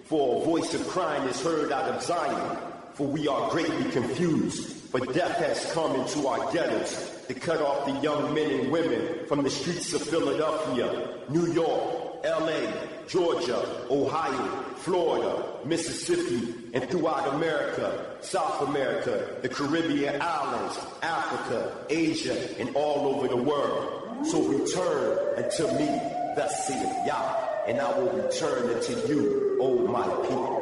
For a voice of crying is heard out of Zion. For we are greatly confused. For death has come into our ghettos to cut off the young men and women from the streets of Philadelphia, New York, LA, Georgia, Ohio, Florida, Mississippi, and throughout America, South America, the Caribbean islands, Africa, Asia, and all over the world. So return unto me, thus saith Yah, and I will return unto you, O my people.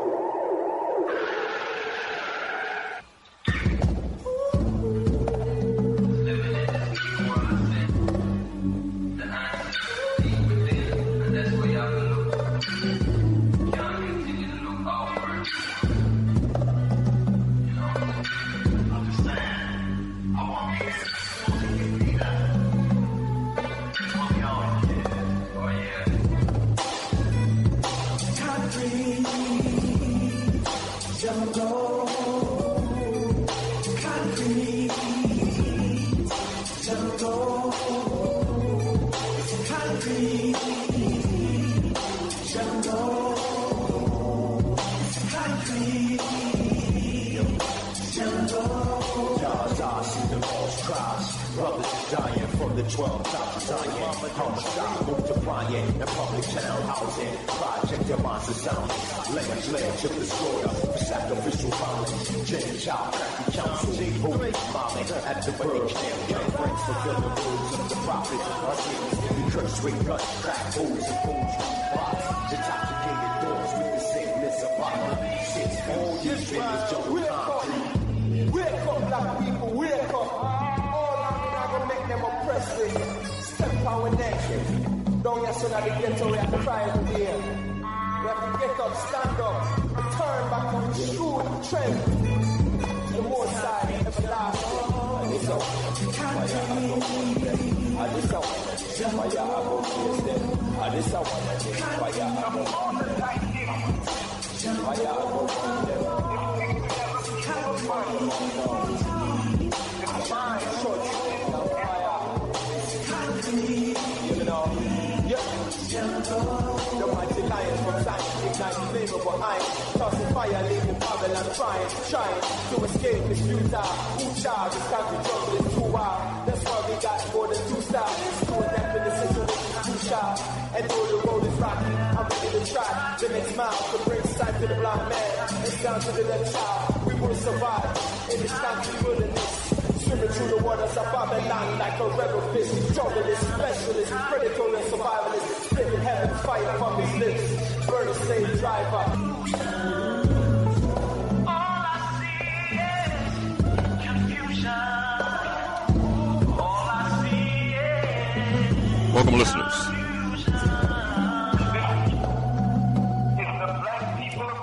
Welcome, listeners,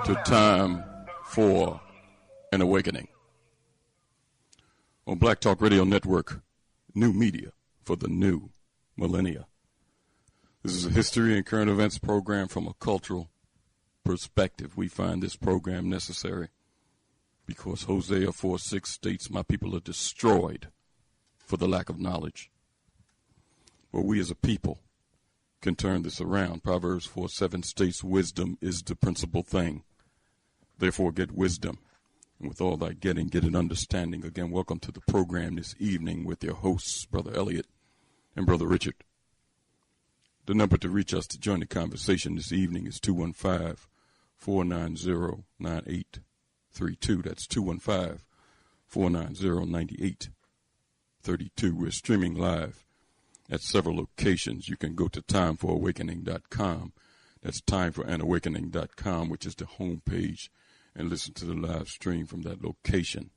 to Time for an Awakening on Black Talk Radio Network, new media for the new millennia. This is a history and current events program from a cultural perspective. We find this program necessary because Hosea 4:6 states, "My people are destroyed for the lack of knowledge." But we as a people can turn this around. Proverbs 4:7 states, "Wisdom is the principal thing. Therefore get wisdom. And with all thy getting, get an understanding." Again, welcome to the program this evening with your hosts, Brother Elliott and Brother Richard. The number to reach us to join the conversation this evening is 215-490-9832. That's 215-490-9832. We're streaming live at several locations. You can go to timefораwakening.com. That's timeforonawakening.com, which is the homepage, and listen to the live stream from that location.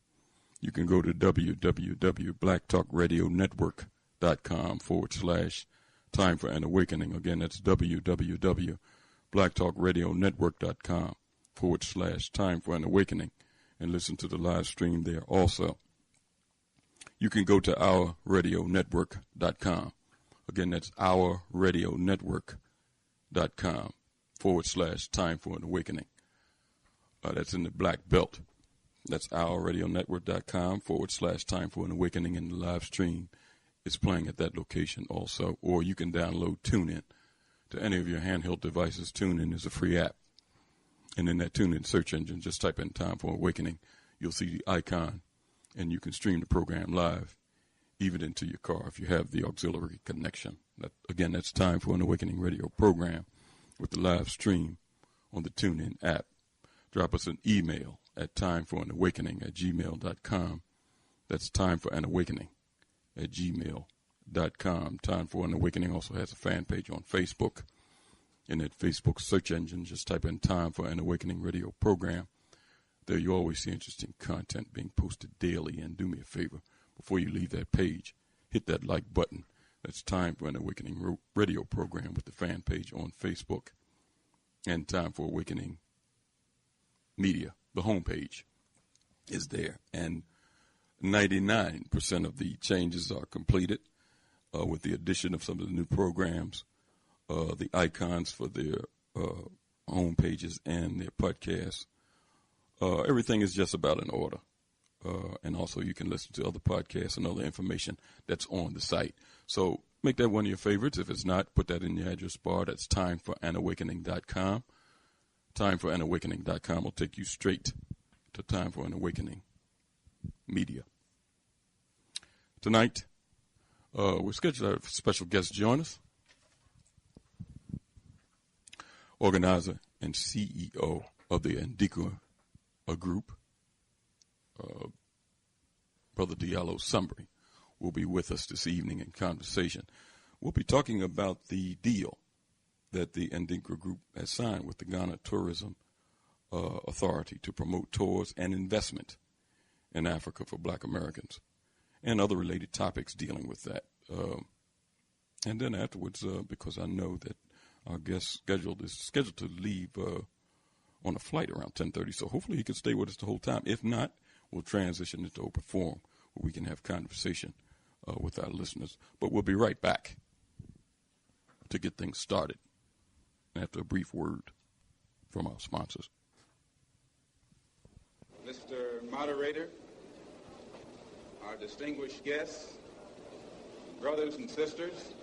You can go to www.blacktalkradionetwork.com/Time for an Awakening. Again, that's www.blacktalkradionetwork.com/Time for an Awakening, and listen to the live stream there also. You can go to ourradionetwork.com. Again, that's ourradionetwork.com/Time for an Awakening. That's in the black belt. That's ourradionetwork.com/Time for an Awakening, and the live stream is playing at that location also. Or you can download TuneIn to any of your handheld devices. TuneIn is a free app. And in that TuneIn search engine, just type in Time for Awakening. You'll see the icon, and you can stream the program live, even into your car if you have the auxiliary connection. Again, that's Time for an Awakening radio program with the live stream on the TuneIn app. Drop us an email at timeforanawakening@gmail.com. That's timeforanawakening@gmail.com. Time for an Awakening also has a fan page on Facebook. In that Facebook search engine, just type in Time for an Awakening radio program. There you always see interesting content being posted daily. And do me a favor, before you leave that page, hit that like button. That's Time for an Awakening radio program with the fan page on Facebook. And Time for Awakening Media, the homepage, is there. And 99% of the changes are completed with the addition of some of the new programs, the icons for their home pages and their podcasts. Everything is just about in order. And also you can listen to other podcasts and other information that's on the site. So make that one of your favorites. If it's not, put that in your address bar. That's timeforanawakening.com. Timeforanawakening.com will take you straight to Time for an Awakening Media. Tonight, we're scheduled to have a special guest join us. Organizer and CEO of the Adinkra Group, Brother Diallo Sumbry, will be with us this evening in conversation. We'll be talking about the deal that the Adinkra Group has signed with the Ghana Tourism Authority to promote tours and investment in Africa for Black Americans, and other related topics dealing with that. And then afterwards, because I know that our guest is scheduled to leave on a flight around 10:30, so hopefully he can stay with us the whole time. If not, we'll transition into open forum where we can have conversation with our listeners. But we'll be right back to get things started after a brief word from our sponsors. Mr. Moderator, our distinguished guests, brothers and sisters,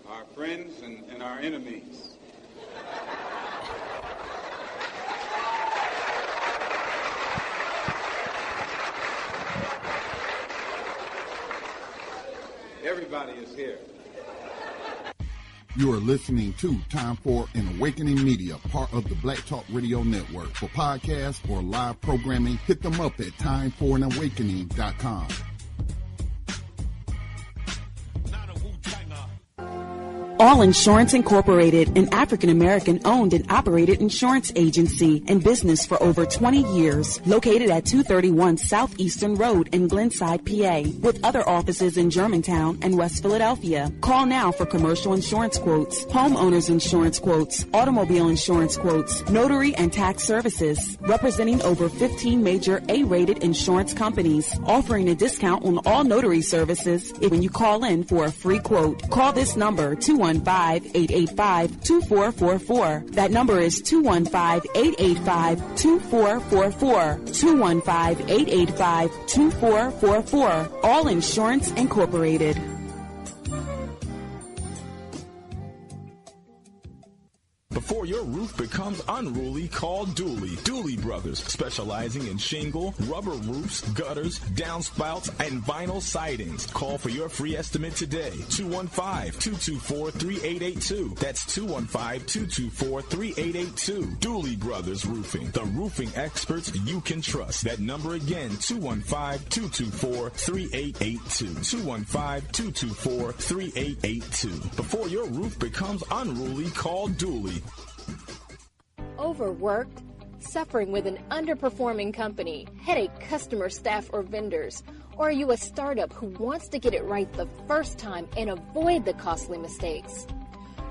our friends and our enemies. Everybody is here. You are listening to Time for an Awakening Media, part of the Black Talk Radio Network. For podcasts or live programming, hit them up at timeforanawakening.com. All Insurance Incorporated, an African-American owned and operated insurance agency in business for over 20 years, located at 231 Southeastern Road in Glenside, PA, with other offices in Germantown and West Philadelphia. Call now for commercial insurance quotes, homeowners insurance quotes, automobile insurance quotes, notary and tax services, representing over 15 major A-rated insurance companies, offering a discount on all notary services when you call in for a free quote. Call this number, 215-885-2444. That number is 215-885-2444. 215-885-2444. All Insurance Incorporated. Before your roof becomes unruly, call Dooley. Dooley Brothers, specializing in shingle, rubber roofs, gutters, downspouts, and vinyl sidings. Call for your free estimate today. 215-224-3882. That's 215-224-3882. Dooley Brothers Roofing, the roofing experts you can trust. That number again, 215-224-3882. 215-224-3882. Before your roof becomes unruly, call Dooley. Overworked, suffering with an underperforming company, headache customer, staff, or vendors? Or are you a startup who wants to get it right the first time and avoid the costly mistakes?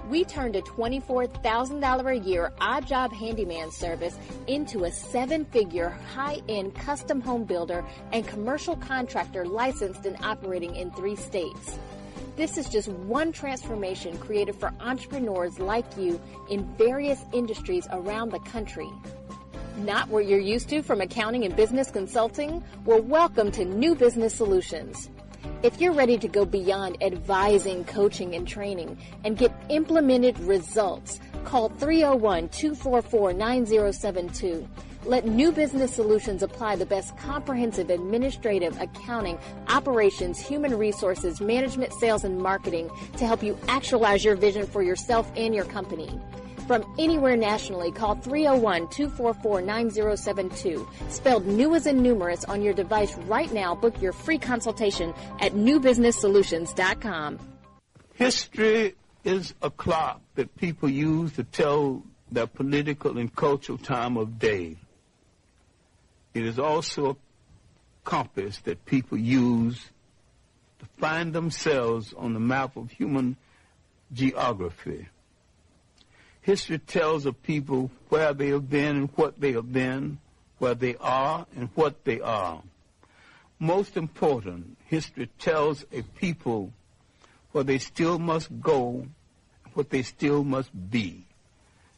We turned a $24,000 a year odd job handyman service into a 7-figure high-end custom home builder and commercial contractor licensed and operating in 3 states. This is just one transformation created for entrepreneurs like you in various industries around the country. Not what you're used to from accounting and business consulting? Well, welcome to New Business Solutions. If you're ready to go beyond advising, coaching, and training and get implemented results, Call 301-244-9072. Let New Business Solutions apply the best comprehensive administrative, accounting, operations, human resources, management, sales, and marketing to help you actualize your vision for yourself and your company. From anywhere nationally, call 301-244-9072. Spelled new as in numerous on your device right now. Book your free consultation at newbusinesssolutions.com. History is a clock that people use to tell their political and cultural time of day. It is also a compass that people use to find themselves on the map of human geography. History tells of people where they have been and what they have been, where they are and what they are. Most important, history tells a people where they still must go, what they still must be.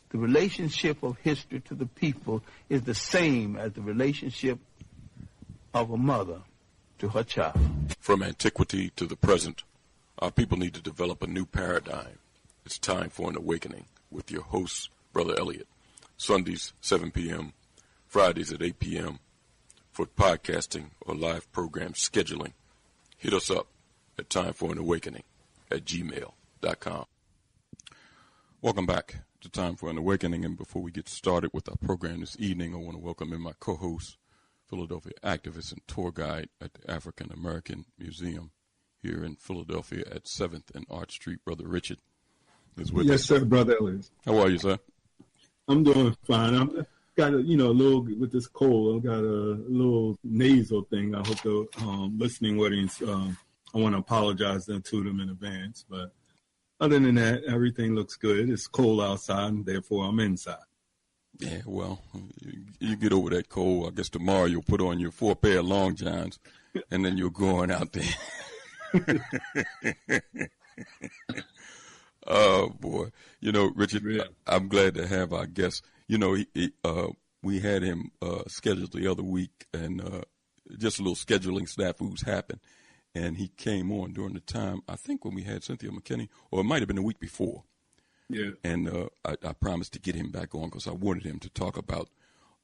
The relationship of history to the people is the same as the relationship of a mother to her child. From antiquity to the present, our people need to develop a new paradigm. It's time for an awakening with your host, Bro.Elliott. Sundays, 7 p.m., Fridays at 8 p.m. For podcasting or live program scheduling, hit us up at timeforanawakening@gmail.com. Welcome back to Time for an Awakening, and before we get started with our program this evening, I want to welcome in my co-host, Philadelphia activist and tour guide at the African American Museum here in Philadelphia at 7th and Arch Street, Brother Richard. Is with yes, us. sir, Brother Elliott. How are you, sir? I'm doing fine. I've got a little with this cold. I've got a little nasal thing. I hope the listening audience. I want to apologize to them in advance, but other than that, everything looks good. It's cold outside, and therefore I'm inside. Yeah, well, you get over that cold. I guess tomorrow you'll put on your 4 pair of long johns, and then you're going out there. Oh, boy. Richard, yeah. I'm glad to have our guest. We had him scheduled the other week, and just a little scheduling snafus happened. And he came on during the time, I think, when we had Cynthia McKinney, or it might have been the week before. Yeah. And I promised to get him back on because I wanted him to talk about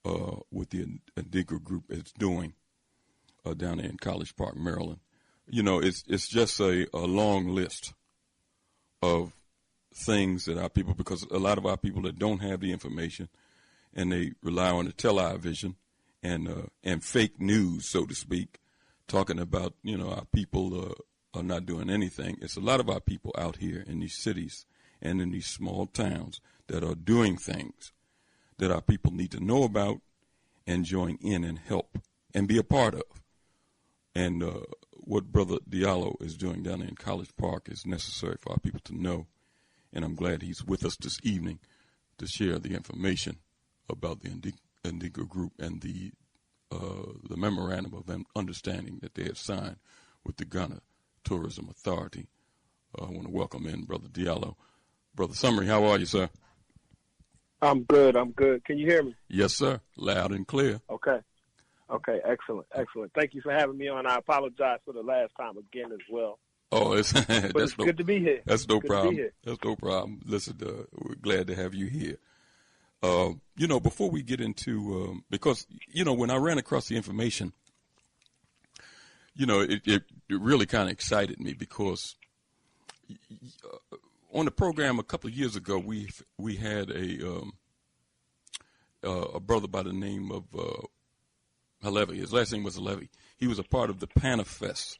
what the Adinkra Group is doing down there in College Park, Maryland. It's just a long list of things that our people, because a lot of our people that don't have the information and they rely on the television and fake news, so to speak, talking about, our people are not doing anything. It's a lot of our people out here in these cities and in these small towns that are doing things that our people need to know about and join in and help and be a part of. And what Brother Diallo is doing down there in College Park is necessary for our people to know. And I'm glad he's with us this evening to share the information about the Adinkra Group and the memorandum of understanding that they have signed with the Ghana Tourism Authority. I want to welcome in Brother Diallo. Brother Sumbry, how are you, sir? I'm good. Can you hear me? Yes, sir. Loud and clear. Okay, excellent. Thank you for having me on. I apologize for the last time again as well. Oh, it's good to be here. That's no problem. That's no problem. Listen, we're glad to have you here. Before we get into, because, when I ran across the information, it really kind of excited me because on the program a couple of years ago, we had a brother by the name of Halevi. His last name was Halevi. He was a part of the Panafest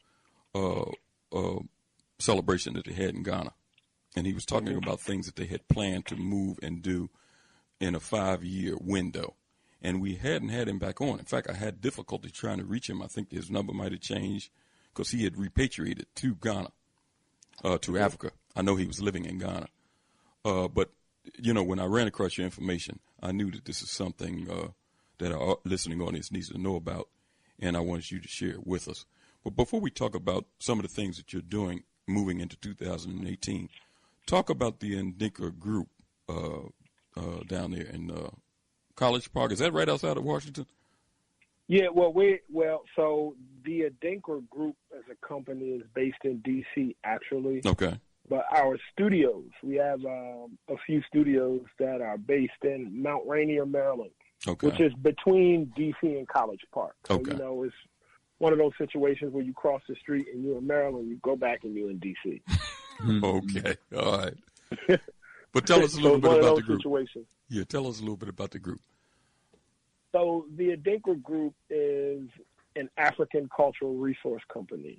celebration that they had in Ghana. And he was talking about things that they had planned to move and do in a 5-year window. And we hadn't had him back on. In fact, I had difficulty trying to reach him. I think his number might have changed because he had repatriated to Ghana, to Africa. I know he was living in Ghana. But, when I ran across your information, I knew that this is something that our listening audience needs to know about, and I wanted you to share it with us. But before we talk about some of the things that you're doing moving into 2018, talk about the Adinkra Group down there in College Park. Is that right outside of Washington? Yeah, so the Adinkra Group as a company is based in D.C. actually. Okay. But our studios, we have a few studios that are based in Mount Rainier, Maryland, which is between D.C. and College Park. So, it's one of those situations where you cross the street and you're in Maryland, you go back and you're in D.C. Okay, all right. But tell us a little bit about the group. Situations. Yeah, tell us a little bit about the group. So the Adinkra Group is an African cultural resource company.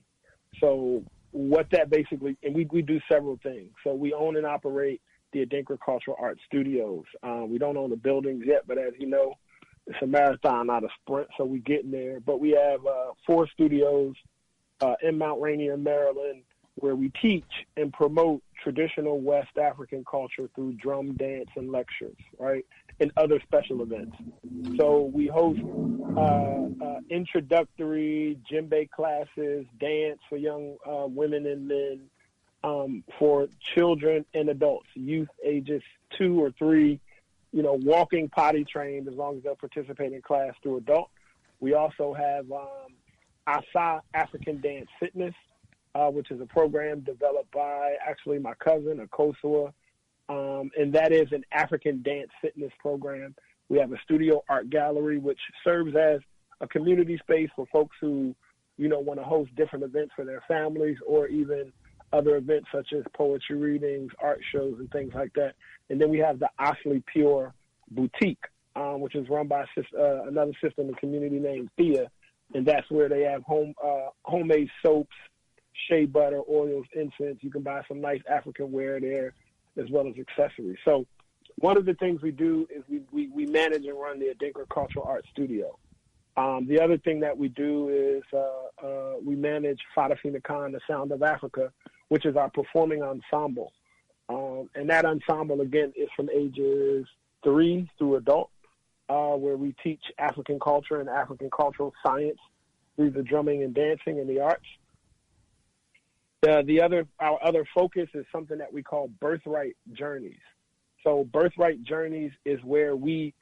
So what that basically, and we do several things. So we own and operate the Adinkra Cultural Arts Studios. We don't own the buildings yet, but as you know, it's a marathon, not a sprint, so we get in there. But we have 4 studios in Mount Rainier, Maryland, where we teach and promote traditional West African culture through drum, dance, and lectures, right, and other special events. So we host introductory djembe classes, dance for young women and men, for children and adults, youth ages 2 or 3, walking potty trained as long as they'll participate in class through adult. We also have Asa African Dance Fitness, which is a program developed by actually my cousin, Akosua, and that is an African dance fitness program. We have a studio art gallery, which serves as a community space for folks who, want to host different events for their families or even other events such as poetry readings, art shows, and things like that. And then we have the Ashley Pure Boutique, which is run by another sister in the community named Thea, and that's where they have homemade soaps, shea butter, oils, incense. You can buy some nice African wear there as well as accessories. So one of the things we do is we manage and run the Adinkra Cultural Arts Studio. The other thing that we do is we manage Fadafina Khan, the Sound of Africa, which is our performing ensemble. And that ensemble, again, is from ages 3 through adult, where we teach African culture and African cultural science through the drumming and dancing and the arts. Our other focus is something that we call Birthright Journeys. So Birthright Journeys is where we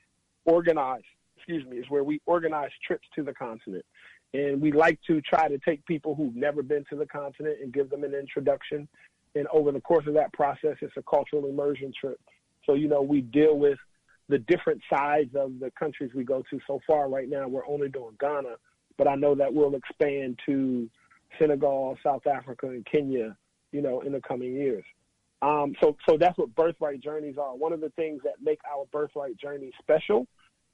organize trips to the continent. And we like to try to take people who've never been to the continent and give them an introduction. And over the course of that process, it's a cultural immersion trip. So, we deal with the different sides of the countries we go to. So far right now, we're only doing Ghana, but I know that we'll expand to Senegal, South Africa, and Kenya, in the coming years. So that's what Birthright Journeys are. One of the things that make our Birthright Journeys special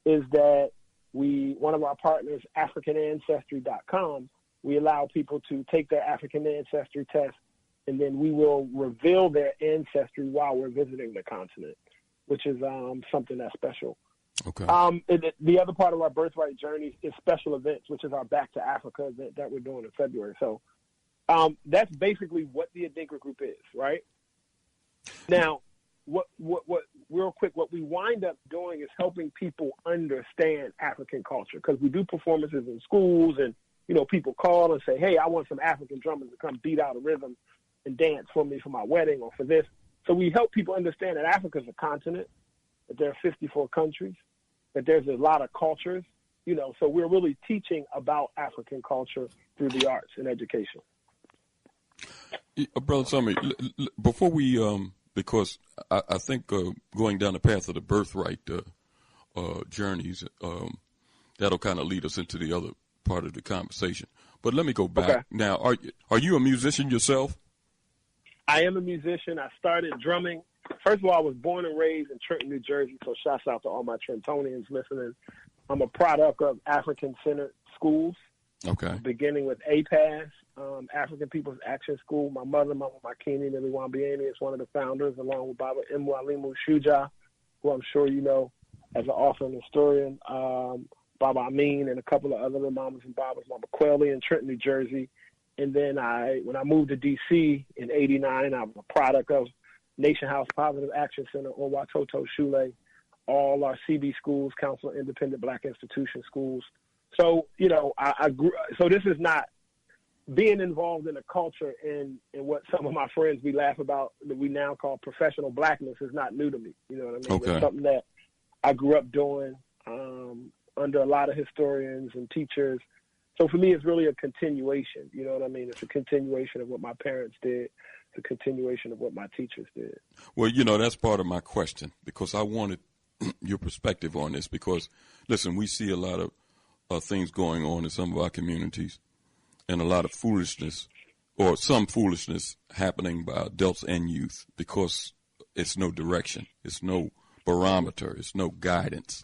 is that one of our partners, AfricanAncestry.com, we allow people to take their African ancestry test, and then we will reveal their ancestry while we're visiting the continent, which is something that's special. Okay. The other part of our Birthright Journeys is special events, which is our Back to Africa event that we're doing in February. So that's basically what the Adinkra Group is, right? Now, what real quick, what we wind up doing is helping people understand African culture, because we do performances in schools, and people call and say, hey, I want some African drummers to come beat out a rhythm and dance for me for my wedding or for this. So we help people understand that Africa is a continent, that there are 54 countries, that there's a lot of cultures, so we're really teaching about African culture through the arts and education. Brother Sumbry, before we, because I think going down the path of the Birthright journeys, that'll kind of lead us into the other part of the conversation. But let me go back. Okay. Now, are you a musician yourself? I am a musician. I started drumming. First of all, I was born and raised in Trenton, New Jersey, so shouts out to all my Trentonians listening. I'm a product of African-centered schools, beginning with APAS, African People's Action School. My mother, Mama Makini Niliwambiani, is one of the founders, along with Baba Mwalimu Shuja, who I'm sure you know as an author and historian, Baba Amin, and a couple of other mamas and babas, Mama Quelly in Trenton, New Jersey. And then when I moved to D.C. in 89, I was a product of Nation House Positive Action Center, or Watoto Shule, all our CB schools, Council of Independent Black Institution schools. So, I grew. So this is not being involved in a culture and what some of my friends we laugh about that we now call professional blackness is not new to me. You know what I mean? Okay. It's something that I grew up doing under a lot of historians and teachers. So for me, it's really a continuation. You know what I mean? It's a continuation of what my parents did. the continuation of what my teachers did. Well, that's part of my question, because I wanted your perspective on this, because, listen, we see a lot of things going on in some of our communities, and a lot of foolishness, or some foolishness happening by adults and youth, because it's no direction, it's no barometer, it's no guidance.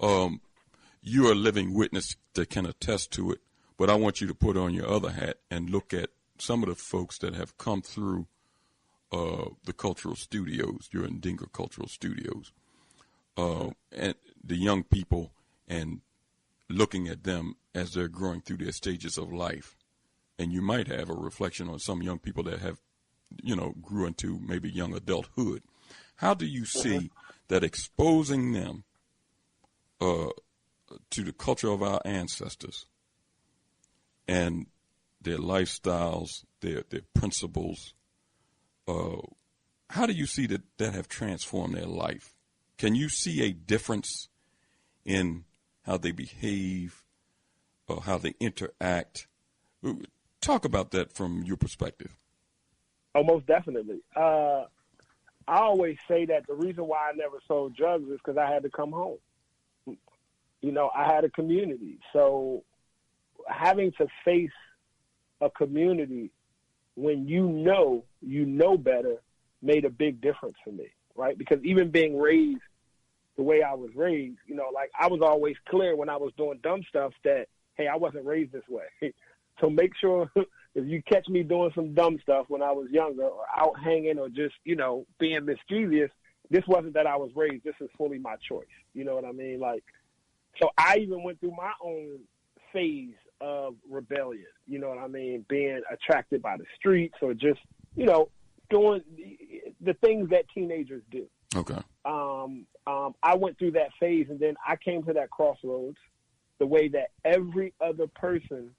You're a living witness that can attest to it, but I want you to put on your other hat and look at some of the folks that have come through the cultural studios, your Adinkra Cultural Studios, and the young people, and looking at them as they're growing through their stages of life. And you might have a reflection on some young people that have, grew into maybe young adulthood. How do you see that exposing them to the culture of our ancestors and their lifestyles, their principles, how do you see that have transformed their life? Can you see a difference in how they behave, or how they interact? Talk about that from your perspective. Oh, most definitely. I always say that the reason why I never sold drugs is because I had to come home. I had a community. So having to face a community when you know better made a big difference for me, right? Because even being raised the way I was raised, I was always clear when I was doing dumb stuff that, hey, I wasn't raised this way. So make sure if you catch me doing some dumb stuff when I was younger, or out hanging, or just, being mischievous, this wasn't that I was raised. This is fully my choice. You know what I mean? So I even went through my own phase of rebellion, you know what I mean? Being attracted by the streets, or just, doing the things that teenagers do. Okay. I went through that phase, and then I came to that crossroads the way that every other person,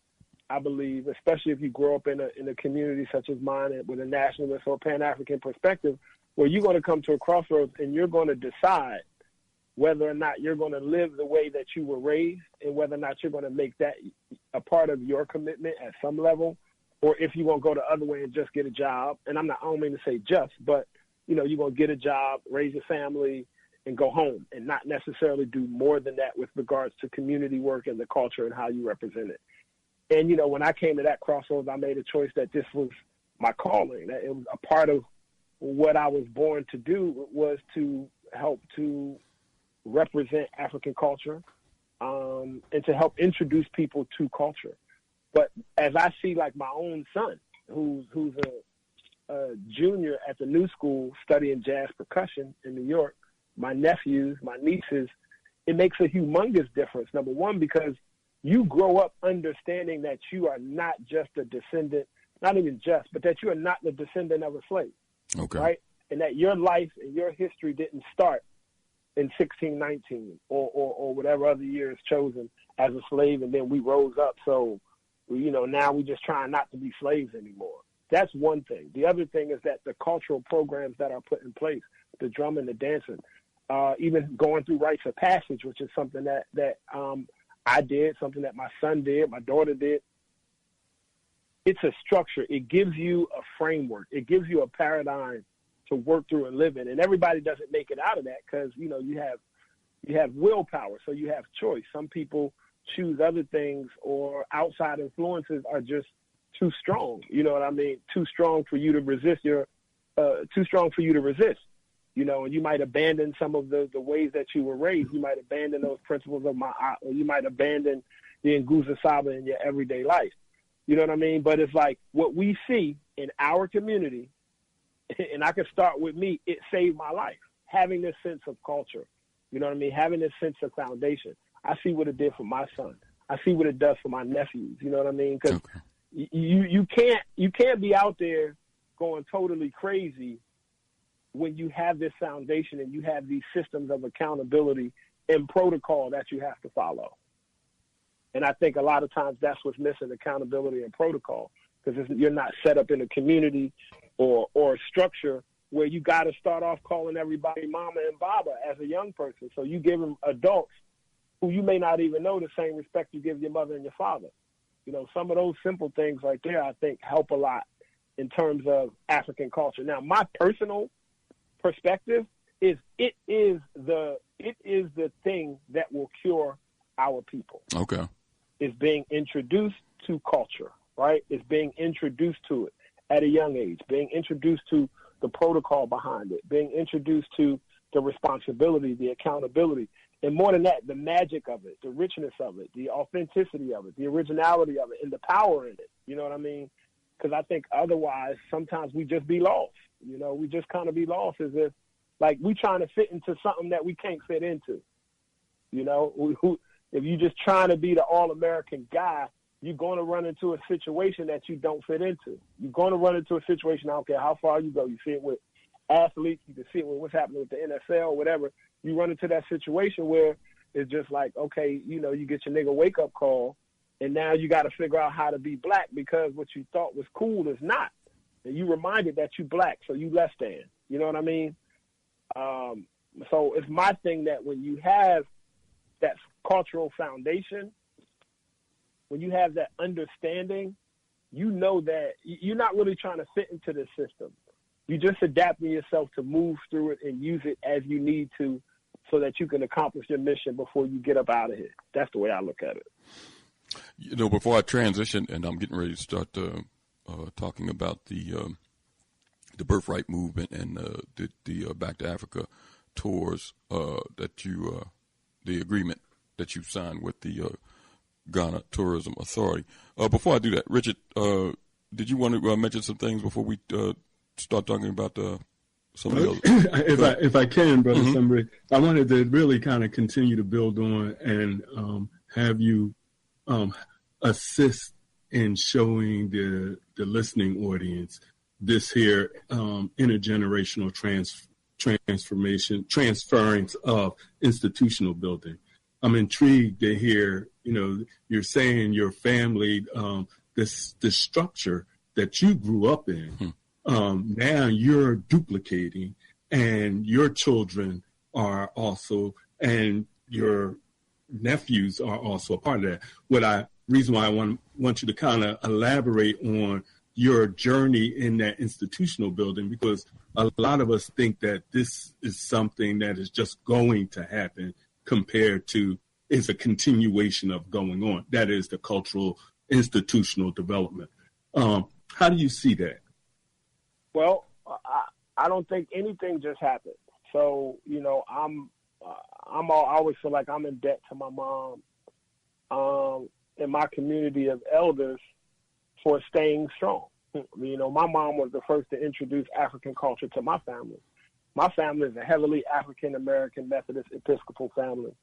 I believe, especially if you grow up in a community such as mine with a nationalist or Pan-African perspective, where you're going to come to a crossroads and you're going to decide whether or not you're going to live the way that you were raised, and whether or not you're going to make that a part of your commitment at some level, or if you won't go the other way and just get a job. And I don't mean to say just, but, you're going to get a job, raise your family, and go home, and not necessarily do more than that with regards to community work and the culture and how you represent it. And, when I came to that crossroads, I made a choice that this was my calling, that it was a part of what I was born to do, was to help to represent African culture, and to help introduce people to culture. But as I see, my own son, who's a junior at the New School studying jazz percussion in New York, my nephews, my nieces, it makes a humongous difference. Number one, because you grow up understanding that you are not just a descendant, not even just, but that you are not the descendant of a slave. Okay. Right? And that your life and your history didn't start in 1619 or whatever other year is chosen as a slave, and then we rose up. So, now we just trying not to be slaves anymore. That's one thing. The other thing is that the cultural programs that are put in place, the drumming, the dancing, even going through rites of passage, which is something that I did, something that my son did, my daughter did. It's a structure. It gives you a framework. It gives you a paradigm to work through and live in. And everybody doesn't make it out of that because, you have willpower, so you have choice. Some people choose other things, or outside influences are just too strong. You know what I mean? Too strong for you to resist and you might abandon some of the ways that you were raised. You might abandon those principles of Ma'at, or you might abandon the Nguzo Saba in your everyday life. You know what I mean? But it's what we see in our community, and I can start with me, it saved my life. Having this sense of culture, you know what I mean? Having this sense of foundation. I see what it did for my son. I see what it does for my nephews. You know what I mean? Because you can't be out there going totally crazy when you have this foundation and you have these systems of accountability and protocol that you have to follow. And I think a lot of times that's what's missing, accountability and protocol, because you're not set up in a community or a structure where you got to start off calling everybody mama and baba as a young person. So you give them adults who you may not even know the same respect you give your mother and your father. Some of those simple things right there, I think, help a lot in terms of African culture. Now, my personal perspective is it is the thing that will cure our people. Okay. It's being introduced to culture, right? It's being introduced to it at a young age, being introduced to the protocol behind it, being introduced to the responsibility, the accountability, and more than that, the magic of it, the richness of it, the authenticity of it, the originality of it, and the power in it. You know what I mean? Because I think otherwise, sometimes we just be lost. You know, we just kind of be lost as if, like, we trying to fit into something that we can't fit into. You know, if you just trying to be the all-American guy, you're going to run into a situation that you don't fit into. You're going to run into a situation, I don't care how far you go. You see it with athletes, you can see it with what's happening with the NFL, whatever. You run into that situation where it's just like, okay, you know, you get your nigga wake-up call, and now you got to figure out how to be black because what you thought was cool is not. And you reminded that you black, so you less than. You know what I mean? So it's my thing that when you have that cultural foundation, when you have that understanding, you know that you're not really trying to fit into the system. You're just adapting yourself to move through it and use it as you need to so that you can accomplish your mission before you get up out of here. That's the way I look at it. You know, before I transition, and I'm getting ready to start talking about the birthright movement and the Back to Africa tours that you the agreement that you signed with the Ghana Tourism Authority. Before I do that, Richard, did you want to mention some things before we start talking about some of the other? If I can, Brother Sumbry, I wanted to really kind of continue to build on and have you assist in showing the listening audience this here intergenerational transference of institutional building. I'm intrigued to hear, you know, you're saying your family, this structure that you grew up in, now you're duplicating, and your children are also, and your nephews are also a part of that. Reason why I want you to kind of elaborate on your journey in that institutional building, because a lot of us think that this is something that is just going to happen compared to is a continuation of going on. That is the cultural institutional development. How do you see that? Well, I don't think anything just happened. So, you know, I always feel like I'm in debt to my mom and my community of elders for staying strong. You know, my mom was the first to introduce African culture to my family. My family is a heavily African-American Methodist Episcopal family.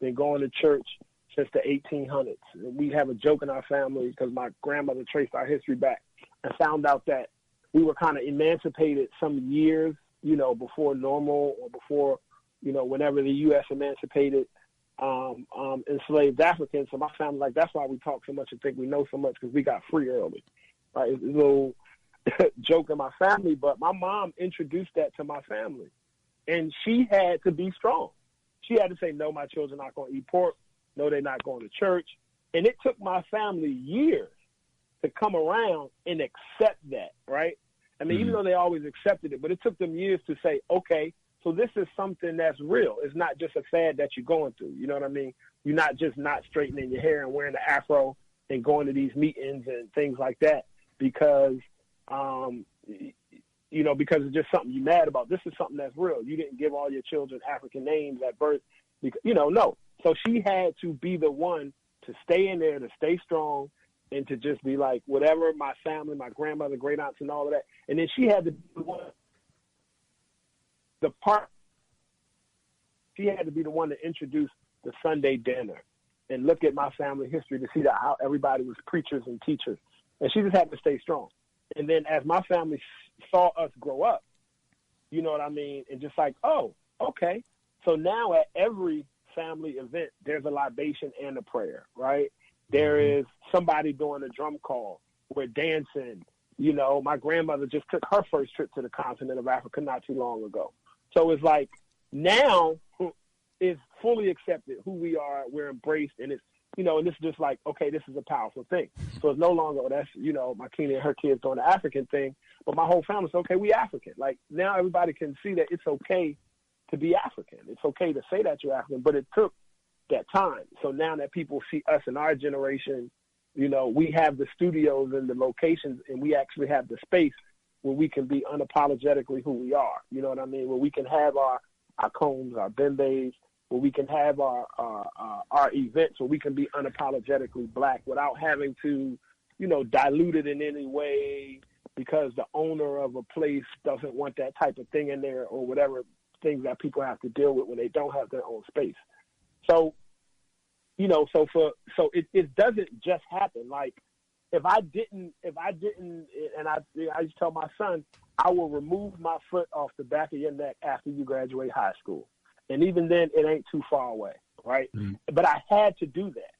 Been going to church since the 1800s. We have a joke in our family because my grandmother traced our history back and found out that we were kind of emancipated some years, you know, before normal or before, you know, whenever the U.S. emancipated enslaved Africans. So my family, like, that's why we talk so much and think we know so much, because we got free early. Right? It's a little joke in my family, but my mom introduced that to my family, and she had to be strong. She had to say, no, my children are not going to eat pork. No, they're not going to church. And it took my family years to come around and accept that, right? I mean, even though they always accepted it, but it took them years to say, okay, so this is something that's real. It's not just a fad that you're going through. You know what I mean? You're not just not straightening your hair and wearing the afro and going to these meetings and things like that because, you know, because it's just something you're mad about. This is something that's real. You didn't give all your children African names at birth. Because, you know, no. So she had to be the one to stay in there, to stay strong, and to just be like, whatever, my family, my grandmother, great aunts, and all of that. And then she had to be the one, she had to be the one to introduce the Sunday dinner and look at my family history to see that how everybody was preachers and teachers. And she just had to stay strong. And then as my family saw us grow up, you know what I mean? And just like, oh, okay. So now at every family event, there's a libation and a prayer, right? There is somebody doing a drum call. We're dancing. You know, my grandmother just took her first trip to the continent of Africa not too long ago. So it's like now it's fully accepted who we are. We're embraced, and it's and this is just like, okay, this is a powerful thing. So it's no longer, that's, my Kenya and her kids doing the African thing, but my whole family's okay, we African. Like, now everybody can see that it's okay to be African. It's okay to say that you're African, but it took that time. So now that people see us in our generation, we have the studios and the locations, and we actually have the space where we can be unapologetically who we are. You know what I mean? Where we can have our combs, our bembes, where we can have our events, where we can be unapologetically Black without having to, dilute it in any way because the owner of a place doesn't want that type of thing in there, or whatever things that people have to deal with when they don't have their own space. So, it doesn't just happen. Like, if I didn't, and I used to tell my son, I will remove my foot off the back of your neck after you graduate high school. And even then, it ain't too far away, right? Mm-hmm. But I had to do that.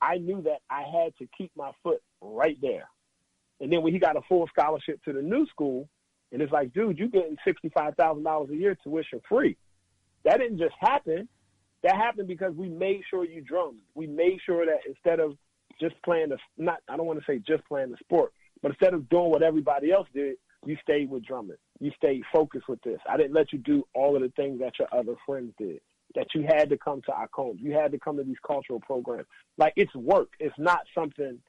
I knew that I had to keep my foot right there. And then when he got a full scholarship to the new school, and it's like, dude, you're getting $65,000 a year tuition free. That didn't just happen. That happened because we made sure you drummed. We made sure that instead of just playing I don't want to say just playing the sport, but instead of doing what everybody else did, you stayed with drumming. You stayed focused with this. I didn't let you do all of the things that your other friends did, that you had to come to our combs. You had to come to these cultural programs. Like, it's work. It's not something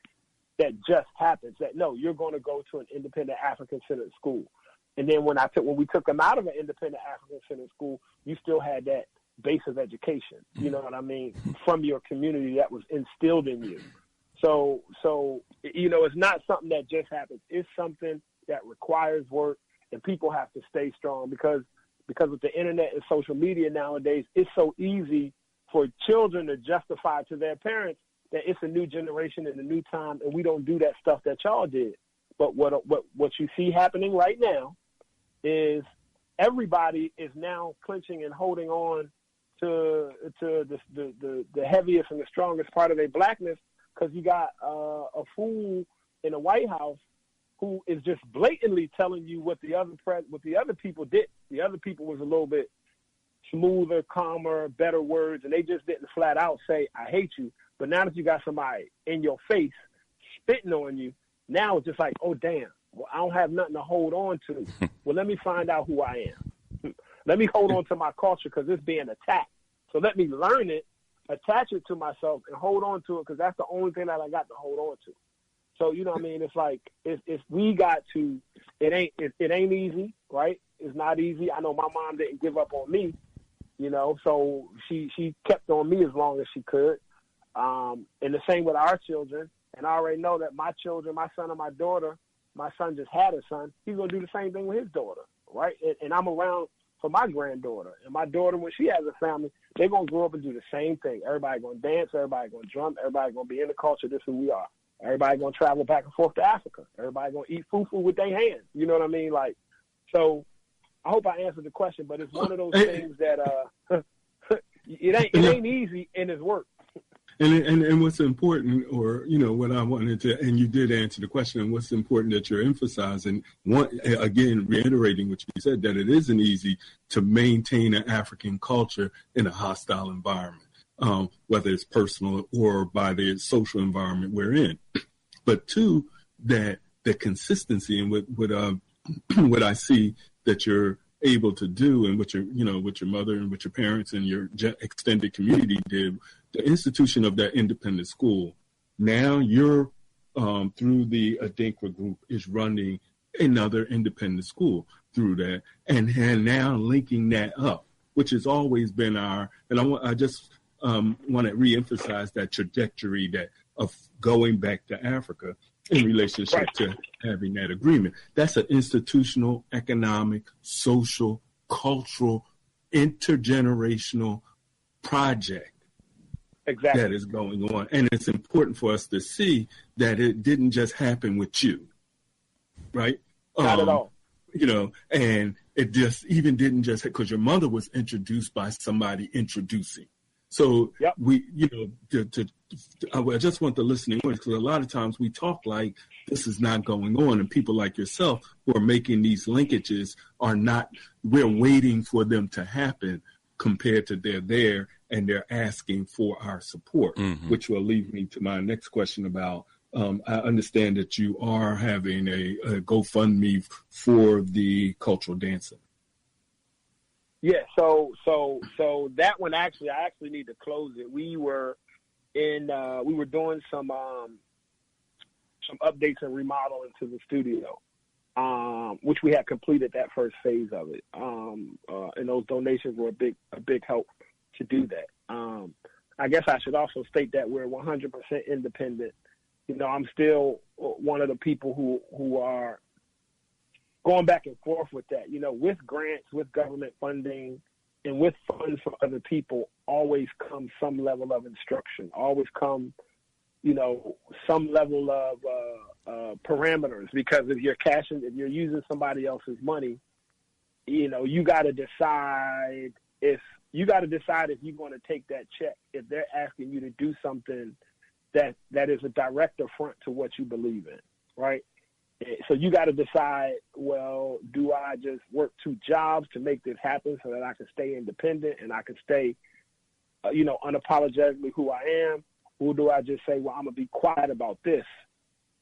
that just happens. That, no, you're going to go to an independent African-centered school. And then when we took them out of an independent African-centered school, you still had that base of education, you know what I mean, from your community that was instilled in you. So it's not something that just happens. It's something that requires work, and people have to stay strong because with the internet and social media nowadays, it's so easy for children to justify to their parents that it's a new generation and a new time, and we don't do that stuff that y'all did. But what you see happening right now is everybody is now clinching and holding on to the heaviest and the strongest part of their Blackness, because you got a fool in the White House who is just blatantly telling you what the other people did. The other people was a little bit smoother, calmer, better words, and they just didn't flat out say, I hate you. But now that you got somebody in your face spitting on you, now it's just like, oh, damn, well, I don't have nothing to hold on to. Well, let me find out who I am. Let me hold on to my culture because it's being attacked. So let me learn it, attach it to myself, and hold on to it because that's the only thing that I got to hold on to. So, you know what I mean? It's like, we got to, it ain't easy, right? It's not easy. I know my mom didn't give up on me, so she kept on me as long as she could. And the same with our children. And I already know that my children, my son and my daughter, my son just had a son, he's going to do the same thing with his daughter, right? And I'm around for my granddaughter. And my daughter, when she has a family, they're going to grow up and do the same thing. Everybody going to dance. Everybody going to drum. Everybody going to be in the culture. This is who we are. Everybody going to travel back and forth to Africa. Everybody going to eat fufu with their hands. You know what I mean? Like, so I hope I answered the question, but it's one of those things that it ain't easy, and it's work. And what's important, or, what I wanted to, and you did answer the question, and what's important that you're emphasizing, again, reiterating what you said, that it isn't easy to maintain an African culture in a hostile environment, whether it's personal or by the social environment we're in. But two, that the consistency and what I see that you're able to do, and what your mother and what your parents and your extended community did, the institution of that independent school. Now you're through the Adinkra Group is running another independent school through that, and now linking that up, which has always been I just want to reemphasize that trajectory of going back to Africa in relationship to having that agreement. That's an institutional, economic, social, cultural, intergenerational project. Exactly. That is going on. And it's important for us to see that it didn't just happen with you, right? Not at all. And it just even didn't just, because your mother was introduced by somebody introducing. So I just want the listening audience, because a lot of times we talk like this is not going on, and people like yourself who are making these linkages we're waiting for them to happen compared to they're there and they're asking for our support, which will lead me to my next question about, I understand that you are having a GoFundMe for the cultural dancing. Yeah, so that one I actually need to close it. We were doing some updates and remodeling to the studio, which we had completed that first phase of it. And those donations were a big help to do that. I guess I should also state that we're 100% independent. You know, I'm still one of the people who are going back and forth with that. You know, with grants, with government funding, and with funds from other people, always comes some level of instruction, always come, you know, some level of parameters, because if you're using somebody else's money, you know, you got to decide if you're going to take that check, if they're asking you to do something that is a direct affront to what you believe in, right? So you got to decide, well, do I just work 2 jobs to make this happen so that I can stay independent and I can stay, you know, unapologetically who I am? Or do I just say, well, I'm going to be quiet about this,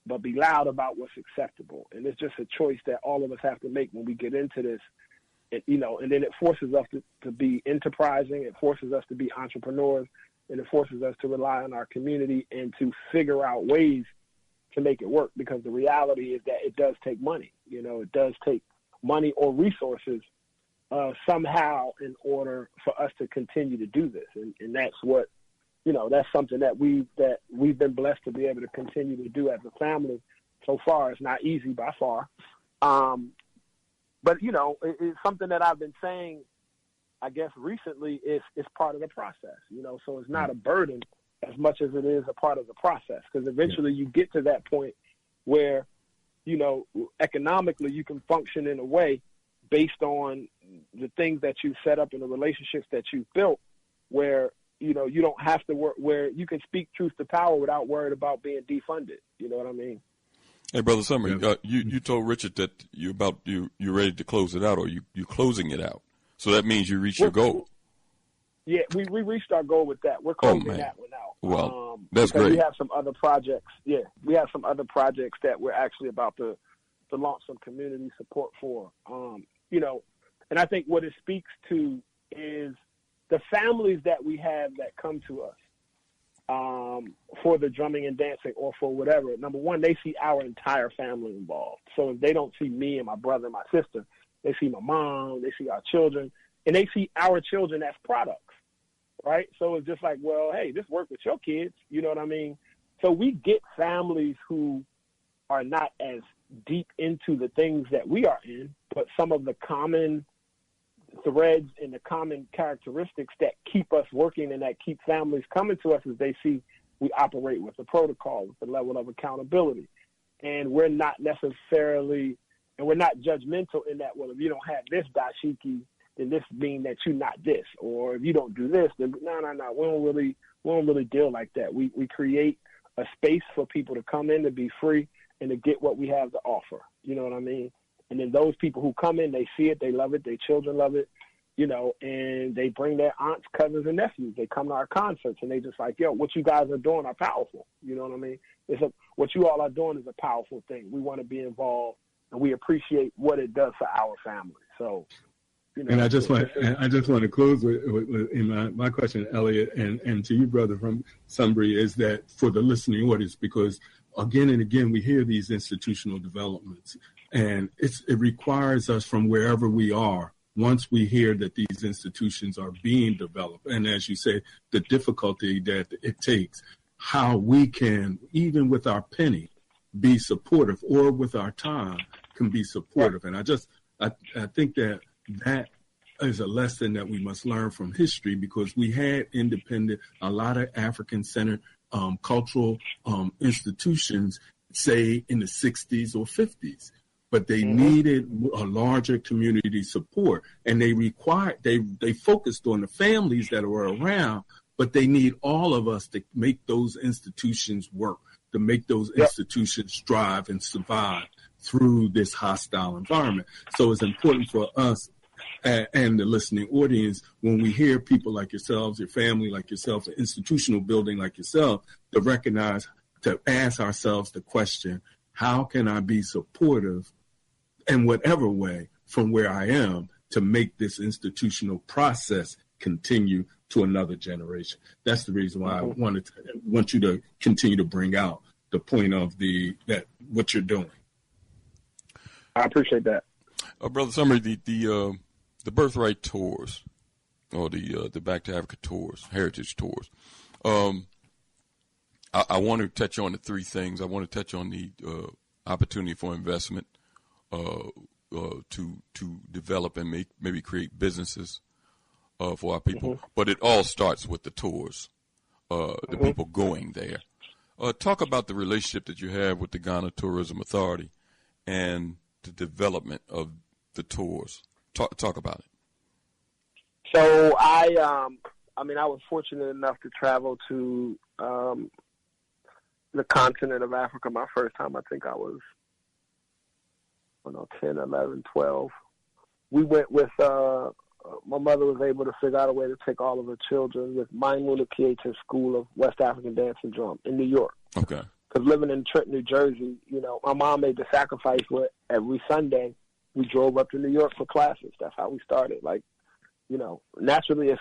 but be loud about what's acceptable? And it's just a choice that all of us have to make when we get into this. And, you know, and then it forces us to be enterprising. It forces us to be entrepreneurs. And it forces us to rely on our community and to figure out ways to make it work, because the reality is that it does take money. You know, it does take money or resources somehow in order for us to continue to do this. And that's what, you know, that's something that we've been blessed to be able to continue to do as a family. So far, it's not easy by far. But, you know, it's something that I've been saying, I guess recently, is part of the process, you know, so it's not a burden as much as it is a part of the process, because eventually you get to that point where, you know, economically you can function in a way based on the things that you've set up and the relationships that you've built, where, you know, you don't have to work, where you can speak truth to power without worried about being defunded. You know what I mean? Hey, Brother Sumbry, you told Richard that you're ready to close it out, or you're closing it out. So that means you reached your goal. Yeah, we reached our goal with that. We're closing that one out. Well, that's great. We have some other projects. Yeah, we have some other projects that we're actually about to launch some community support for. You know, and I think what it speaks to is the families that we have that come to us for the drumming and dancing or for whatever. Number one, they see our entire family involved. So if they don't see me and my brother and my sister, they see my mom, they see our children, and they see our children as products, right? So it's just like, well, hey, this worked with your kids, you know what I mean? So we get families who are not as deep into the things that we are in, but some of the common threads and the common characteristics that keep us working and that keep families coming to us as they see we operate with the protocol, with the level of accountability. And we're not necessarily, and we're not judgmental in that, well, if you don't have this dashiki, then this means that you're not this. Or if you don't do this, then no. We don't really deal like that. We create a space for people to come in, to be free, and to get what we have to offer. You know what I mean? And then those people who come in, they see it, they love it, their children love it, you know, and they bring their aunts, cousins, and nephews. They come to our concerts, and they just like, yo, what you guys are doing are powerful. You know what I mean? What you all are doing is a powerful thing. We want to be involved, and we appreciate what it does for our family. So, you know, and I just want to close with my question, Elliott, and to you, brother from Sumbry, is that for the listening audience, because again and again we hear these institutional developments, and it requires us from wherever we are, once we hear that these institutions are being developed, and as you say, the difficulty that it takes, how we can, even with our penny, be supportive, or with our time can be supportive. And I think that is a lesson that we must learn from history, because we had a lot of African-centered cultural institutions, say in the 60s or 50s, but they needed a larger community support, and they focused on the families that were around, but they need all of us to make those institutions work, to make those institutions strive and survive through this hostile environment. So it's important for us and the listening audience, when we hear people like yourselves, your family like yourself, an institutional building like yourself, to recognize, to ask ourselves the question, how can I be supportive in whatever way from where I am to make this institutional process continue to another generation? That's the reason why I want you to continue to bring out the point of that what you're doing. I appreciate that. Brother Sumbry, the Birthright Tours, or the Back to Africa Tours, Heritage Tours. I want to touch on the three things. I want to touch on the opportunity for investment, to develop and maybe create businesses for our people. Mm-hmm. But it all starts with the tours, the people going there. Talk about the relationship that you have with the Ghana Tourism Authority and the development of the tours. Talk about it. So I was fortunate enough to travel to the continent of Africa. My first time, I think I was, 10, 11, 12. We went with, my mother was able to figure out a way to take all of her children with Maimuna Keita School of West African Dance and Drum in New York. Okay. Because living in Trenton, New Jersey, my mom made the sacrifice where every Sunday we drove up to New York for classes. That's how we started. Naturally as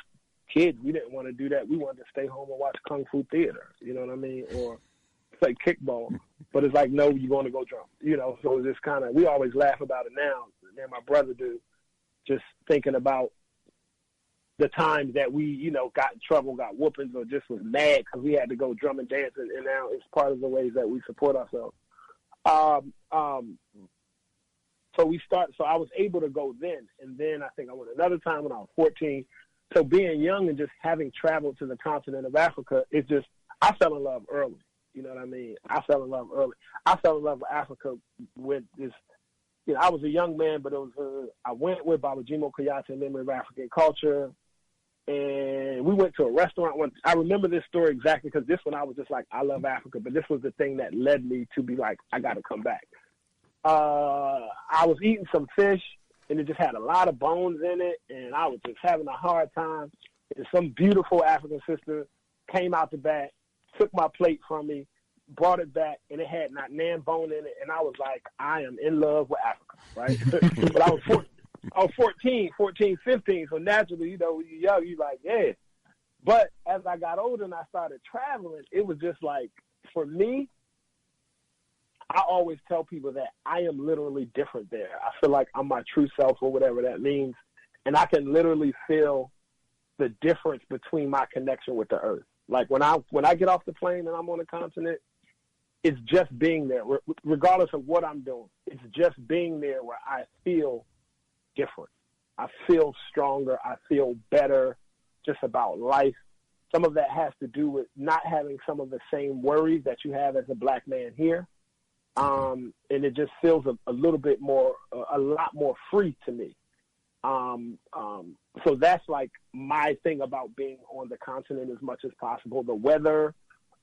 kids, we didn't want to do that. We wanted to stay home and watch Kung Fu theater, you know what I mean? Or play kickball. But it's like, no, you're going to go drum. So it's just kind of, we always laugh about it now. Me and my brother do, just thinking about the times that we, got in trouble, got whoopings, or just was mad because we had to go drum and dance, and now it's part of the ways that we support ourselves. So I was able to go then, and then I think I went another time when I was 14. So being young and just having traveled to the continent of Africa, it's just, I fell in love early. You know what I mean? I fell in love early. I fell in love with Africa with this, I was a young man, but it was, I went with Baba Jimo Kayate in memory of African culture. And we went to a restaurant. I remember this story exactly because this one I was just like, I love Africa. But this was the thing that led me to be like, I got to come back. I was eating some fish, and it just had a lot of bones in it, and I was just having a hard time. And some beautiful African sister came out the back, took my plate from me, brought it back, and it had not nan bone in it. And I was like, I am in love with Africa, right? But I was 14, 15, so naturally, when you're young, you're like, yeah. But as I got older and I started traveling, it was just like, for me, I always tell people that I am literally different there. I feel like I'm my true self, or whatever that means, and I can literally feel the difference between my connection with the earth. Like when I get off the plane and I'm on the continent, it's just being there, regardless of what I'm doing. It's just being there where I feel different. I feel stronger. I feel better just about life. Some of that has to do with not having some of the same worries that you have as a black man here. And it just feels a little bit more, a lot more free to me. So that's like my thing about being on the continent as much as possible. The weather,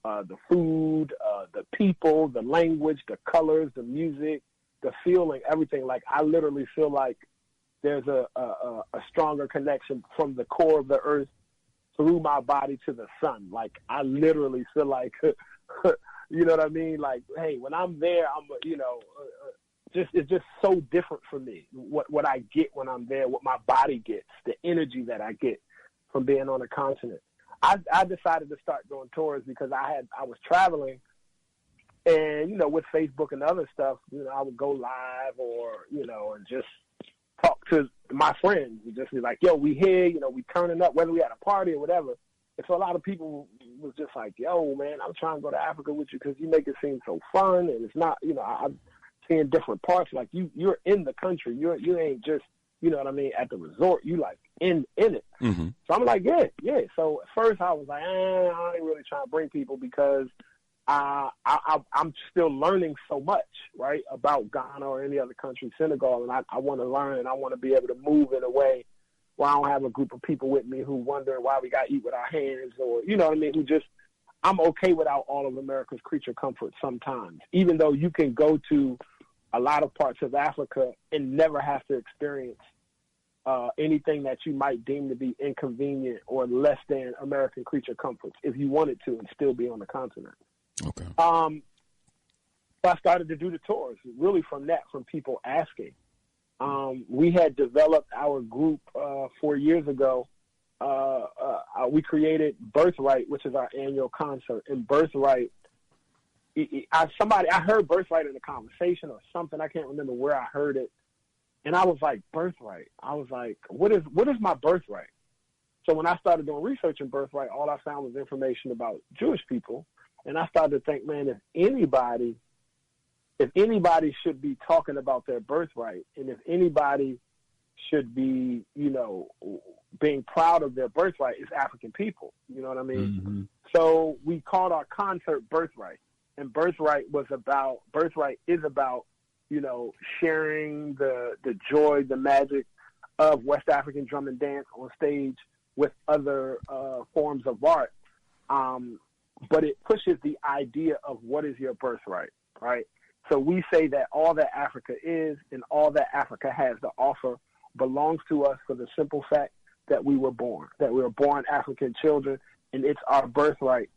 the food, the people, the language, the colors, the music, the feeling, everything. Like I literally feel like there's a stronger connection from the core of the earth through my body to the sun. Like I literally feel like, you know what I mean? Like, hey, when I'm there, I'm, it's just so different for me. What I get when I'm there, what my body gets, the energy that I get from being on a continent. I decided to start doing tours because I was traveling, and with Facebook and other stuff, I would go live or and just talk to my friends and just be like, yo, we here, we turning up, whether we at a party or whatever. And so a lot of people was just like, yo, man, I'm trying to go to Africa with you because you make it seem so fun, and it's not, I'm seeing different parts. Like you're in the country, you ain't just, at the resort. You like in it. Mm-hmm. So I'm like, yeah. So at first I was like, I ain't really trying to bring people because I'm still learning so much, right, about Ghana or any other country, Senegal, and I want to learn, and I want to be able to move in a way where I don't have a group of people with me who wonder why we got to eat with our hands, or, who just, I'm okay without all of America's creature comfort sometimes, even though you can go to a lot of parts of Africa and never have to experience anything that you might deem to be inconvenient or less than American creature comforts if you wanted to and still be on the continent. Okay. So I started to do the tours, really from people asking. We had developed our group 4 years ago. We created Birthright, which is our annual concert. And Birthright, I heard Birthright in a conversation or something. I can't remember where I heard it. And I was like, Birthright. I was like, what is my birthright? So when I started doing research in Birthright, all I found was information about Jewish people. And I started to think, man, if anybody should be talking about their birthright, and if anybody should be, being proud of their birthright, it's African people. You know what I mean? Mm-hmm. So we called our concert Birthright. And Birthright is about, sharing the joy, the magic of West African drum and dance on stage with other forms of art. But it pushes the idea of what is your birthright, right? So we say that all that Africa is and all that Africa has to offer belongs to us for the simple fact that we were born African children, and it's our birthright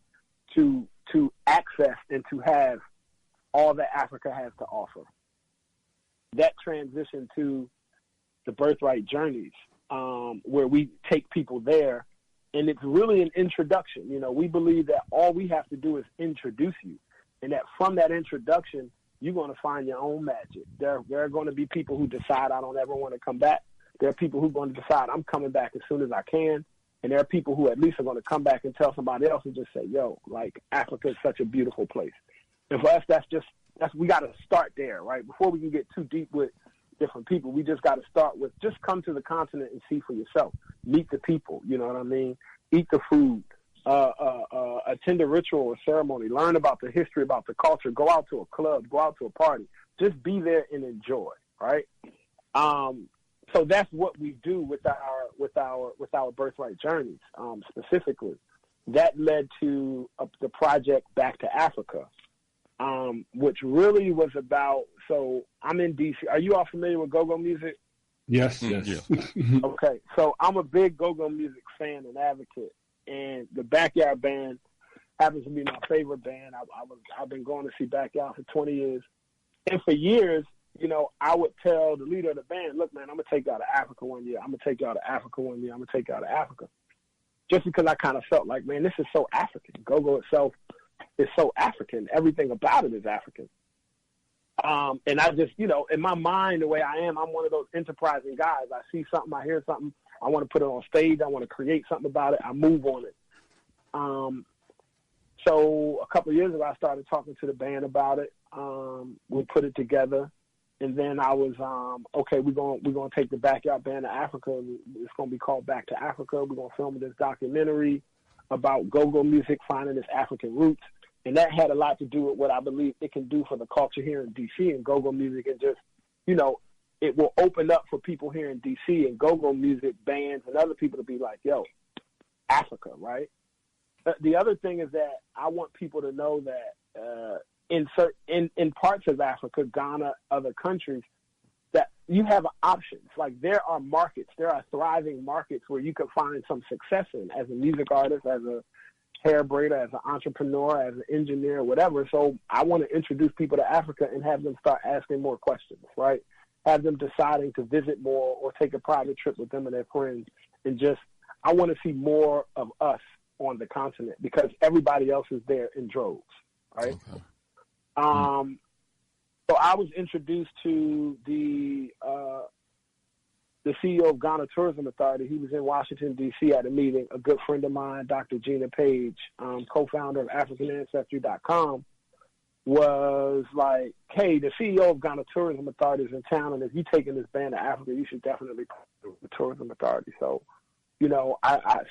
to access and to have all that Africa has to offer. That transition to the Birthright Journeys, where we take people there, and it's really an introduction. We believe that all we have to do is introduce you, and that from that introduction, you're going to find your own magic. There are going to be people who decide, I don't ever want to come back. There are people who are going to decide, I'm coming back as soon as I can. And there are people who at least are going to come back and tell somebody else and just say, yo, like, Africa is such a beautiful place. And for us, we got to start there, right? Before we can get too deep with different people, we just got to start with just come to the continent and see for yourself. Meet the people, you know what I mean? Eat the food, attend a ritual or ceremony, learn about the history, about the culture, go out to a club, go out to a party. Just be there and enjoy, right? So that's what we do with our Birthright Journeys, specifically. That led to the project Back to Africa, which really was about. So I'm in DC. Are you all familiar with go-go music? Yes. Okay, so I'm a big go-go music fan and advocate, and the Backyard Band happens to be my favorite band. I've been going to see Backyard for 20 years, and for years, I would tell the leader of the band, look, man, I'm going to take y'all to Africa one year. I'm going to take y'all to Africa one year. I'm going to take y'all to Africa. Just because I kind of felt like, man, this is so African. Go-go itself is so African. Everything about it is African. And I just, in my mind, the way I am, I'm one of those enterprising guys. I see something, I hear something, I want to put it on stage. I want to create something about it. I move on it. So a couple of years ago, I started talking to the band about it. We put it together. And then I was, okay, we're going to take the Backyard Band to Africa. It's going to be called Back to Africa. We're going to film this documentary about go-go music, finding its African roots. And that had a lot to do with what I believe it can do for the culture here in D.C. and go-go music. And just, it will open up for people here in D.C. and go-go music bands and other people to be like, yo, Africa, right? The other thing is that I want people to know that in parts of Africa, Ghana, other countries, that you have options. Like there are markets, there are thriving markets where you can find some success in as a music artist, as a hair braider, as an entrepreneur, as an engineer, whatever. So I want to introduce people to Africa and have them start asking more questions, right? Have them deciding to visit more or take a private trip with them and their friends. And just, I want to see more of us on the continent because everybody else is there in droves, right? Okay. So I was introduced to the CEO of Ghana Tourism Authority. He was in Washington, D.C. at a meeting. A good friend of mine, Dr. Gina Page, co-founder of AfricanAncestry.com, was like, hey, the CEO of Ghana Tourism Authority is in town, and if you're taking this band to Africa, you should definitely partner with the Tourism Authority. So,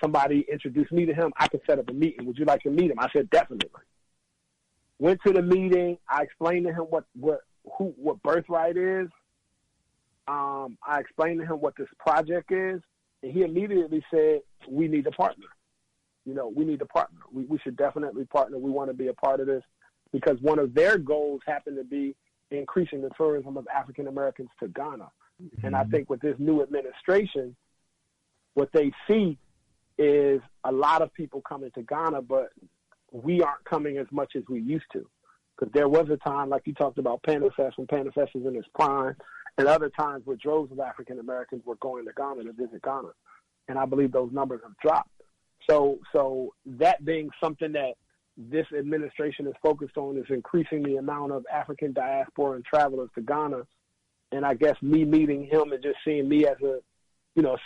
somebody introduced me to him. I could set up a meeting. Would you like to meet him? I said, definitely. Went to the meeting. I explained to him what Birthright is. I explained to him what this project is, and he immediately said, we need to partner. We need to partner. We should definitely partner. We want to be a part of this because one of their goals happened to be increasing the tourism of African Americans to Ghana. Mm-hmm. And I think with this new administration, what they see is a lot of people coming to Ghana, but we aren't coming as much as we used to. Because there was a time, like you talked about Panafest, when Panafest was in its prime, and other times where droves of African Americans were going to Ghana to visit Ghana. And I believe those numbers have dropped. So that being something that this administration is focused on is increasing the amount of African diaspora and travelers to Ghana. And I guess me meeting him and just seeing me as a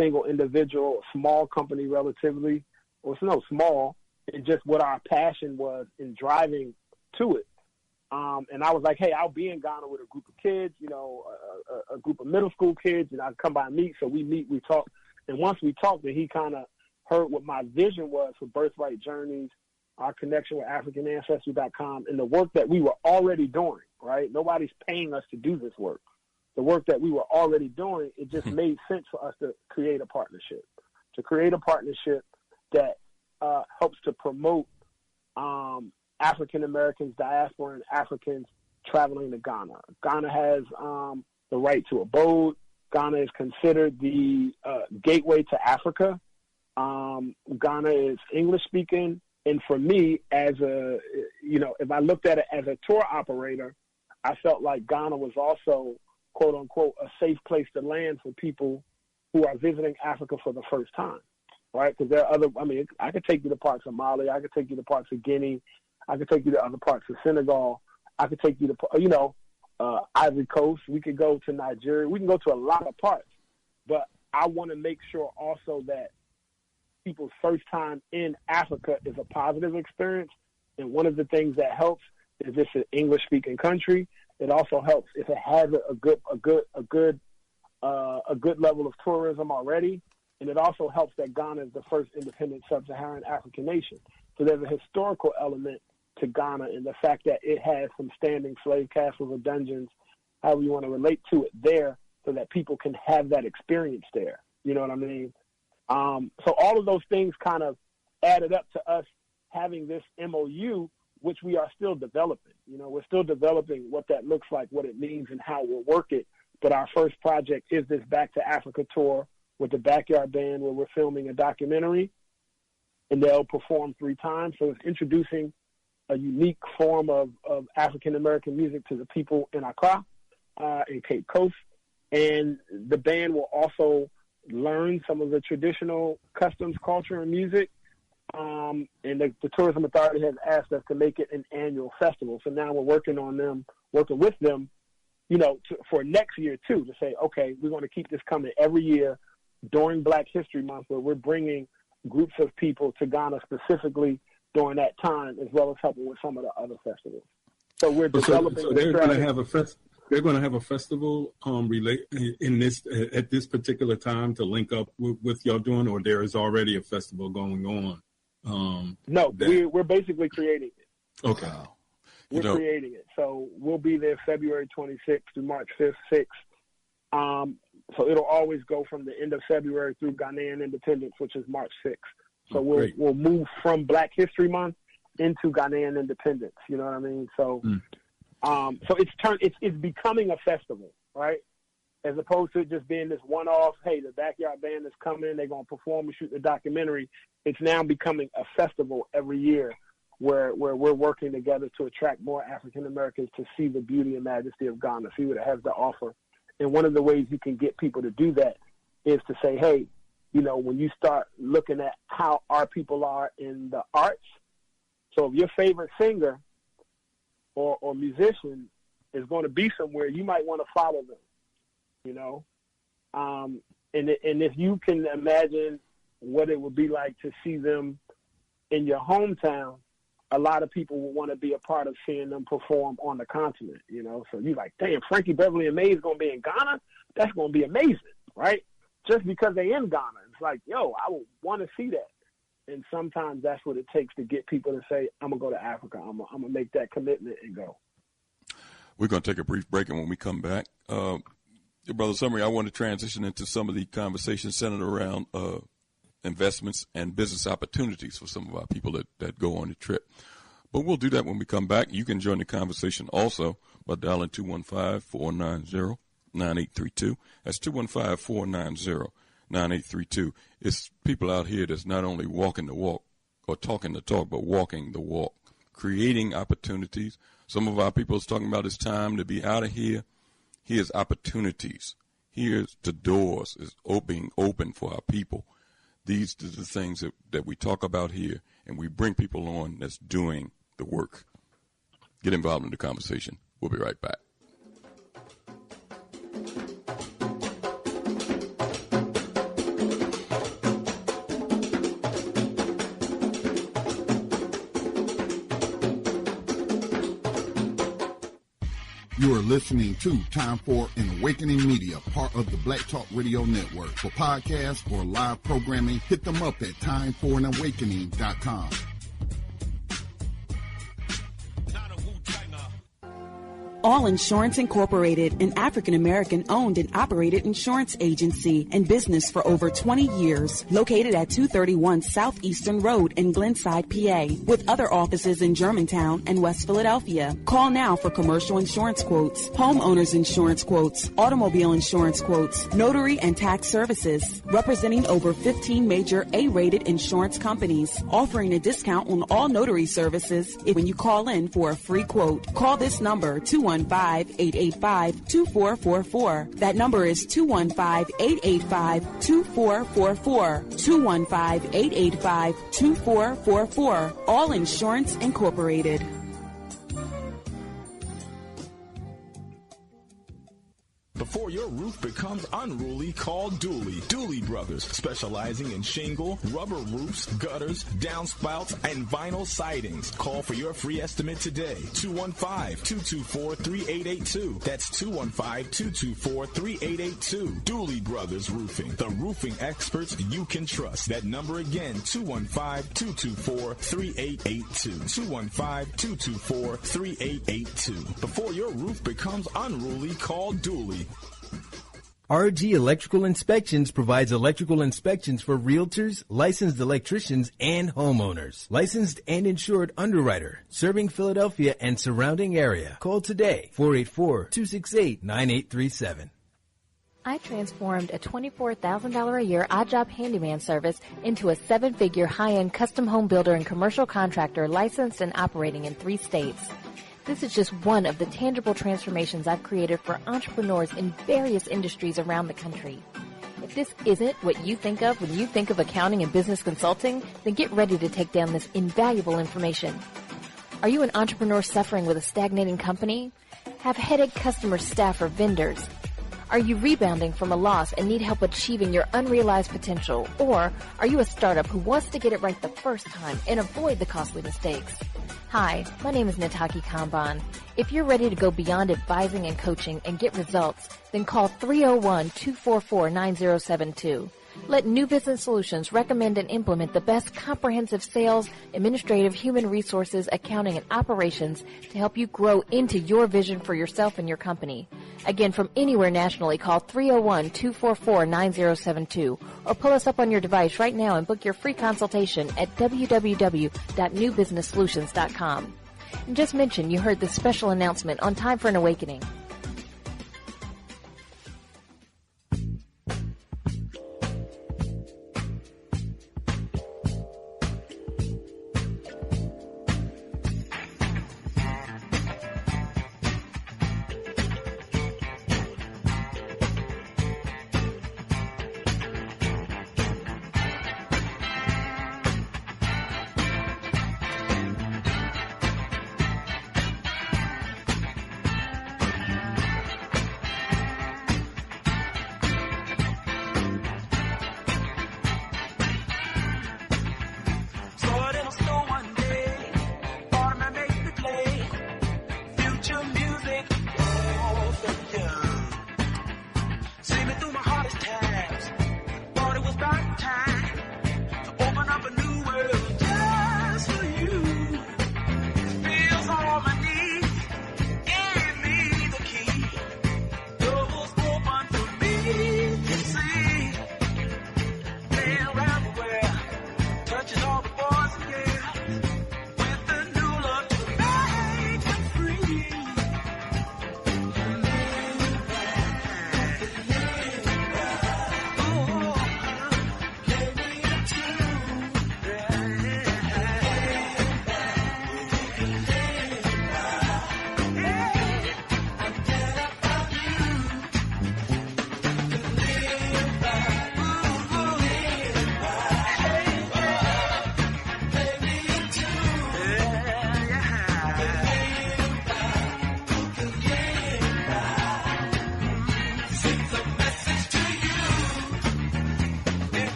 single individual, a small company relatively, or it's no small, and just what our passion was in driving to it. And I was like, hey, I'll be in Ghana with a group of kids, a group of middle school kids, and I'd come by and meet. So we meet, we talk. And once we talked, then he kind of heard what my vision was for Birthright Journeys, our connection with AfricanAncestry.com, and the work that we were already doing, right? Nobody's paying us to do this work. The work that we were already doing, it just made sense for us to create a partnership that helps to promote African Americans, diaspora, and Africans traveling to Ghana. Ghana has the right to abode. Ghana is considered the gateway to Africa. Ghana is English speaking. And for me, if I looked at it as a tour operator, I felt like Ghana was also, quote unquote, a safe place to land for people who are visiting Africa for the first time, right? Because there are I could take you to parts of Mali. I could take you to parts of Guinea. I could take you to other parts of Senegal. I could take you to, Ivory Coast. We could go to Nigeria. We can go to a lot of parts. But I want to make sure also that people's first time in Africa is a positive experience. And one of the things that helps is it's an English-speaking country. It also helps if it has a good level of tourism already. And it also helps that Ghana is the first independent sub-Saharan African nation. So there's a historical element to Ghana and the fact that it has some standing slave castles or dungeons, however you want to relate to it there, so that people can have that experience there. You know what I mean? So all of those things kind of added up to us having this MOU, which we are still developing. We're still developing what that looks like, what it means, and how we'll work it. But our first project is this Back to Africa tour with the Backyard Band, where we're filming a documentary, and they'll perform 3 times. So it's introducing a unique form of African-American music to the people in Accra, in Cape Coast. And the band will also learn some of the traditional customs, culture, and music. And the Tourism Authority has asked us to make it an annual festival. So now we're working with them, for next year too, to say, okay, we're going to keep this coming every year during Black History Month, where we're bringing groups of people to Ghana specifically during that time, as well as helping with some of the other festivals. So we're developing. So they're going to have a They're going to have a festival at this particular time to link up with y'all doing, or there is already a festival going on. No, we're basically creating it. Okay. We're creating it. So we'll be there February 26th through March 5th, 6th. So it'll always go from the end of February through Ghanaian Independence, which is March 6th. So we'll move from Black History Month into Ghanaian Independence. You know what I mean? So so it's becoming a festival, right? As opposed to just being this one-off, hey, the Backyard Band is coming, they're going to perform and shoot the documentary. It's now becoming a festival every year where we're working together to attract more African Americans to see the beauty and majesty of Ghana, see what it has to offer. And one of the ways you can get people to do that is to say, hey, when you start looking at how our people are in the arts, so if your favorite singer or musician is going to be somewhere, you might want to follow them, and if you can imagine what it would be like to see them in your hometown, a lot of people will want to be a part of seeing them perform on the continent, So you're like, damn, Frankie Beverly and May is going to be in Ghana? That's going to be amazing, right? Just because they're in Ghana. It's like, yo, I would want to see that. And sometimes that's what it takes to get people to say, I'm going to go to Africa. I'm going to make that commitment and go. We're going to take a brief break, and when we come back, Brother Sumbry, I want to transition into some of the conversations centered around investments and business opportunities for some of our people that go on the trip. But we'll do that when we come back. You can join the conversation also by dialing 215-490-0009. 215-490-9832. That's 215-490-9832. It's people out here that's not only walking the walk or talking the talk, but walking the walk, creating opportunities. Some of our people is talking about it's time to be out of here. Here's opportunities. Here's the doors is being open for our people. These are the things that we talk about here, and we bring people on that's doing the work. Get involved in the conversation. We'll be right back. You are listening to Time for an Awakening Media, part of the Black Talk Radio Network. For podcasts or live programming, hit them up at timeforanawakening.com. All Insurance Incorporated, an African-American owned and operated insurance agency in business for over 20 years, located at 231 Southeastern Road in Glenside, PA, with other offices in Germantown and West Philadelphia. Call now for commercial insurance quotes, homeowners insurance quotes, automobile insurance quotes, notary and tax services, representing over 15 major A-rated insurance companies, offering a discount on all notary services when you call in for a free quote. Call this number, 215-885-2444. That number is 215-885-2444. 215-885-2444. All Insurance Incorporated. Before your roof becomes unruly, call Dooley. Dooley Brothers, specializing in shingle, rubber roofs, gutters, downspouts, and vinyl sidings. Call for your free estimate today. 215-224-3882. That's 215-224-3882. Dooley Brothers Roofing, the roofing experts you can trust. That number again, 215-224-3882. 215-224-3882. Before your roof becomes unruly, call Dooley. RG Electrical Inspections provides electrical inspections for realtors, licensed electricians, and homeowners. Licensed and insured underwriter, serving Philadelphia and surrounding area. Call today, 484-268-9837. I transformed a $24,000 a year odd job handyman service into a 7-figure high-end custom home builder and commercial contractor licensed and operating in 3 states. This is just one of the tangible transformations I've created for entrepreneurs in various industries around the country. If this isn't what you think of when you think of accounting and business consulting, then get ready to take down this invaluable information. Are you an entrepreneur suffering with a stagnating company? Have headache customers, staff, or vendors? Are you rebounding from a loss and need help achieving your unrealized potential? Or are you a startup who wants to get it right the first time and avoid the costly mistakes? Hi, my name is Nataki Kamban. If you're ready to go beyond advising and coaching and get results, then call 301-244-9072. Let New Business Solutions recommend and implement the best comprehensive sales, administrative, human resources, accounting, and operations to help you grow into your vision for yourself and your company. Again, from anywhere nationally, call 301-244-9072 or pull us up on your device right now and book your free consultation at www.newbusinesssolutions.com. And just mention you heard this special announcement on Time for an Awakening.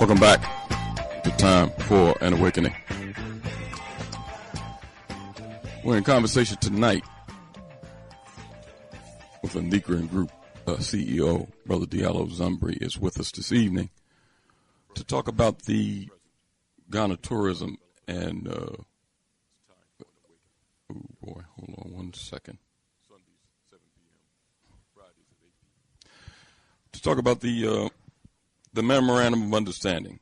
Welcome back to Time for an Awakening. We're in conversation tonight with Adinkra Group CEO, Brother Diallo Sumbry, is with us this evening to talk about the Ghana tourism and, oh boy, hold on one second. To talk about the memorandum of understanding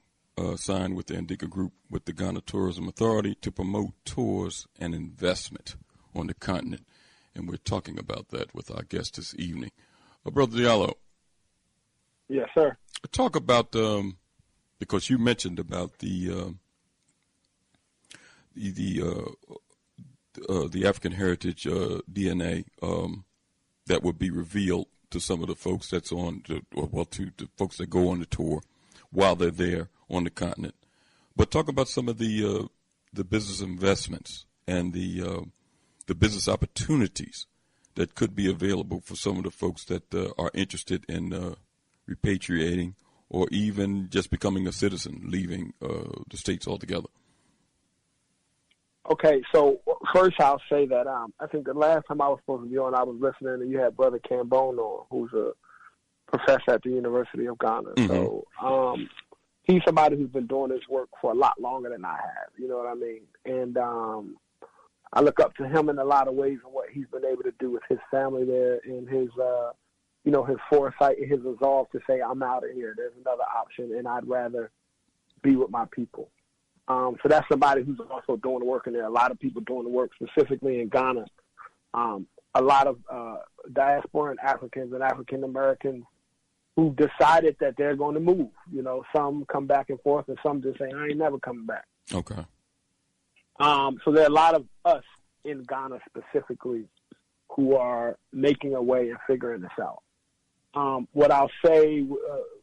signed with the Adinkra Group with the Ghana Tourism Authority to promote tours and investment on the continent. And we're talking about that with our guest this evening. Brother Diallo. Yes, sir. Talk about, because you mentioned about the African heritage DNA that would be revealed to some of the folks that's on, to the folks that go on the tour while they're there on the continent. But talk about some of the business investments and the business opportunities that could be available for some of the folks that are interested in repatriating or even just becoming a citizen, leaving the States altogether. Okay, so first I'll say that I think the last time I was supposed to be on, I was listening and you had Brother Cambone on, who's a professor at the University of Ghana. Mm-hmm. So he's somebody who's been doing this work for a lot longer than I have, you know what I mean? And I look up to him in a lot of ways and what he's been able to do with his family there and his, his foresight and his resolve to say, I'm out of here. There's another option, and I'd rather be with my people. So that's somebody who's also doing the work in there. A lot of people doing the work specifically in Ghana. A lot of diaspora and Africans and African Americans who decided that they're going to move. You know, some come back and forth, and some just say, I ain't never coming back. Okay. So there are a lot of us in Ghana specifically who are making a way and figuring this out. What I'll say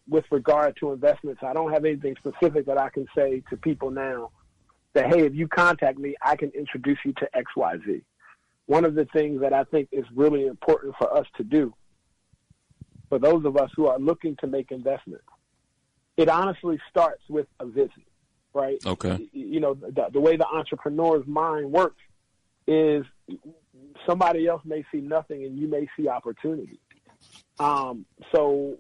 with regard to investments, I don't have anything specific that I can say to people now that, hey, if you contact me, I can introduce you to XYZ. One of the things that I think is really important for us to do, for those of us who are looking to make investments, it honestly starts with a visit, right? Okay. You know, the way the entrepreneur's mind works is somebody else may see nothing and you may see opportunity. So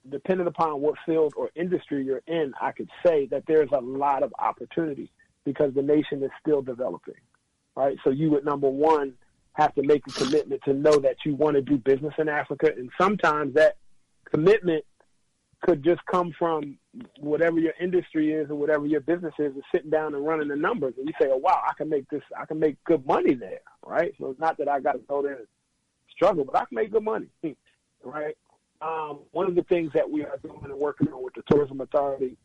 depending upon what field or industry you're in, I could say that there's a lot of opportunity because the nation is still developing, right? So you would, number one, have to make a commitment to know that you want to do business in Africa. And sometimes that commitment could just come from whatever your industry is or whatever your business is sitting down and running the numbers. And you say, oh, wow, I can make good money there, right? So it's not that I got to go there and struggle, but I can make good money, right? One of the things that we are doing and working on with the Tourism Authority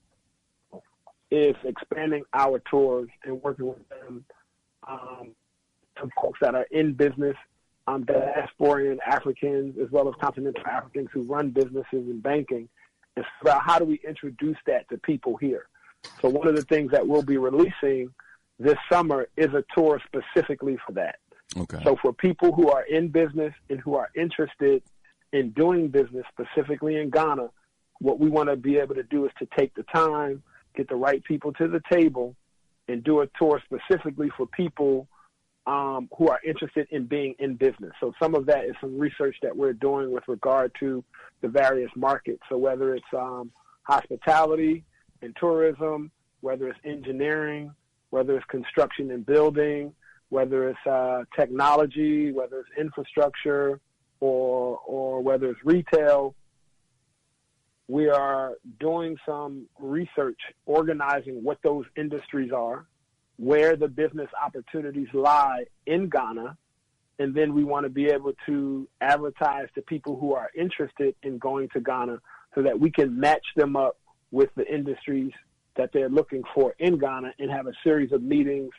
is expanding our tours and working with them, some folks that are in business, diasporian Africans, as well as continental Africans who run businesses in banking, and figure out how do we introduce that to people here. So one of the things that we'll be releasing this summer is a tour specifically for that. Okay. So for people who are in business and who are interested in doing business specifically in Ghana, what we want to be able to do is to take the time, get the right people to the table, and do a tour specifically for people who are interested in being in business. So some of that is some research that we're doing with regard to the various markets. So whether it's hospitality and tourism, whether it's engineering, whether it's construction and building, whether it's technology, whether it's infrastructure, or whether it's retail, we are doing some research, organizing what those industries are, where the business opportunities lie in Ghana, and then we want to be able to advertise to people who are interested in going to Ghana so that we can match them up with the industries that they're looking for in Ghana and have a series of meetings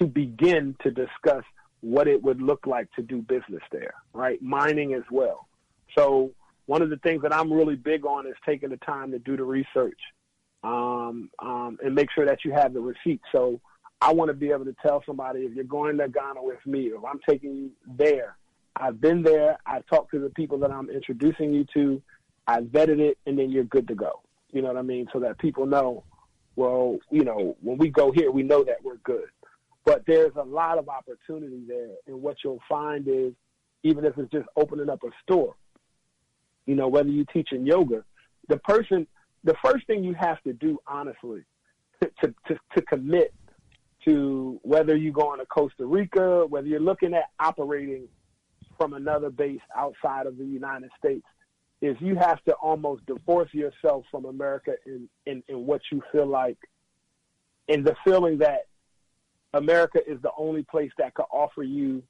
to begin to discuss what it would look like to do business there, right? Mining as well. So one of the things that I'm really big on is taking the time to do the research and make sure that you have the receipts. So I want to be able to tell somebody, if you're going to Ghana with me, if I'm taking you there, I've been there, I've talked to the people that I'm introducing you to, I've vetted it, and then you're good to go. You know what I mean? So that people know, well, you know, when we go here, we know that we're good. But there's a lot of opportunity there. And what you'll find is, even if it's just opening up a store, you know, whether you're teaching yoga, the first thing you have to do, honestly, to commit to whether you're going to Costa Rica, whether you're looking at operating from another base outside of the United States, is you have to almost divorce yourself from America in what you feel like, and the feeling that America is the only place that could offer you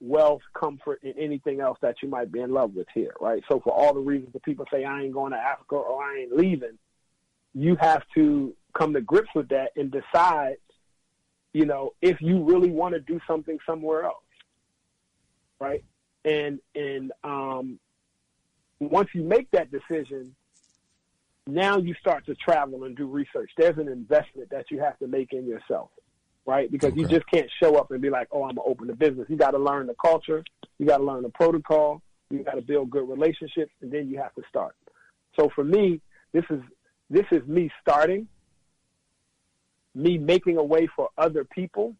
wealth, comfort, and anything else that you might be in love with here, right? So for all the reasons that people say, I ain't going to Africa or I ain't leaving, you have to come to grips with that and decide, you know, if you really want to do something somewhere else, right? And once you make that decision, now you start to travel and do research. There's an investment that you have to make in yourself, right? Because you just can't show up and be like, oh, I'm going to open a business. You got to learn the culture. You got to learn the protocol. You got to build good relationships, and then you have to start. So for me, this is me starting, me making a way for other people,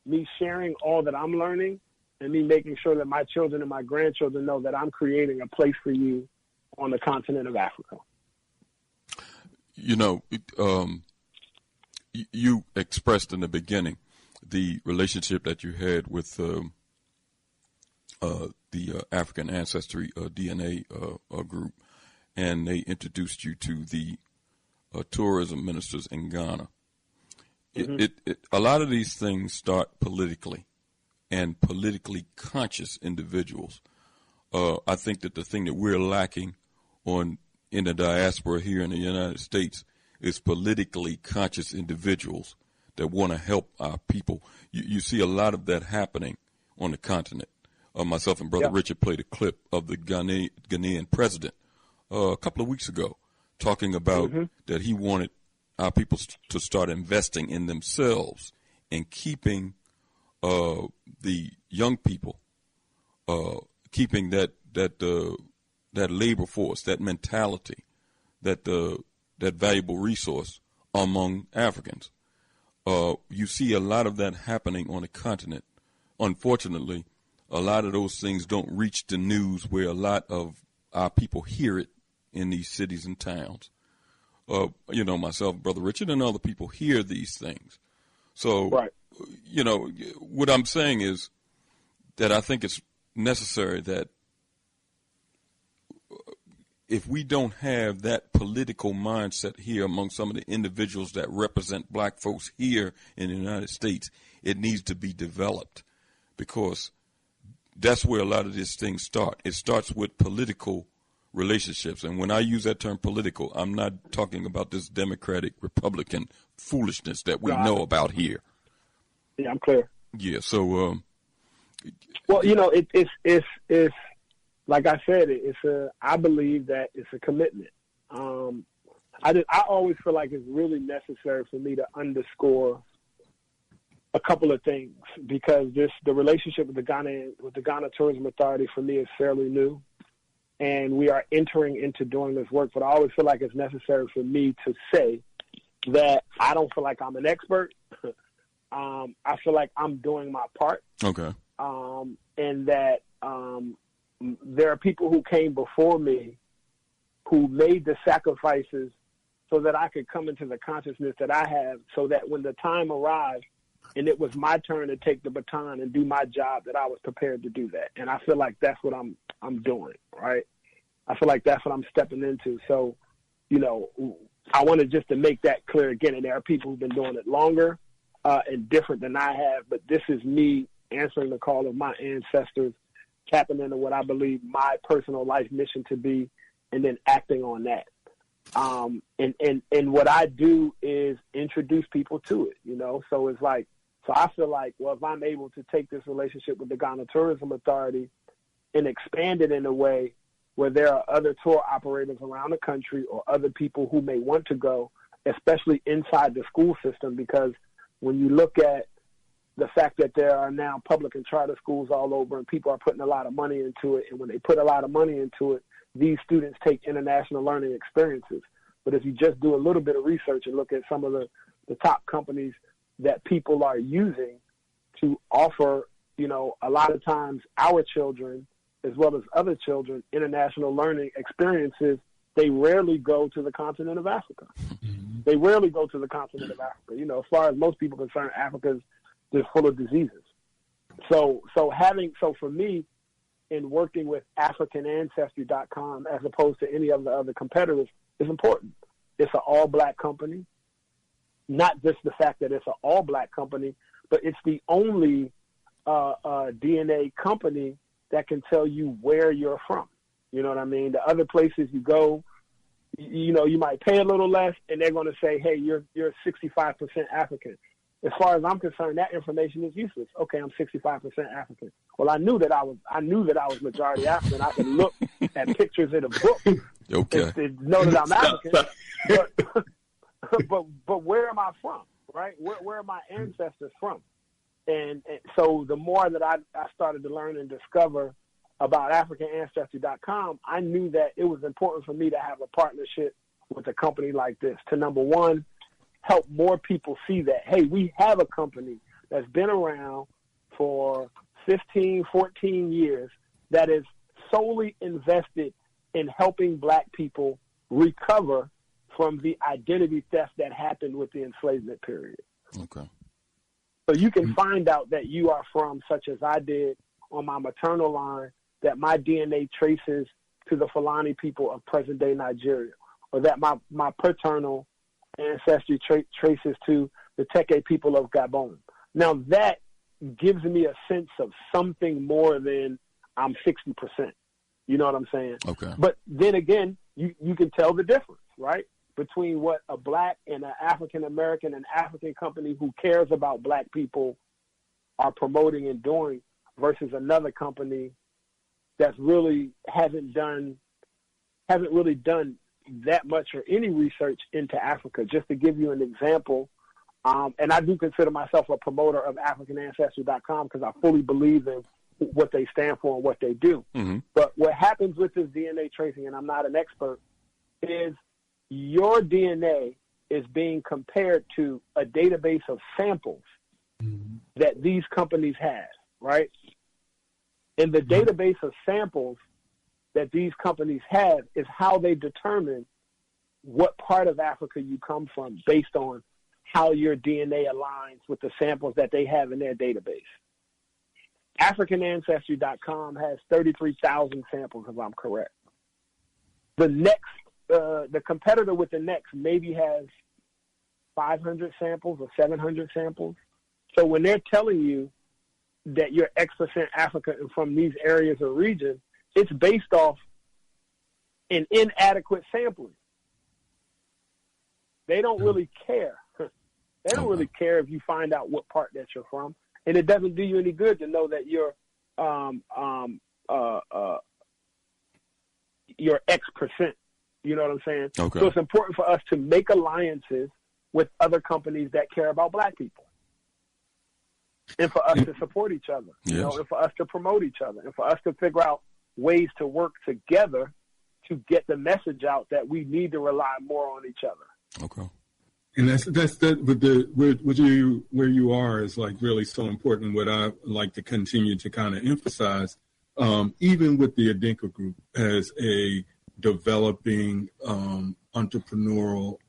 me sharing all that I'm learning, and me making sure that my children and my grandchildren know that I'm creating a place for you on the continent of Africa. You know, you expressed in the beginning the relationship that you had with the African Ancestry DNA group, and they introduced you to the tourism ministers in Ghana. A lot of these things start politically, and politically conscious individuals. I think that the thing that we're lacking in the diaspora here in the United States is politically conscious individuals that want to help our people. You see a lot of that happening on the continent. Myself and Brother Richard played a clip of the Ghanaian president a couple of weeks ago talking about that he wanted our people to start investing in themselves and keeping the young people, keeping that labor force, that mentality, that valuable resource among Africans. You see a lot of that happening on the continent. Unfortunately, a lot of those things don't reach the news where a lot of our people hear it in these cities and towns. You know, myself, Brother Richard, and other people hear these things. So, you know, what I'm saying is that I think it's necessary that if we don't have that political mindset here among some of the individuals that represent black folks here in the United States, it needs to be developed, because that's where a lot of these things start. It starts with political relationships. And when I use that term political, I'm not talking about this Democratic Republican foolishness that we know about here. Yeah, I'm clear. Yeah. So, well, you know, it's like I said, I believe that it's a commitment. I always feel like it's really necessary for me to underscore a couple of things, because the relationship with the Ghana Tourism Authority for me is fairly new, and we are entering into doing this work. But I always feel like it's necessary for me to say that I don't feel like I'm an expert. I feel like I'm doing my part. Okay. And that there are people who came before me who made the sacrifices so that I could come into the consciousness that I have, so that when the time arrived and it was my turn to take the baton and do my job, that I was prepared to do that. And I feel like that's what I'm doing, right? I feel like that's what I'm stepping into. So, you know, I wanted just to make that clear again. And there are people who've been doing it longer and different than I have, but this is me answering the call of my ancestors, tapping into what I believe my personal life mission to be, and then acting on that. And what I do is introduce people to it, you know? So it's like, so I feel like, well, if I'm able to take this relationship with the Ghana Tourism Authority and expand it in a way where there are other tour operators around the country or other people who may want to go, especially inside the school system, because when you look at the fact that there are now public and charter schools all over and people are putting a lot of money into it, and when they put a lot of money into it, these students take international learning experiences. But if you just do a little bit of research and look at some of the top companies that people are using to offer, a lot of times our children, as well as other children, international learning experiences, they rarely go to the continent of Africa. Mm-hmm. They rarely go to the continent of Africa. As far as most people are concerned, Africa's just full of diseases. So for me, in working with AfricanAncestry.com as opposed to any of the other competitors is important. It's an all-black company. Not just the fact that it's an all-black company, but it's the only DNA company that can tell you where you're from. You know what I mean? The other places you go, you might pay a little less, and they're going to say, hey, you're 65% African. As far as I'm concerned, that information is useless. Okay, I'm 65% African. Well, I knew that I was majority African. I can look at pictures in a book and know that I'm African. But where am I from? Right? Where are my ancestors from? And so the more that I started to learn and discover about AfricanAncestry.com, I knew that it was important for me to have a partnership with a company like this to, number one, help more people see that, hey, we have a company that's been around for 15, 14 years that is solely invested in helping black people recover from the identity theft that happened with the enslavement period. Okay. So you can find out that you are from, such as I did on my maternal line, that my DNA traces to the Fulani people of present-day Nigeria, or that my paternal ancestry traces to the Teke people of Gabon. Now that gives me a sense of something more than I'm 60%. You know what I'm saying? Okay. But then again, you can tell the difference, right? Between what a black and an African-American and African company who cares about black people are promoting and doing versus another company that's really hasn't really done that much or any research into Africa. Just to give you an example, and I do consider myself a promoter of AfricanAncestry.com because I fully believe in what they stand for and what they do. Mm-hmm. But what happens with this DNA tracing, and I'm not an expert, is your DNA is being compared to a database of samples that these companies have, right? And the database of samples that these companies have is how they determine what part of Africa you come from based on how your DNA aligns with the samples that they have in their database. AfricanAncestry.com has 33,000 samples, if I'm correct. The competitor with the next maybe has 500 samples or 700 samples. So when they're telling you that you're X% African and from these areas or regions, it's based off an inadequate sampling. They don't really care. They don't really care if you find out what part that you're from, and it doesn't do you any good to know that you're X%. You know what I'm saying? Okay. So it's important for us to make alliances with other companies that care about black people, and for us to support each other, yes. You know, and for us to promote each other, and for us to figure out ways to work together to get the message out that we need to rely more on each other. Okay. And that's that. But where you are is like really so important. What I like to continue to kind of emphasize, even with the Adinkra Group as a developing entrepreneurial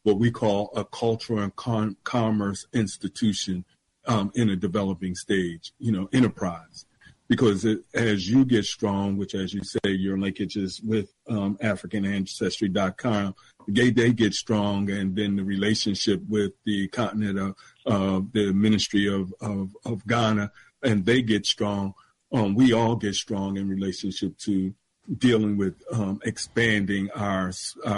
what we call a cultural and commerce institution in a developing stage, enterprise. Because as you get strong, which, as you say, your linkages with AfricanAncestry.com, they get strong, and then the relationship with the continent of the Ministry of Ghana, and they get strong. We all get strong in relationship to dealing with expanding our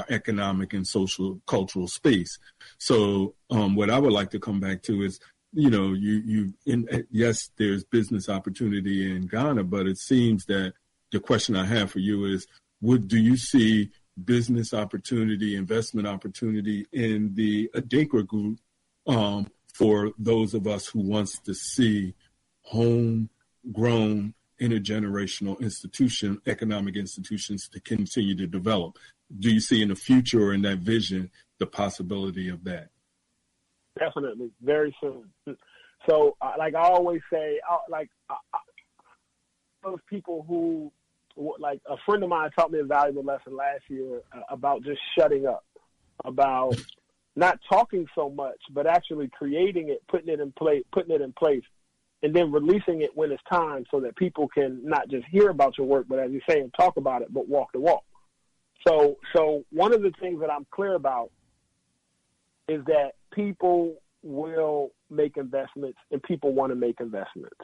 economic and social cultural space. So what I would like to come back to is, yes, there's business opportunity in Ghana, but it seems that the question I have for you is, do you see business opportunity, investment opportunity in the Adinkra Group for those of us who wants to see homegrown intergenerational economic institutions to continue to develop. Do you see in the future or in that vision the possibility of that? Definitely, very soon. So, like I always say, those people who, like a friend of mine taught me a valuable lesson last year about just shutting up, about not talking so much, but actually creating it, putting it in place, and then releasing it when it's time so that people can not just hear about your work, but as you say, and talk about it, but walk the walk. So one of the things that I'm clear about is that people will make investments and people want to make investments.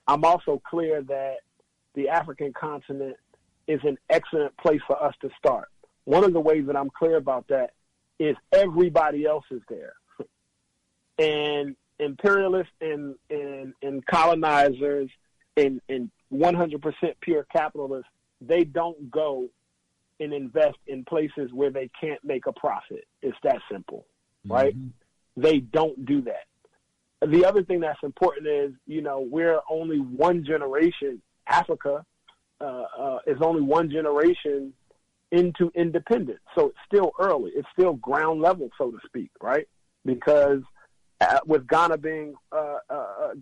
I'm also clear that the African continent is an excellent place for us to start. One of the ways that I'm clear about that is everybody else is there. And imperialists and colonizers and 100% pure capitalists, they don't go and invest in places where they can't make a profit. It's that simple, right? Mm-hmm. They don't do that. The other thing that's important is, we're only one generation. Africa is only one generation into independence. So it's still early. It's still ground level, so to speak, right? Because with Ghana being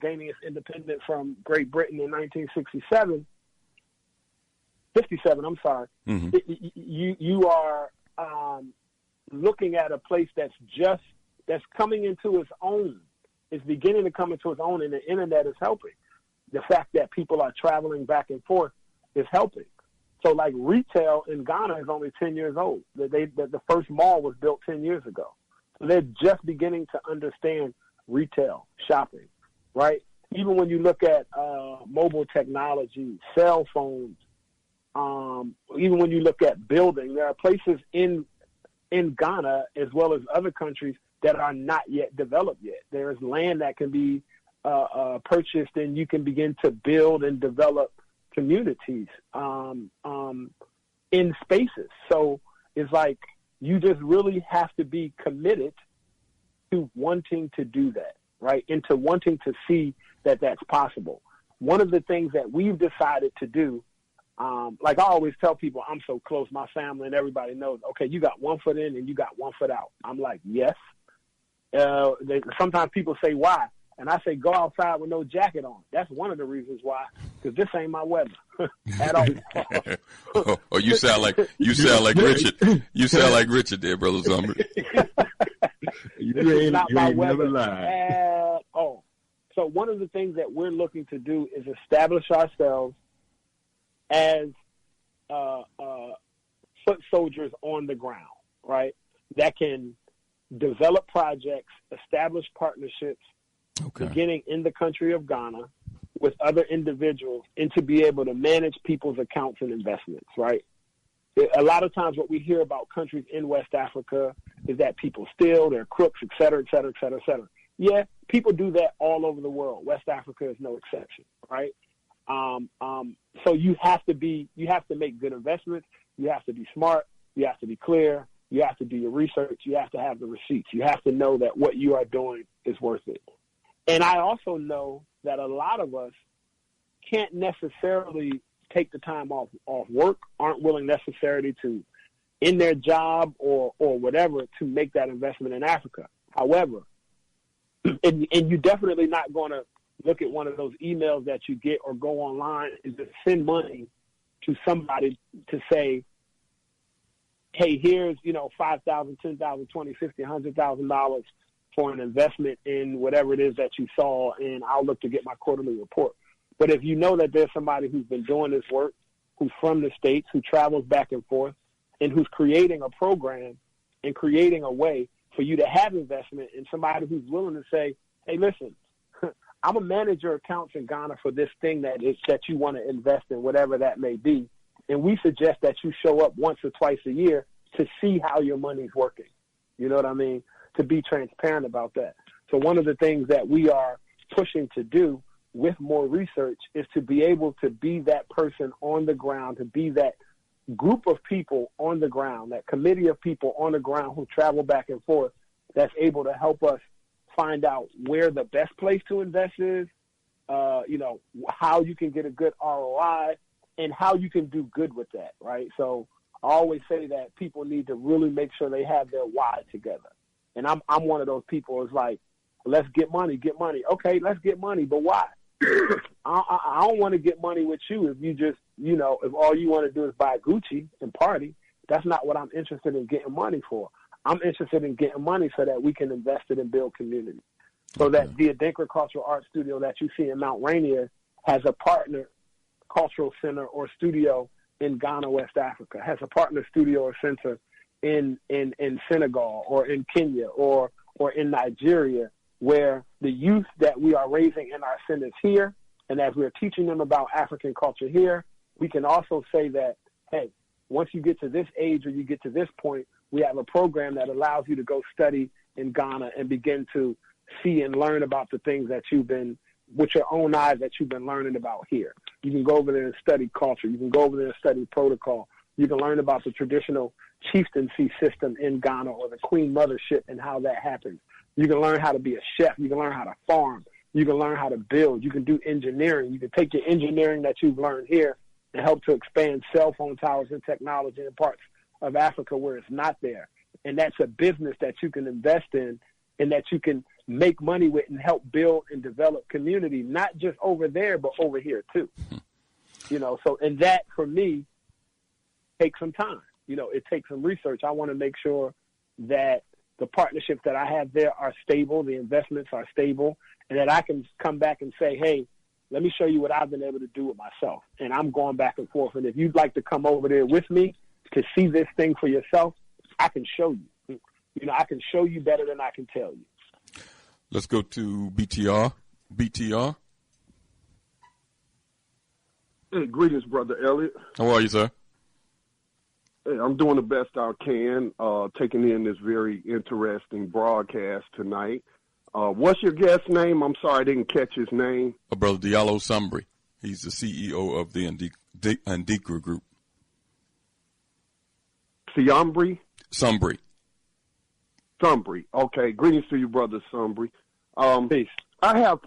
gaining its independence from Great Britain in 1957, mm-hmm. You are looking at a place that's coming into its own. It's beginning to come into its own, and the internet is helping. The fact that people are traveling back and forth is helping. So, like, retail in Ghana is only 10 years old. The first mall was built 10 years ago. So they're just beginning to understand retail, shopping, right? Even when you look at mobile technology, cell phones, even when you look at building, there are places in Ghana as well as other countries that are not yet developed yet. There is land that can be purchased, and you can begin to build and develop communities in spaces. So it's like you just really have to be committed to wanting to do that, right? And to wanting to see that that's possible. One of the things that we've decided to do, like I always tell people, I'm so close, my family and everybody knows, okay, you got one foot in and you got one foot out. I'm like, yes. Sometimes people say, why? And I say, go outside with no jacket on. That's one of the reasons why, because this ain't my weather at all. Oh, you sound like Richard. You sound like Richard there, Brother Sumbry. This is not my weather at all. So one of the things that we're looking to do is establish ourselves as foot soldiers on the ground, right? That can develop projects, establish partnerships, beginning in the country of Ghana with other individuals, and to be able to manage people's accounts and investments, right? A lot of times what we hear about countries in West Africa is that people steal, they're crooks, et cetera, et cetera, et cetera, et cetera. Yeah, people do that all over the world. West Africa is no exception, right? So you have to make good investments. You have to be smart. You have to be clear. You have to do your research. You have to have the receipts. You have to know that what you are doing is worth it. And I also know that a lot of us can't necessarily take the time off work, aren't willing necessarily to in their job or whatever to make that investment in Africa. However, and you're definitely not going to look at one of those emails that you get or go online and just send money to somebody to say, hey, here's, $5,000, $10,000, $20,000, $50,000, $100,000 for an investment in whatever it is that you saw, and I'll look to get my quarterly report. But if you know that there's somebody who's been doing this work, who's from the States, who travels back and forth, and who's creating a program and creating a way for you to have investment, and somebody who's willing to say, hey, listen, I'm a manager of accounts in Ghana for this thing that you want to invest in, whatever that may be. And we suggest that you show up once or twice a year to see how your money's working. You know what I mean? To be transparent about that. So one of the things that we are pushing to do with more research is to be able to be that person on the ground, to be that group of people on the ground, that committee of people on the ground who travel back and forth, that's able to help us find out where the best place to invest is, how you can get a good ROI and how you can do good with that, right? So I always say that people need to really make sure they have their why together. And I'm one of those people who's like, let's get money. Okay, let's get money, but why? I don't want to get money with you if you just, if all you want to do is buy Gucci and party. That's not what I'm interested in getting money for. I'm interested in getting money so that we can invest it and build community. So that the Adinkra Cultural Arts Studio that you see in Mount Rainier has a partner cultural center or studio in Ghana, West Africa, has a partner studio or center in Senegal or in Kenya or in Nigeria, where the youth that we are raising in our centers here, and as we're teaching them about African culture here, we can also say that, hey, once you get to this age or you get to this point, we have a program that allows you to go study in Ghana and begin to see and learn about the things that you've been, with your own eyes, that you've been learning about here. You can go over there and study culture. You can go over there and study protocol. You can learn about the traditional chieftaincy system in Ghana or the queen mothership and how that happens. You can learn how to be a chef. You can learn how to farm. You can learn how to build. You can do engineering. You can take your engineering that you've learned here and help to expand cell phone towers and technology in parts of Africa where it's not there. And that's a business that you can invest in and that you can make money with and help build and develop community, not just over there, but over here too. So, and that for me takes some time. It takes some research. I want to make sure that the partnerships that I have there are stable, the investments are stable, and that I can come back and say, hey, let me show you what I've been able to do with myself. And I'm going back and forth. And if you'd like to come over there with me to see this thing for yourself, I can show you. I can show you better than I can tell you. Let's go to BTR. BTR. Hey, greetings, Brother Elliott. How are you, sir? Hey, I'm doing the best I can, taking in this very interesting broadcast tonight. What's your guest's name? I'm sorry, I didn't catch his name. Brother Diallo Sumbry. He's the CEO of the Adinkra Group. Sumbry? Sumbry. Okay. Greetings to you, Brother Sumbry. Peace. I have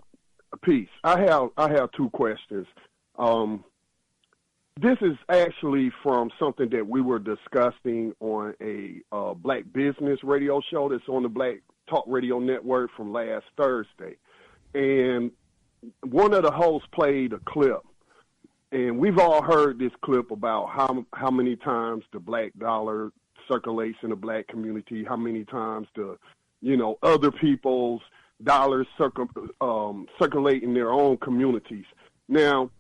two questions. This is actually from something that we were discussing on a black business radio show that's on the Black Talk Radio Network from last Thursday. And one of the hosts played a clip. And we've all heard this clip about how many times the black dollar circulates in the black community, how many times the, other people's dollars circulate in their own communities. Now,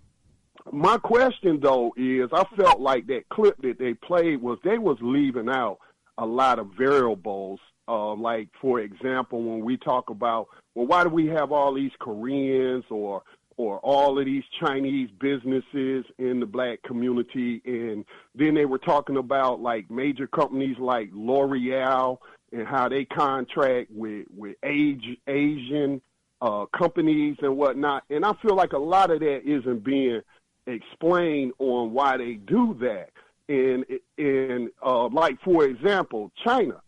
my question, though, is I felt like that clip that they played they was leaving out a lot of variables. Like, for example, when we talk about, well, why do we have all these Koreans or all of these Chinese businesses in the black community? And then they were talking about, like, major companies like L'Oreal and how they contract with Asian companies and whatnot. And I feel like a lot of that isn't being explained on why they do that. And like, for example, China,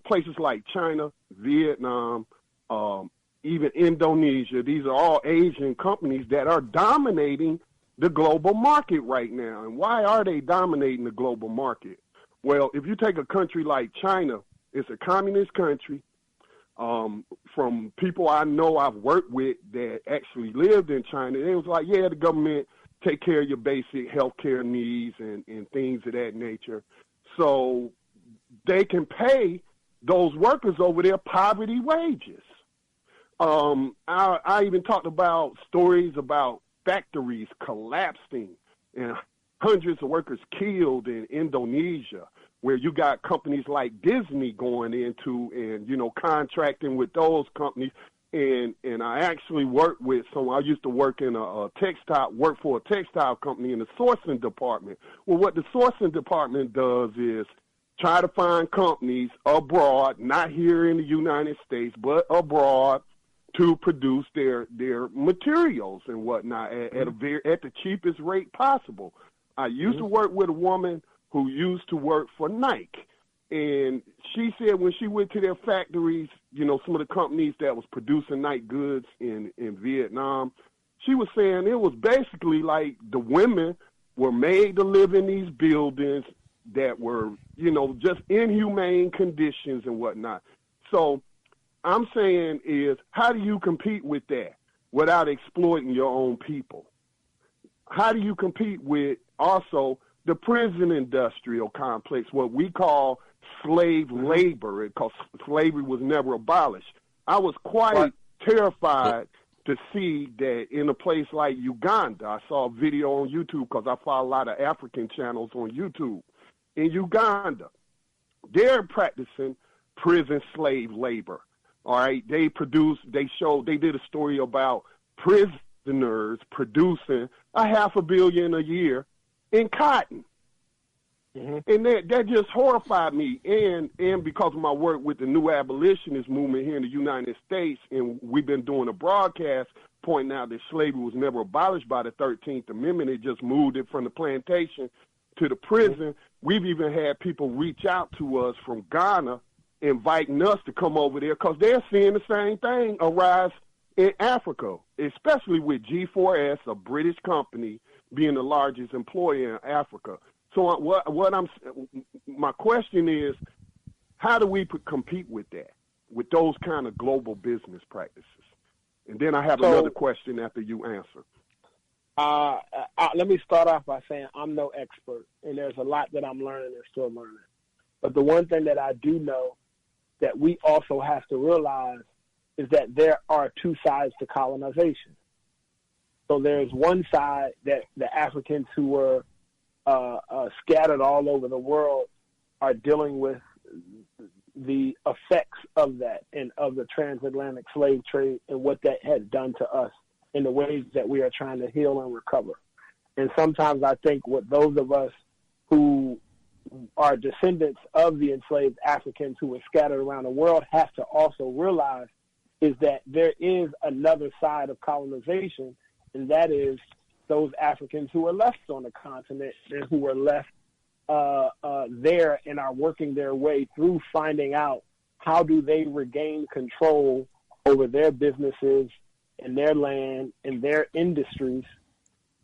places like China, Vietnam, even Indonesia, these are all Asian companies that are dominating the global market right now. And why are they dominating the global market? Well, if you take a country like China, it's a communist country. From people I know I've worked with that actually lived in China, it was like, yeah, the government take care of your basic healthcare needs and things of that nature. So they can pay those workers over there poverty wages. I even talked about stories about factories collapsing and hundreds of workers killed in Indonesia, where you got companies like Disney going into and, contracting with those companies. And I actually worked with I used to work in work for a textile company in the sourcing department. Well, what the sourcing department does is try to find companies abroad, not here in the United States, but abroad, to produce their materials and whatnot at the cheapest rate possible. I used to work with a woman who used to work for Nike, and she said when she went to their factories, some of the companies that was producing Nike goods in Vietnam, was saying it was basically like the women were made to live in these buildings that were, just inhumane conditions and whatnot. So I'm saying is, how do you compete with that without exploiting your own people? How do you compete with also the prison industrial complex, what we call slave labor, because slavery was never abolished? I was quite terrified to see that in a place like Uganda. I saw a video on YouTube because I follow a lot of African channels on YouTube. In Uganda, they're practicing prison slave labor. All right, they did a story about prisoners producing $500 million a year in cotton. Mm-hmm. And that just horrified me. And because of my work with the new abolitionist movement here in the United States, and we've been doing a broadcast pointing out that slavery was never abolished by the 13th Amendment. It just moved it from the plantation to the prison. Mm-hmm. We've even had people reach out to us from Ghana inviting us to come over there because they're seeing the same thing arise in Africa, especially with G4S, a British company, being the largest employer in Africa. So my question is, how do we compete with that, with those kind of global business practices? And then I have another question after you answer. Let me start off by saying I'm no expert, and there's a lot that I'm learning and still learning. But the one thing that I do know that we also have to realize is that there are two sides to colonization. So there's one side that the Africans who were scattered all over the world are dealing with the effects of that and of the transatlantic slave trade and what that has done to us in the ways that we are trying to heal and recover. And sometimes I think what those of us who are descendants of the enslaved Africans who were scattered around the world have to also realize is that there is another side of colonization, and that is those Africans who are left on the continent and who are left there and are working their way through finding out how do they regain control over their businesses and their land and their industries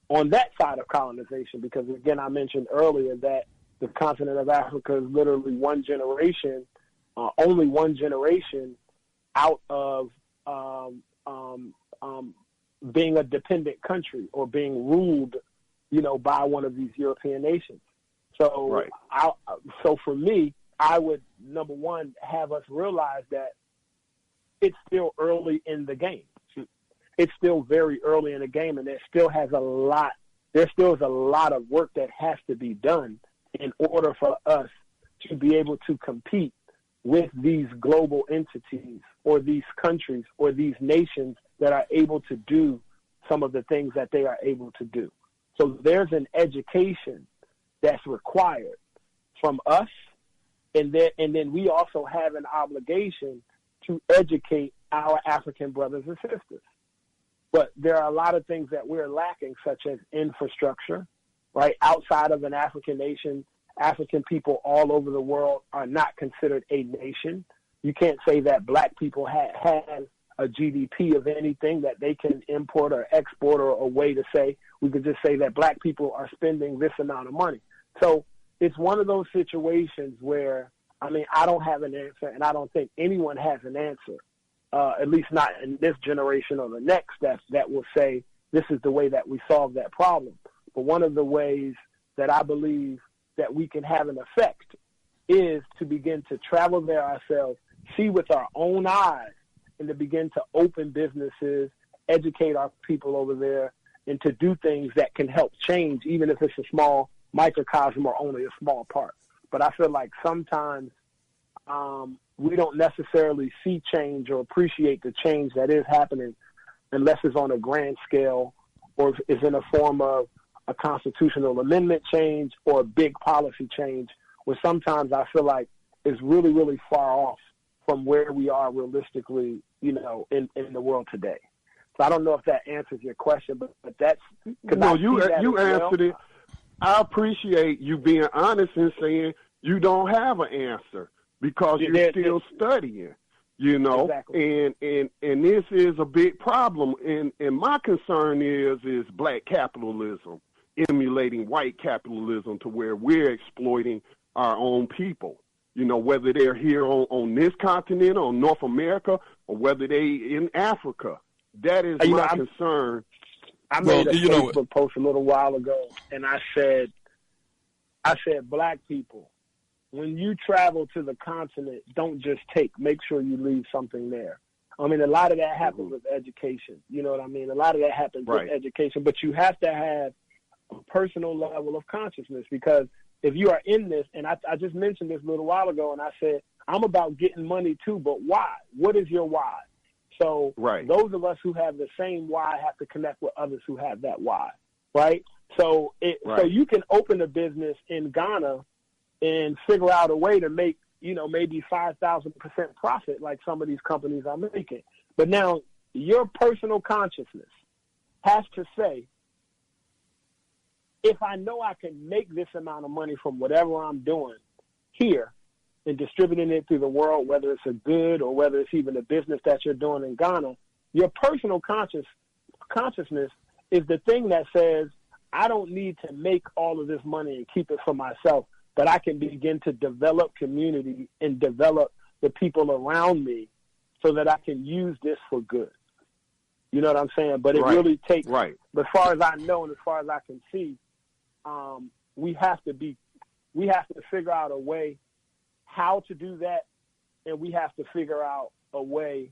on that side of colonization. Because, again, I mentioned earlier that the continent of Africa is literally one generation, only one generation out of being a dependent country or being ruled, by one of these European nations. So, right. So for me, I would, number one, have us realize that it's still early in the game. It's still very early in the game, and there still is a lot of work that has to be done in order for us to be able to compete with these global entities or these countries or these nations that are able to do some of the things that they are able to do. So there's an education that's required from us, and then we also have an obligation to educate our African brothers and sisters. But there are a lot of things that we're lacking, such as infrastructure, right? Outside of an African nation, African people all over the world are not considered a nation. You can't say that black people have a GDP of anything that they can import or export, or a way to say, we could just say that black people are spending this amount of money. So it's one of those situations where, I don't have an answer, and I don't think anyone has an answer, at least not in this generation or the next, that will say this is the way that we solve that problem. But one of the ways that I believe that we can have an effect is to begin to travel there ourselves, see with our own eyes, and to begin to open businesses, educate our people over there, and to do things that can help change, even if it's a small microcosm or only a small part. But I feel like sometimes we don't necessarily see change or appreciate the change that is happening unless it's on a grand scale or is in a form of a constitutional amendment change or a big policy change, where sometimes I feel like it's really, really far off from where we are realistically, in the world today. So I don't know if that answers your question, but that's... No, you answered it. I appreciate you being honest and saying you don't have an answer because you're still studying. You know, exactly. and this is a big problem. And my concern is black capitalism emulating white capitalism to where we're exploiting our own people. You know, whether they're here on this continent or North America or whether they in Africa. That is my concern. I made a Facebook post a little while ago, and I said, black people, when you travel to the continent, don't just take. Make sure you leave something there. I mean, a lot of that happens with education. You know what I mean? A lot of that happens with education. But you have to have a personal level of consciousness, because if you are in this, and I just mentioned this a little while ago, and I said, I'm about getting money too, but why? What is your why? So those of us who have the same why have to connect with others who have that why, right? So so you can open a business in Ghana and figure out a way to make, you know, maybe 5,000% profit like some of these companies are making. But now your personal consciousness has to say, if I know I can make this amount of money from whatever I'm doing here and distributing it through the world, whether it's a good or whether it's even a business that you're doing in Ghana, your personal consciousness is the thing that says, I don't need to make all of this money and keep it for myself, but I can begin to develop community and develop the people around me so that I can use this for good. You know what I'm saying? But it really takes, but as far as I know and as far as I can see, we have to figure out a way how to do that, and we have to figure out a way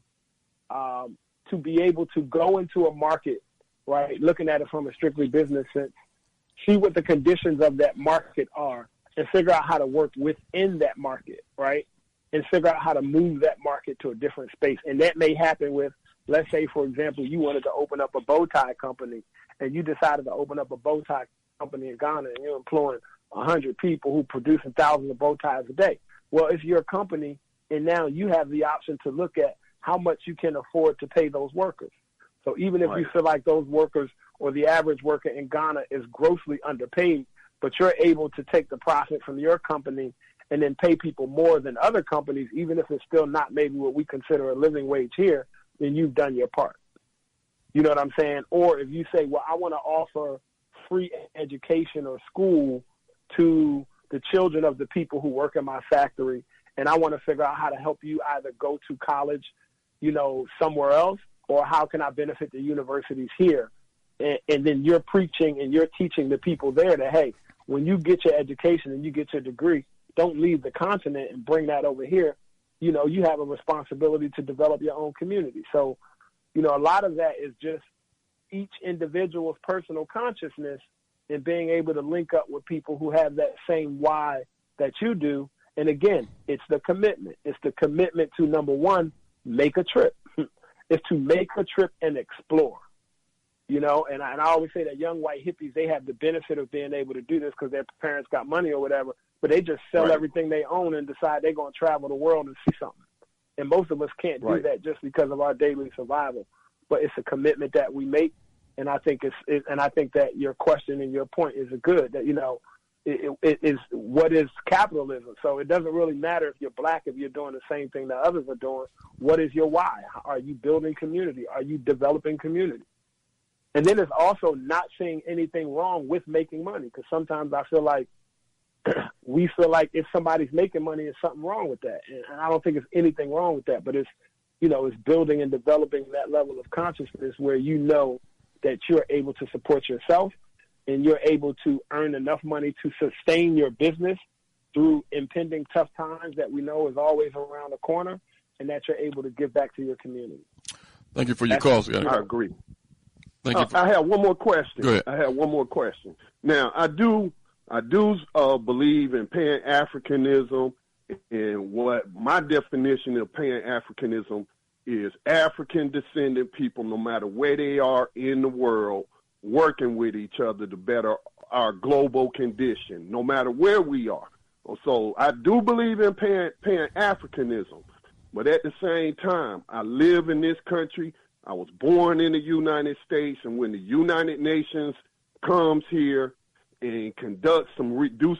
to be able to go into a market, right, looking at it from a strictly business sense, see what the conditions of that market are, and figure out how to work within that market, right, and figure out how to move that market to a different space. And that may happen with, let's say, for example, you wanted to open up a bow tie company, and you decided to open up a bow tie company in Ghana, and you're employing 100 people who producing thousands of bow ties a day. Well, it's your company, and now you have the option to look at how much you can afford to pay those workers. So even if you feel like those workers or the average worker in Ghana is grossly underpaid, but you're able to take the profit from your company and then pay people more than other companies, even if it's still not maybe what we consider a living wage here, then you've done your part. You know what I'm saying? Or if you say, well, I want to offer free education or school to the children of the people who work in my factory, and I want to figure out how to help you either go to college, you know, somewhere else, or how can I benefit the universities here? And then you're preaching and you're teaching the people there that, hey, when you get your education and you get your degree, don't leave the continent and bring that over here. You know, you have a responsibility to develop your own community. So, you know, a lot of that is just each individual's personal consciousness and being able to link up with people who have that same why that you do. And again, it's the commitment. It's the commitment to, number one, make a trip. It's to make a trip and explore. You know, and I always say that young white hippies, they have the benefit of being able to do this because their parents got money or whatever, but they just sell everything they own and decide they're going to travel the world and see something. And most of us can't do that just because of our daily survival. But it's a commitment that we make. And I think and I think that your question and your point is a good, that, you know, it is what is capitalism. So it doesn't really matter if you're black, if you're doing the same thing that others are doing. What is your why? Are you building community? Are you developing community? And then it's also not seeing anything wrong with making money, because sometimes I feel like we feel like if somebody's making money, there's something wrong with that. And I don't think there's anything wrong with that, but it's, you know, it's building and developing that level of consciousness where you know that you're able to support yourself and you're able to earn enough money to sustain your business through impending tough times that we know is always around the corner, and that you're able to give back to your community. Thank you for your calls. I agree. Thank you. I have one more question. Go ahead. I have one more question. Now, I do believe in Pan-Africanism, and what my definition of Pan-Africanism is African-descended people, no matter where they are in the world, working with each other to better our global condition, no matter where we are. So I do believe in Pan-Africanism, but at the same time, I live in this country. I was born in the United States, and when the United Nations comes here and do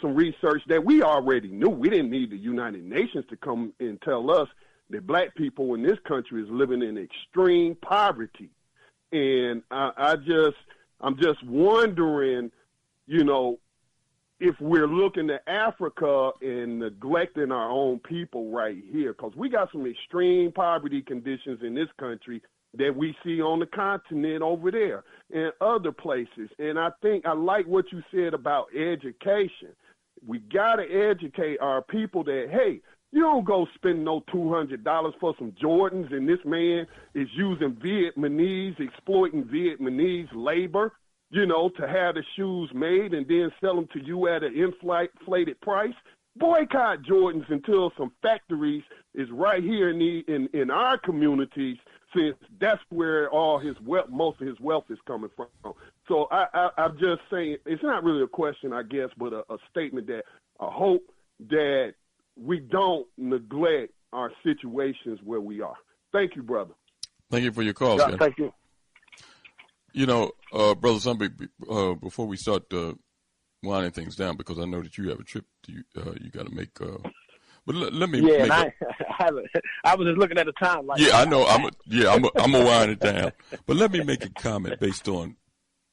some research that we already knew, we didn't need the United Nations to come and tell us that black people in this country is living in extreme poverty. And I'm just wondering, you know, if we're looking to Africa and neglecting our own people right here, because we got some extreme poverty conditions in this country that we see on the continent over there and other places. And I think I like what you said about education. We got to educate our people that, hey, you don't go spend no $200 for some Jordans, and this man is using Vietnamese, exploiting Vietnamese labor, you know, to have the shoes made and then sell them to you at an inflated price. Boycott Jordans until some factories is right here in our communities, since that's where all his wealth, most of his wealth is coming from. So I'm just saying, it's not really a question, I guess, but a statement that I hope that we don't neglect our situations where we are. Thank you, brother. Thank you for your call, Yeah, thank you. You know, Brother Sumbry, before we start winding things down, because I know that you have a trip you got to make. But let me. Yeah, I was just looking at the time. Like, yeah, I know. I'm gonna wind it down. But let me make a comment based on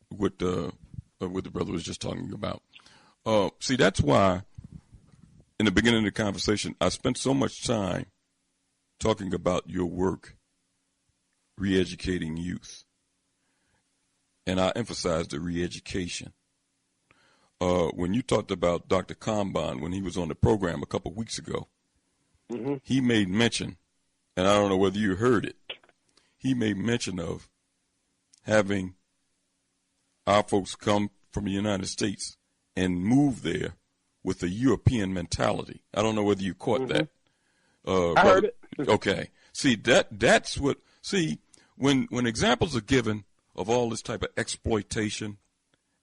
what the brother was just talking about. See, that's why in the beginning of the conversation, I spent so much time talking about your work, re-educating youth. And I emphasized the re-education. When you talked about Dr. Combine, when he was on the program a couple of weeks ago, he made mention, and I don't know whether you heard it, he made mention of having our folks come from the United States and move there with a European mentality. I don't know whether you caught that. I heard it. Okay. See, that's what, when examples are given of all this type of exploitation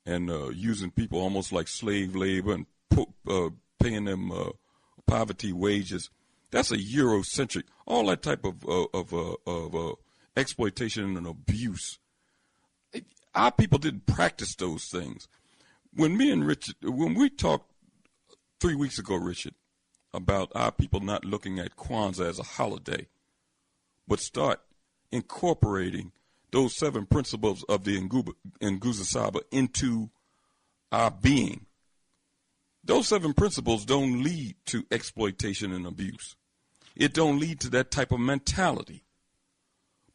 and using people almost like slave labor and paying them poverty wages, that's a Eurocentric, all that type of exploitation and abuse. Our people didn't practice those things. When we talked 3 weeks ago, Richard, about our people not looking at Kwanzaa as a holiday, but start incorporating those 7 principles of the Nguzo Saba into our being. Those 7 principles don't lead to exploitation and abuse. It don't lead to that type of mentality.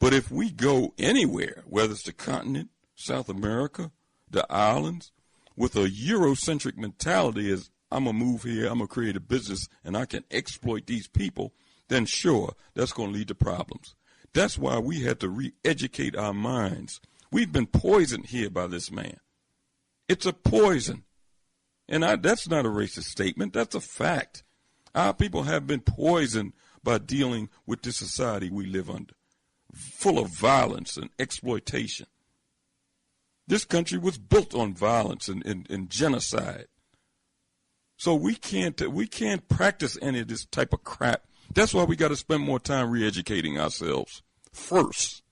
But if we go anywhere, whether it's the continent, South America, the islands, with a Eurocentric mentality as I'm going to move here, I'm going to create a business, and I can exploit these people, then sure, that's going to lead to problems. That's why we had to re-educate our minds. We've been poisoned here by this man. It's a poison. And that's not a racist statement. That's a fact. Our people have been poisoned by dealing with this society we live under, full of violence and exploitation. This country was built on violence and genocide. So we can't practice any of this type of crap. That's why we got to spend more time re-educating ourselves first.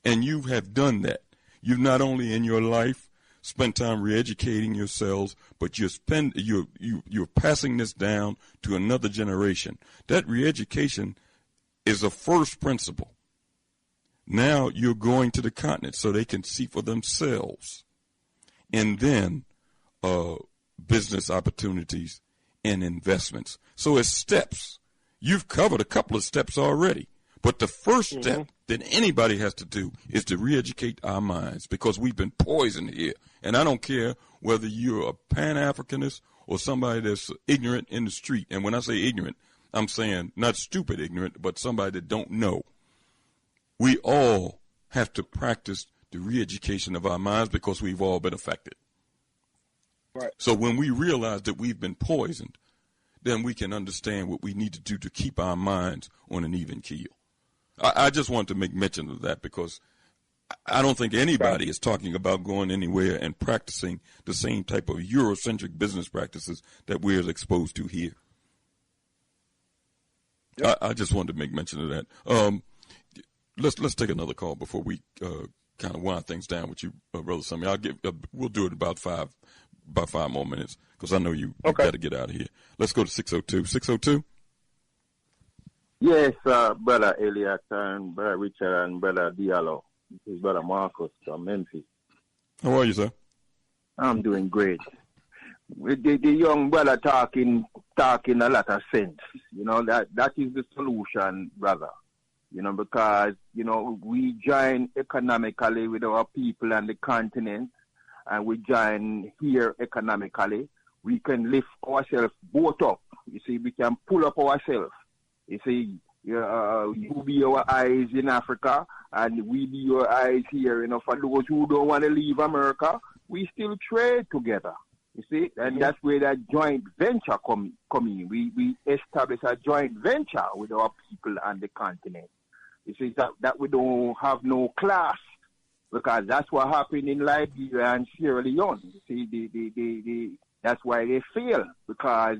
And you have done that. You've not only in your life spent time re-educating yourselves, but you're passing this down to another generation. That re-education is a first principle. Now you're going to the continent so they can see for themselves. And then business opportunities and investments. So it's steps. You've covered a couple of steps already. But the first step that anybody has to do is to re-educate our minds, because we've been poisoned here. And I don't care whether you're a Pan-Africanist or somebody that's ignorant in the street. And when I say ignorant, I'm saying not stupid ignorant, but somebody that don't know. We all have to practice the re-education of our minds because we've all been affected. Right. So when we realize that we've been poisoned, then we can understand what we need to do to keep our minds on an even keel. I just want to make mention of that because I don't think anybody is talking about going anywhere and practicing the same type of Eurocentric business practices that we're exposed to here. Yep. I just wanted to make mention of that. Let's take another call before we kind of wind things down with you, Brother Sumbry. We'll do it about five more minutes because I know you got to get out of here. Let's go to 602. 602. Yes, Brother Elliott and Brother Richard and Brother Diallo. This is Brother Marcus from Memphis. How are you, sir? I'm doing great. With the young brother talking a lot of sense. You know, that is the solution, brother. You know, because, you know, we join economically with our people and the continent, and we join here economically. We can lift ourselves both up. You see, we can pull up ourselves. You see, you be our eyes in Africa, and we be your eyes here. You know, for those who don't want to leave America, we still trade together. You see, and that's where that joint venture come in. We establish a joint venture with our people and the continent. You see, that we don't have no class, because that's what happened in Liberia and Sierra Leone. You see, that's why they fail, because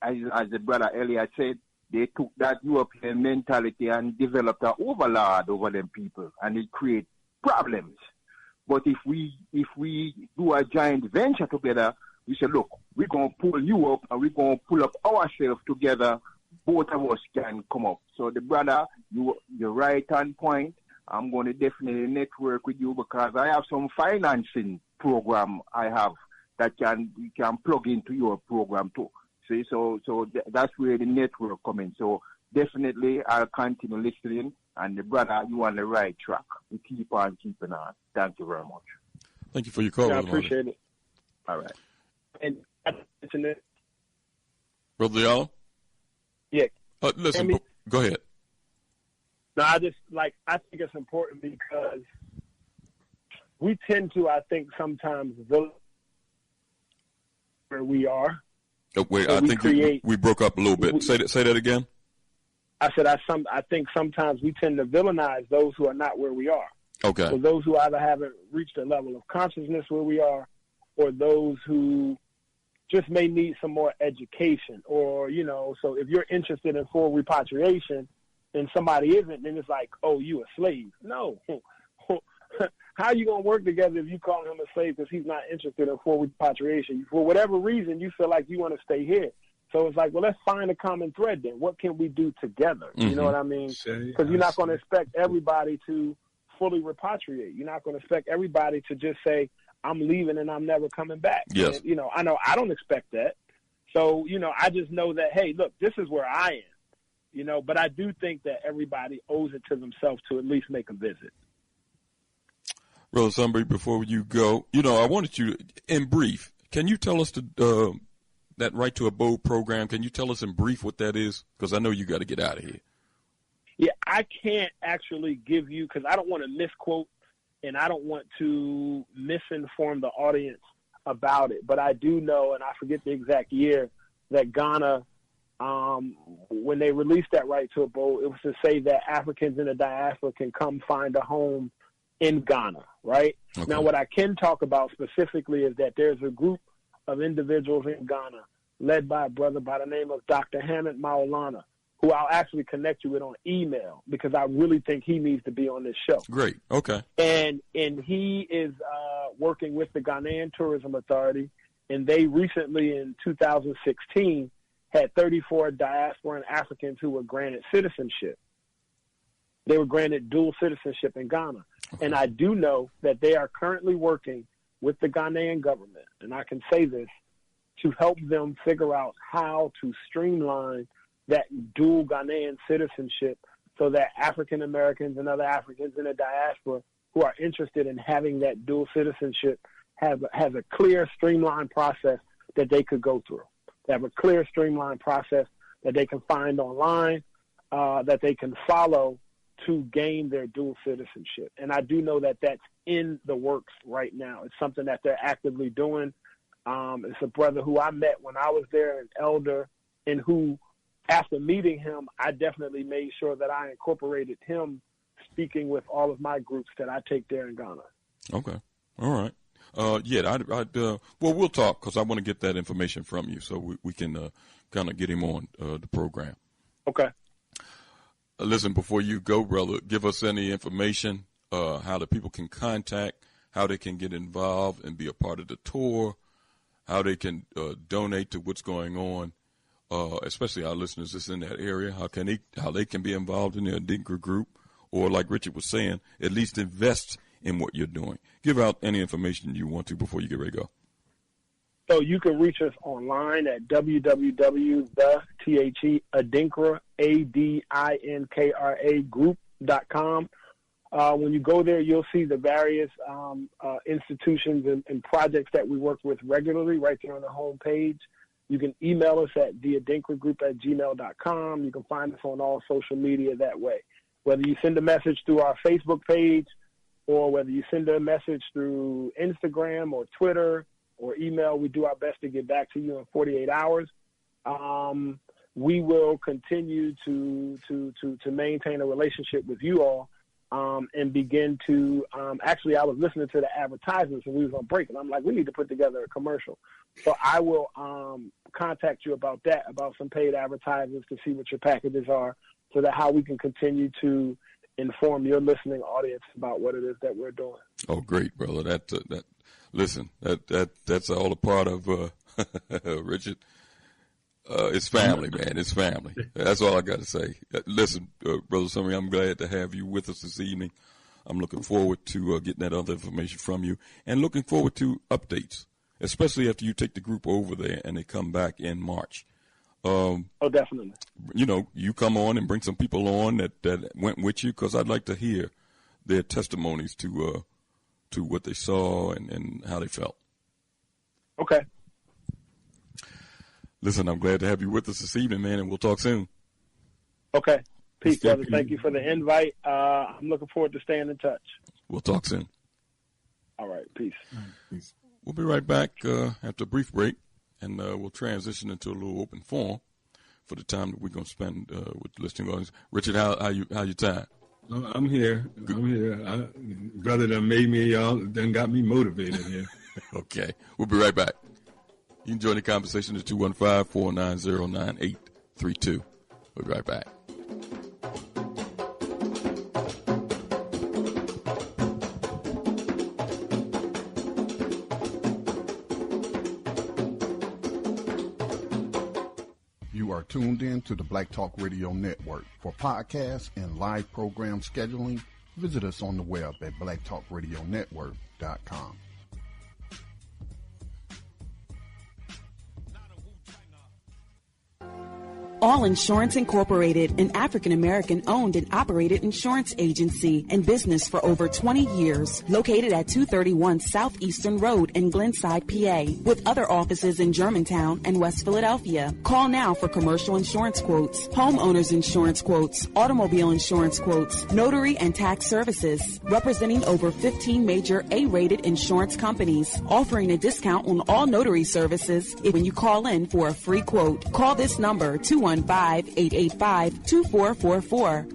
as the brother Elliott said, they took that European mentality and developed an overlord over them people, and it creates problems. But if we do a giant venture together, we say, look, we're going to pull you up and we're going to pull up ourselves together. Both of us can come up. So the brother, you're right on point. I'm going to definitely network with you, because I have some financing program I have that you can plug into your program too. See, so that's where the network comes in. So definitely I'll continue listening, and the brother, you on the right track. We keep on keeping on. Thank you very much. Thank you for your call. I appreciate it. All right. And I mentioned it. Brother Diallo? Yeah. Listen, go ahead. No, I think it's important because we tend to, I think, sometimes where we are. Oh, wait, so I think we broke up a little bit. Say that again. I said I think sometimes we tend to villainize those who are not where we are. Okay. So those who either haven't reached a level of consciousness where we are, or those who just may need some more education, or, you know, so if you're interested in full repatriation and somebody isn't, then it's like, oh, you a slave. No. How are you going to work together if you call him a slave because he's not interested in full repatriation? For whatever reason, you feel like you want to stay here. So it's like, well, let's find a common thread then. What can we do together? Mm-hmm. You know what I mean? Because you're not going to expect everybody to fully repatriate. You're not going to expect everybody to just say, I'm leaving and I'm never coming back. Yes. And, you know I don't expect that. So, you know, I just know that, hey, look, this is where I am. You know, but I do think that everybody owes it to themselves to at least make a visit. Brother Sumbry, before you go, you know, I wanted you, in brief, can you tell us that Right to Abode program, can you tell us in brief what that is? Because I know you got to get out of here. Yeah, I can't actually give you, because I don't want to misquote and I don't want to misinform the audience about it. But I do know, and I forget the exact year, that Ghana, when they released that Right to Abode, it was to say that Africans in the diaspora can come find a home in Ghana, right? Okay. Now, what I can talk about specifically is that there's a group of individuals in Ghana led by a brother by the name of Dr. Hamid Maulana, who I'll actually connect you with on email, because I really think he needs to be on this show. Great. Okay. And he is working with the Ghanaian Tourism Authority, and they recently, in 2016, had 34 diasporan Africans who were granted citizenship. They were granted dual citizenship in Ghana. Okay. And I do know that they are currently working with the Ghanaian government, and I can say this, to help them figure out how to streamline that dual Ghanaian citizenship so that African Americans and other Africans in the diaspora who are interested in having that dual citizenship has a clear, streamlined process that they could go through. They have a clear, streamlined process that they can find online, that they can follow to gain their dual citizenship. And I do know that that's in the works right now. It's something that they're actively doing. It's a brother who I met when I was there, an elder, and who, after meeting him, I definitely made sure that I incorporated him speaking with all of my groups that I take there in Ghana. Okay. All right. Well, we'll talk, because I want to get that information from you so we can kind of get him on the program. Okay. Listen, before you go, brother, give us any information, how the people can contact, how they can get involved and be a part of the tour, how they can donate to what's going on especially our listeners that's in that area, how they can be involved in the Adinkra Group, or like Richard was saying, at least invest in what you're doing. Give out any information you want to before you get ready to go. So you can reach us online at www.Adinkra, Adinkra group.com. When you go there, you'll see the various institutions and projects that we work with regularly right there on the home page. You can email us at theadinkra@gmail.com. You can find us on all social media that way. Whether you send a message through our Facebook page or whether you send a message through Instagram or Twitter or email, we do our best to get back to you in 48 hours. We will continue to maintain a relationship with you all and begin to actually, I was listening to the advertisements and we was on break, and I'm like, we need to put together a commercial. So I will contact you about that, about some paid advertisements to see what your packages are, so that how we can continue to inform your listening audience about what it is that we're doing. Oh, great, brother. That's all a part of Richard. It's family, man. It's family. That's all I got to say. Listen, Brother Sumbry, I'm glad to have you with us this evening. I'm looking forward to getting that other information from you and looking forward to updates, especially after you take the group over there and they come back in March. Definitely. You know, you come on and bring some people on that went with you, because I'd like to hear their testimonies to what they saw and how they felt. Okay. Listen, I'm glad to have you with us this evening, man, and we'll talk soon. Okay. Peace, brother. Thank you for the invite. I'm looking forward to staying in touch. We'll talk soon. All right. Peace. Peace. We'll be right back after a brief break, and we'll transition into a little open forum for the time that we're going to spend with the listening audience. Richard, how you time? I'm here. Brother done made me, done got me motivated here. Okay. We'll be right back. You can join the conversation at 215-490-9832. We'll be right back. You are tuned in to the Black Talk Radio Network. For podcasts and live program scheduling, visit us on the web at blacktalkradionetwork.com. All Insurance Incorporated, an African-American owned and operated insurance agency in business for over 20 years, located at 231 Southeastern Road in Glenside, PA, with other offices in Germantown and West Philadelphia. Call now for commercial insurance quotes, homeowners insurance quotes, automobile insurance quotes, notary and tax services, representing over 15 major A-rated insurance companies, offering a discount on all notary services when you call in for a free quote. Call this number, 215-885-2444.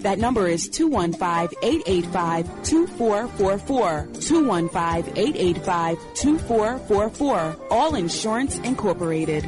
That number is 215-885-2444. 215-885-2444. All Insurance Incorporated.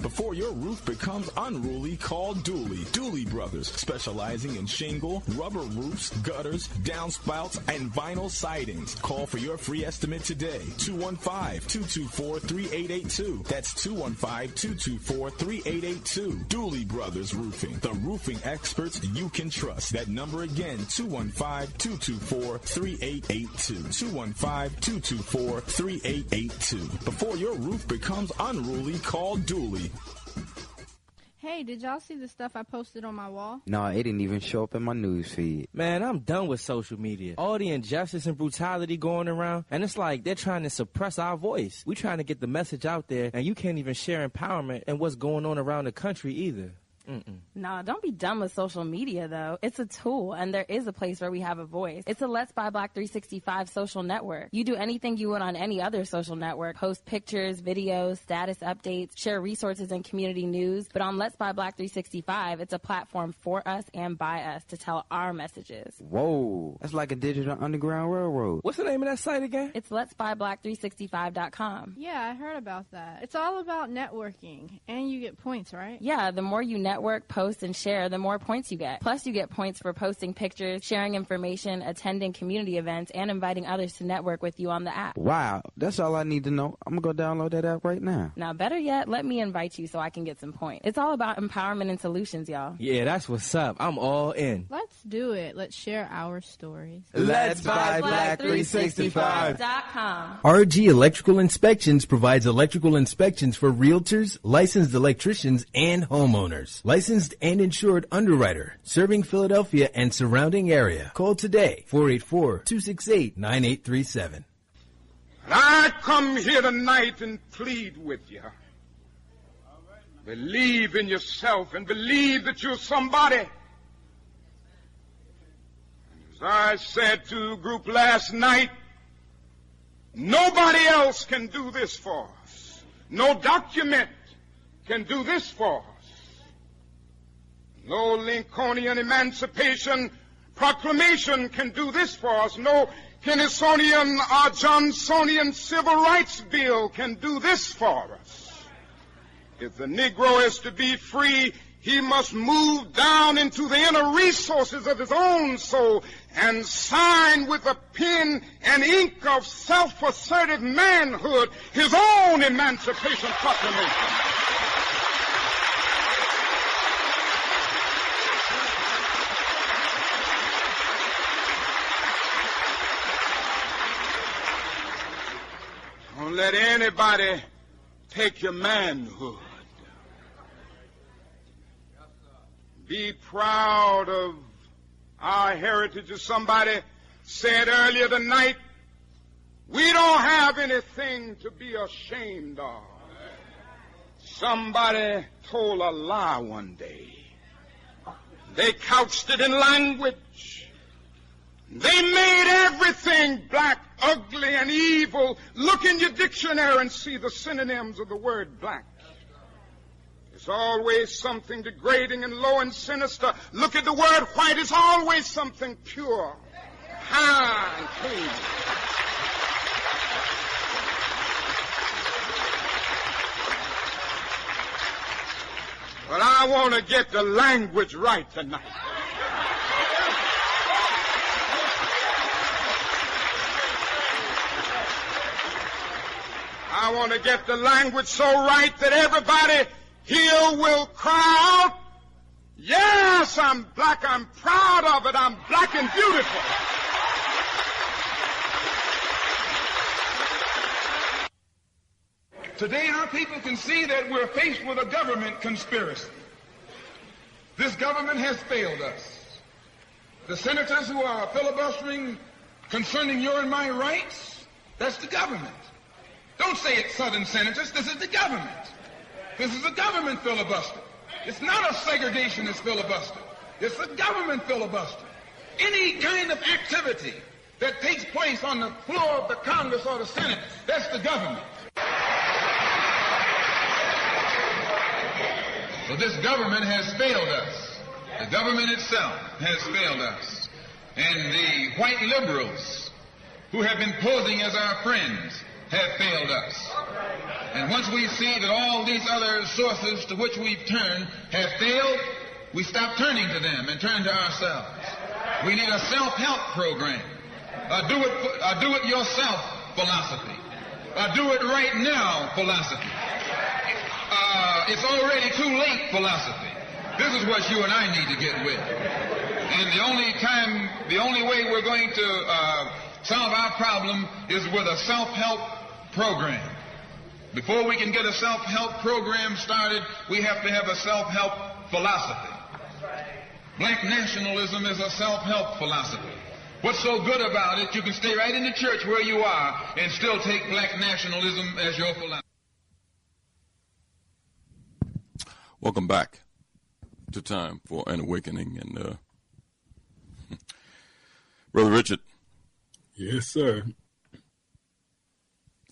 Before your roof becomes unruly, call Dooley. Dooley Brothers, specializing in shingle, rubber roofs, gutters, downspouts, and vinyl sidings. Call for your free estimate today. 215-224-3882. That's 215-224-3882. Dooley Brothers Roofing, the roofing experts you can trust. That number again, 215-224-3882. 215-224-3882. Before your roof becomes unruly, call Dooley. Hey, did y'all see the stuff I posted on my wall? No, it didn't even show up in my news feed. Man, I'm done with social media. All the injustice and brutality going around, and it's like they're trying to suppress our voice. We're trying to get the message out there, and you can't even share empowerment and what's going on around the country either. No, don't be dumb with social media, though. It's a tool, and there is a place where we have a voice. It's a Let's Buy Black 365 social network. You do anything you would on any other social network. Post pictures, videos, status updates, share resources and community news. But on Let's Buy Black 365, it's a platform for us and by us to tell our messages. Whoa, that's like a digital underground railroad. What's the name of that site again? It's letsbuyblack365.com. Yeah, I heard about that. It's all about networking, and you get points, right? Yeah, the more you network, network, post, and share, the more points you get. Plus, you get points for posting pictures, sharing information, attending community events, and inviting others to network with you on the app. Wow, that's all I need to know. I'm going to go download that app right now. Now, better yet, let me invite you so I can get some points. It's all about empowerment and solutions, y'all. Yeah, that's what's up. I'm all in. Let's do it. Let's share our stories. Let's buy Black365.com. RG Electrical Inspections provides electrical inspections for realtors, licensed electricians, and homeowners. Licensed and insured underwriter, serving Philadelphia and surrounding area. Call today, 484-268-9837. I come here tonight and plead with you. Believe in yourself and believe that you're somebody. As I said to the group last night, nobody else can do this for us. No document can do this for us. No Lincolnian Emancipation Proclamation can do this for us. No Kennysonian or Johnsonian Civil Rights Bill can do this for us. If the Negro is to be free, he must move down into the inner resources of his own soul and sign with a pen and ink of self-assertive manhood his own Emancipation Proclamation. Don't let anybody take your manhood. Be proud of our heritage. As somebody said earlier tonight, we don't have anything to be ashamed of. Somebody told a lie one day. They couched it in language. They made everything black, ugly, and evil. Look in your dictionary and see the synonyms of the word black. It's always something degrading and low and sinister. Look at the word white. It's always something pure, high, and clean. But I want to get the language right tonight. I want to get the language so right that everybody here will cry out, yes, I'm black, I'm proud of it, I'm black and beautiful. Today our people can see that we're faced with a government conspiracy. This government has failed us. The senators who are filibustering concerning your and my rights, that's the government. Don't say it's Southern senators, this is the government. This is a government filibuster. It's not a segregationist filibuster. It's a government filibuster. Any kind of activity that takes place on the floor of the Congress or the Senate, that's the government. So this government has failed us. The government itself has failed us. And the white liberals who have been posing as our friends have failed us. And once we see that all these other sources to which we've turned have failed, we stop turning to them and turn to ourselves. We need a self-help program, a do-it-yourself philosophy, a do-it-right-now philosophy. It's already too late philosophy. This is what you and I need to get with. And the only way we're going to solve our problem is with a self-help program. Before we can get a self-help program started, we have to have a self-help philosophy. Black nationalism is a self-help philosophy. What's so good about it, you can stay right in the church where you are and still take black nationalism as your philosophy. Welcome back to Time for an Awakening. And Brother Richard. Yes, sir.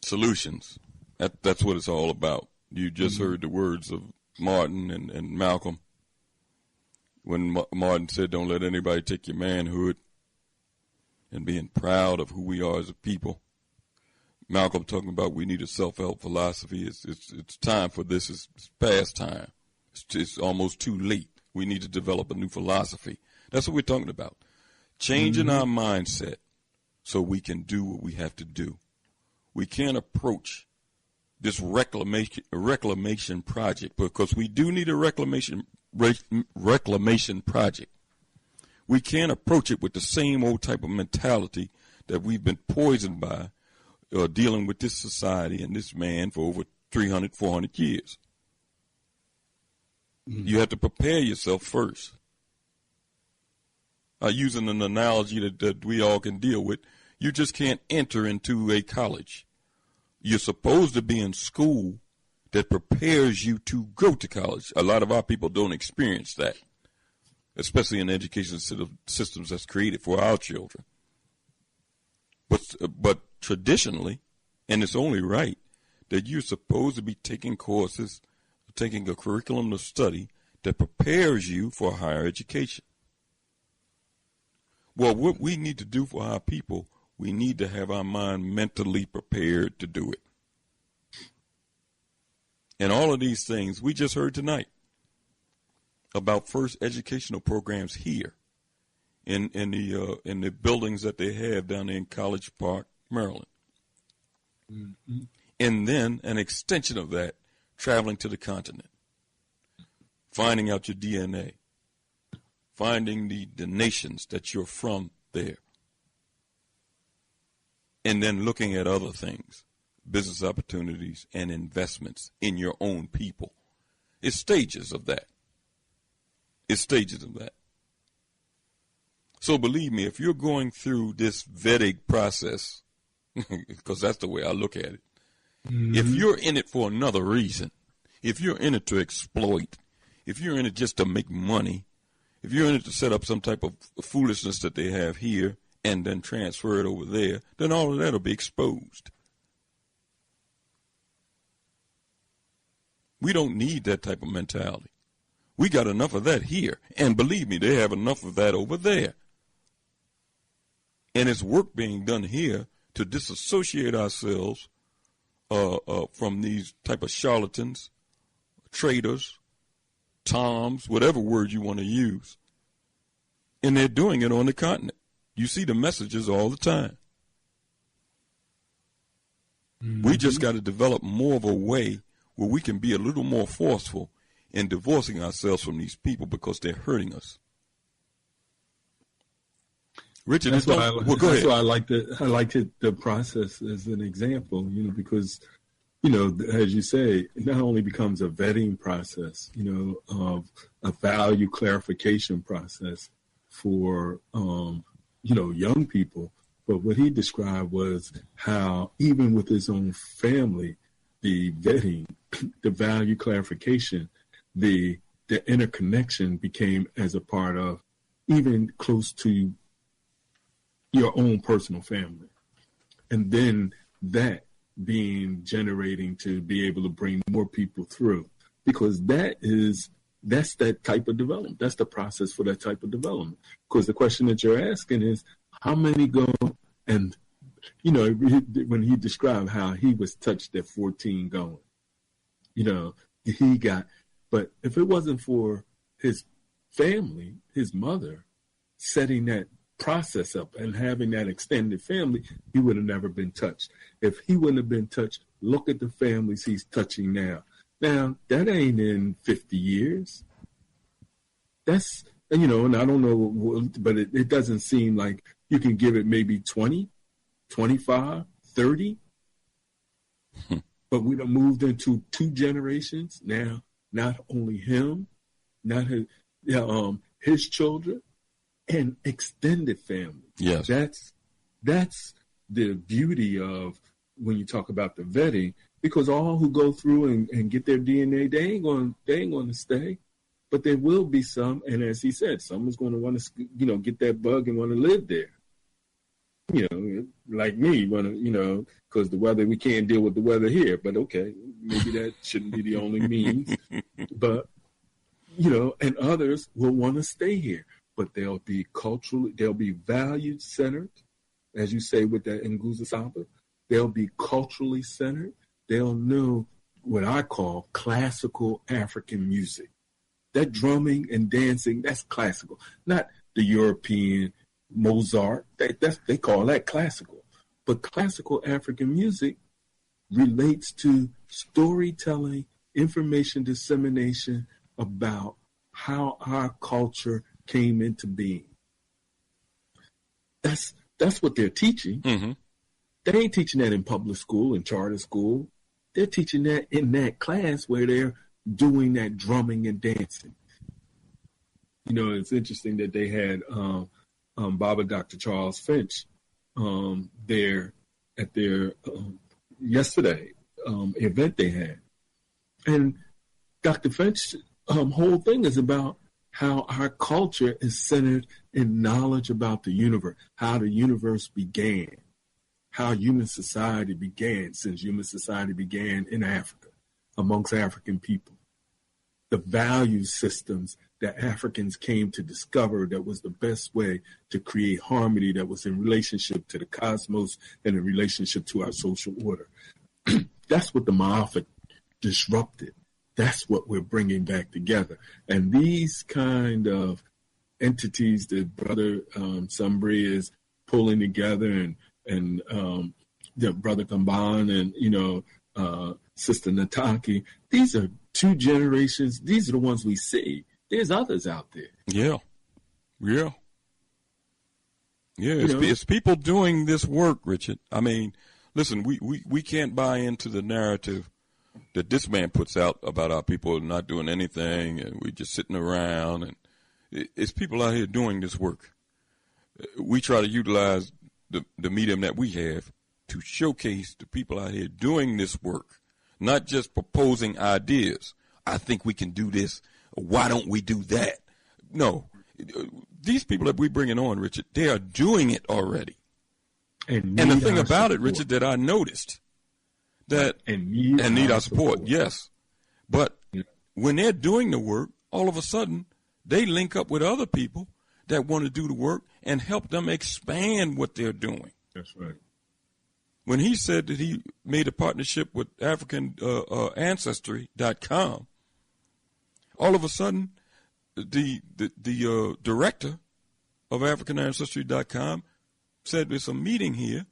Solutions. That's what it's all about. You just heard the words of Martin and Malcolm when Martin said, don't let anybody take your manhood, and being proud of who we are as a people. Malcolm talking about we need a self-help philosophy. It's time for this. It's past time. It's almost too late. We need to develop a new philosophy. That's what we're talking about. Changing our mindset so we can do what we have to do. We can't approach this reclamation project, because we do need a reclamation project. We can't approach it with the same old type of mentality that we've been poisoned by dealing with this society and this man for over 300, 400 years. You have to prepare yourself first. Using an analogy that we all can deal with, you just can't enter into a college. You're supposed to be in school that prepares you to go to college. A lot of our people don't experience that, especially in education systems that's created for our children. But traditionally, and it's only right, that you're supposed to be taking courses, taking a curriculum of study that prepares you for higher education. Well, what we need to do for our people, we need to have our mind mentally prepared to do it. And all of these things we just heard tonight about first educational programs here in the buildings that they have down there in College Park, Maryland. Mm-hmm. And then an extension of that, traveling to the continent, finding out your DNA, finding the nations that you're from there, and then looking at other things, business opportunities and investments in your own people. It's stages of that. So believe me, if you're going through this vetting process, because that's the way I look at it, if you're in it for another reason, if you're in it to exploit, if you're in it just to make money, if you're in it to set up some type of foolishness that they have here and then transfer it over there, then all of that will be exposed. We don't need that type of mentality. We got enough of that here. And believe me, they have enough of that over there. And it's work being done here to disassociate ourselves from these type of charlatans, traitors, toms, whatever word you want to use. And they're doing it on the continent. You see the messages all the time. We just got to develop more of a way where we can be a little more forceful in divorcing ourselves from these people because they're hurting us. Richard, that's why I liked the process as an example, because, as you say, it not only becomes a vetting process, of a value clarification process for, young people, but what he described was how even with his own family, the vetting, the value clarification, the interconnection became as a part of even close to your own personal family. And then that being generating to be able to bring more people through, because that's that type of development. That's the process for that type of development. Because the question that you're asking is, how many go and, when he described how he was touched at 14 going, but if it wasn't for his family, his mother, setting that process up and having that extended family, he would have never been touched. If he wouldn't have been touched, look at the families he's touching now. Now, that ain't in 50 years. That's, and I don't know, but it doesn't seem like you can give it maybe 20, 25, 30. But we done moved into 2 generations now. Not only him, not his children, and extended family. Yes, that's the beauty of when you talk about the vetting, because all who go through and get their DNA, they ain't going to stay, but there will be some, and as he said, someone's going to want to get that bug and want to live there. Like me, because the weather, we can't deal with the weather here, but okay, maybe that shouldn't be the only means. But, and others will want to stay here, but they'll be value centered, as you say with that Nguza Saba. They'll be culturally centered. They'll know what I call classical African music. That drumming and dancing, that's classical. Not the European Mozart. They call that classical. But classical African music relates to storytelling, information dissemination about how our culture came into being. That's what they're teaching. Mm-hmm. They ain't teaching that in public school and charter school. They're teaching that in that class where they're doing that drumming and dancing. You know, it's interesting that they had Baba Dr. Charles Finch there at their yesterday event they had. And Dr. Finch's whole thing is about how our culture is centered in knowledge about the universe, how the universe began, how human society began, since human society began in Africa, amongst African people. The value systems that Africans came to discover that was the best way to create harmony that was in relationship to the cosmos and in relationship to our social order. That's what the Ma'afa disrupted. That's what we're bringing back together. And these kind of entities that Brother Sumbry is pulling together and the Brother Kamban and, Sister Nataki, these are two generations. These are the ones we see. There's others out there. Yeah. It's people doing this work, Richard. I mean, listen, we can't buy into the narrative that this man puts out about our people not doing anything and we just sitting around. And it's people out here doing this work. We try to utilize the medium that we have to showcase the people out here doing this work, not just proposing ideas. I think we can do this. Why don't we do that? No, these people that we're bringing on, Richard, they are doing it already. And the thing about it, Richard, that I noticed that and need our support. Yes. But when they're doing the work, all of a sudden they link up with other people that want to do the work and help them expand what they're doing. That's right. When he said that he made a partnership with African Ancestry.com, all of a sudden the director of African Ancestry.com said there's a meeting here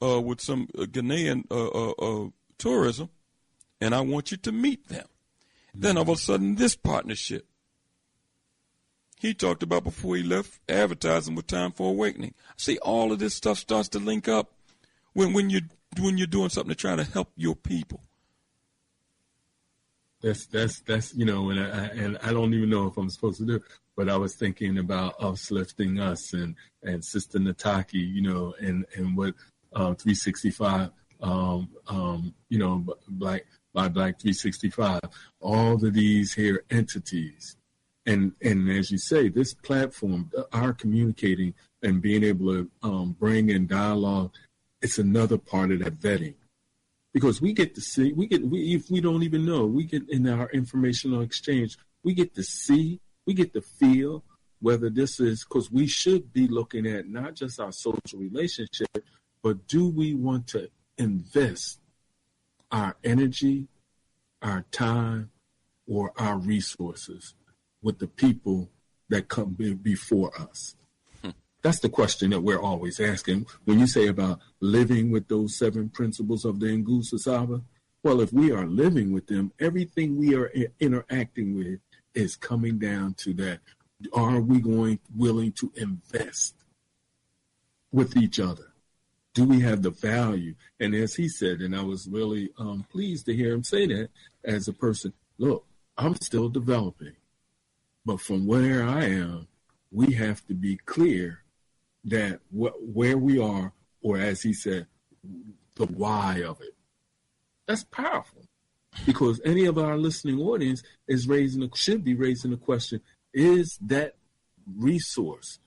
with some Ghanaian tourism, and I want you to meet them. Mm-hmm. Then all of a sudden, this partnership. He talked about before he left advertising with Time for Awakening. See, all of this stuff starts to link up when you're doing something to try to help your people. That's and I don't even know if I'm supposed to do it, but I was thinking about uplifting us and Sister Nataki, and what 365, Black 365, all of these here entities. And as you say, this platform, our communicating and being able to bring in dialogue, it's another part of that vetting. Because we get to see, if we don't even know, we get in our informational exchange, we get to see, we get to feel whether this is, because we should be looking at not just our social relationship, but do we want to invest our energy, our time, or our resources with the people that come before us? That's the question that we're always asking. When you say about living with those 7 principles of the Ngusa Saba, well, if we are living with them, everything we are interacting with is coming down to that. Are we willing to invest with each other? Do we have the value? And as he said, and I was really pleased to hear him say that as a person, look, I'm still developing. But from where I am, we have to be clear that where we are, or as he said, the why of it. That's powerful, because any of our listening audience should be raising the question: is that resource,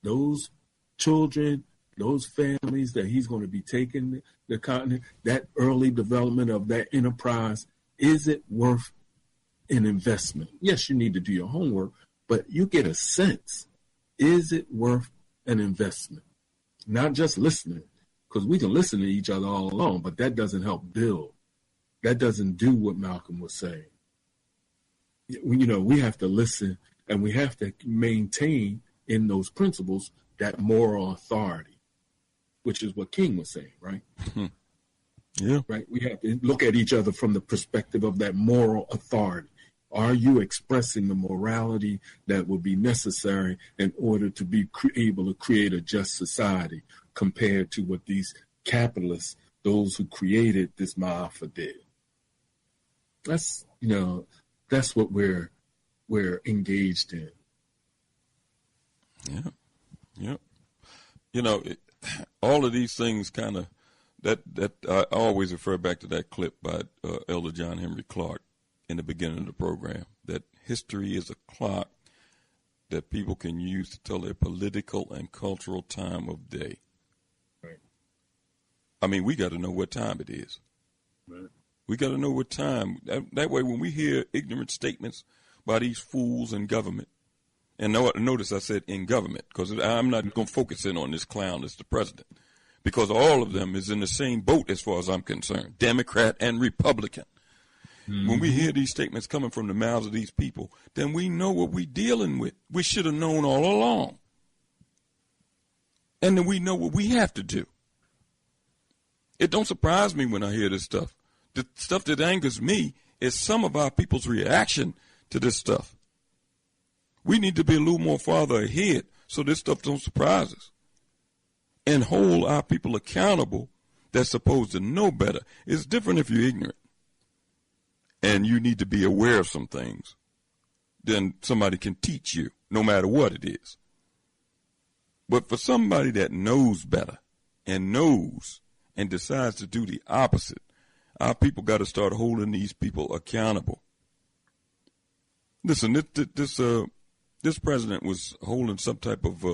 those children, those families that he's going to be taking the continent, that early development of that enterprise, is it worth an investment? Yes, you need to do your homework, but you get a sense: is it worth an investment? Not just listening, because we can listen to each other all along, but that doesn't help build. That doesn't do what Malcolm was saying. we have to listen, and we have to maintain in those principles that moral authority, which is what King was saying, right? Yeah. Right. We have to look at each other from the perspective of that moral authority. Are you expressing the morality that will be necessary in order to be able to create a just society compared to what these capitalists, those who created this Ma'afa, did? That's what we're engaged in. Yeah. All of these things kind of that I always refer back to that clip by Elder John Henry Clark in the beginning of the program, that history is a clock that people can use to tell their political and cultural time of day. Right. I mean, we got to know what time it is. Right. We got to know what time. That way, when we hear ignorant statements by these fools in government, and notice I said in government, because I'm not going to focus in on this clown as the president, because all of them is in the same boat as far as I'm concerned, Democrat and Republican. Mm-hmm. When we hear these statements coming from the mouths of these people, then we know what we're dealing with. We should have known all along. And then we know what we have to do. It don't surprise me when I hear this stuff. The stuff that angers me is some of our people's reaction to this stuff. We need to be a little more farther ahead so this stuff don't surprise us. And hold our people accountable that's supposed to know better. It's different if you're ignorant and you need to be aware of some things. Then somebody can teach you, no matter what it is. But for somebody that knows better and knows and decides to do the opposite, our people got to start holding these people accountable. Listen, this president was holding some type of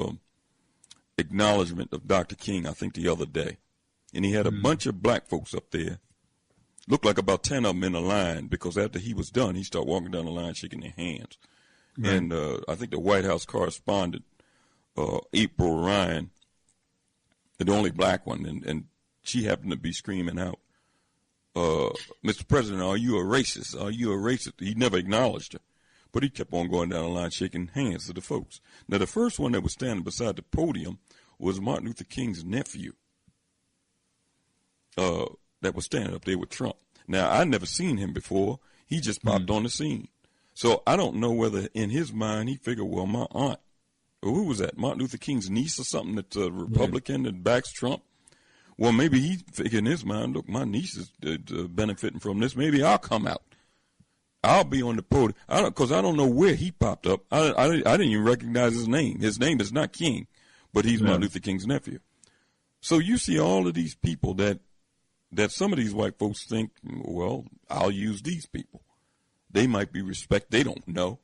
acknowledgement of Dr. King, I think, the other day. And he had a bunch of black folks up there. Looked like about 10 of them in a line, because after he was done, he started walking down the line shaking their hands. Right. And I think the White House correspondent, April Ryan, the only black one, and she happened to be screaming out, Mr. President, are you a racist? Are you a racist? He never acknowledged her. But he kept on going down the line shaking hands to the folks. Now, the first one that was standing beside the podium was Martin Luther King's nephew that was standing up there with Trump. Now, I'd never seen him before. He just popped on the scene. So I don't know whether in his mind he figured, well, my aunt, or who was that, Martin Luther King's niece or something, that's a Republican that backs Trump. Well, maybe he figured in his mind, look, my niece is benefiting from this. Maybe I'll come out. I'll be on the podium, because I don't know where he popped up. I didn't even recognize his name. His name is not King, but he's Martin Luther King's nephew. So you see all of these people that some of these white folks think, well, I'll use these people. They might be respected. They don't know.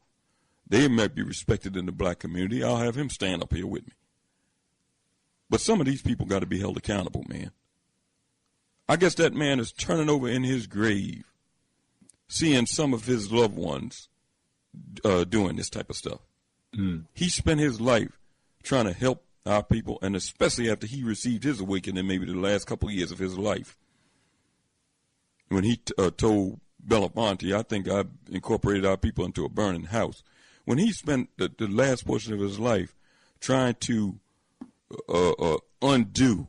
They might be respected in the black community. I'll have him stand up here with me. But some of these people got to be held accountable, man. I guess that man is turning over in his grave, seeing some of his loved ones doing this type of stuff. He spent his life trying to help our people, and especially after he received his awakening, maybe the last couple of years of his life, when he told Belafonte, I think I incorporated our people into a burning house. When he spent the last portion of his life trying to undo,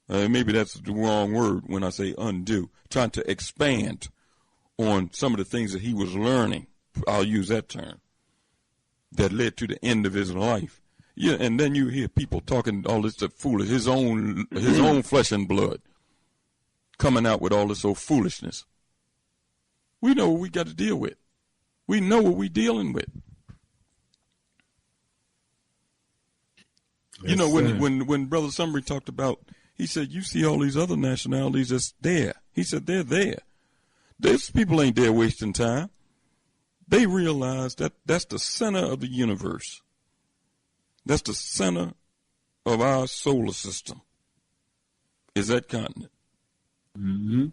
maybe that's the wrong word when I say undo, trying to expand on some of the things that he was learning, I'll use that term, that led to the end of his life. Yeah, and then you hear people talking all this stuff foolish, his own flesh and blood, coming out with all this old foolishness. We know what we got to deal with. We know what we're dealing with. Yes, you know, when Brother Sumbry talked about, he said, you see all these other nationalities that's there. He said, they're there. These people ain't there wasting time. They realize that that's the center of the universe. That's the center of our solar system, is that continent. Mm-hmm.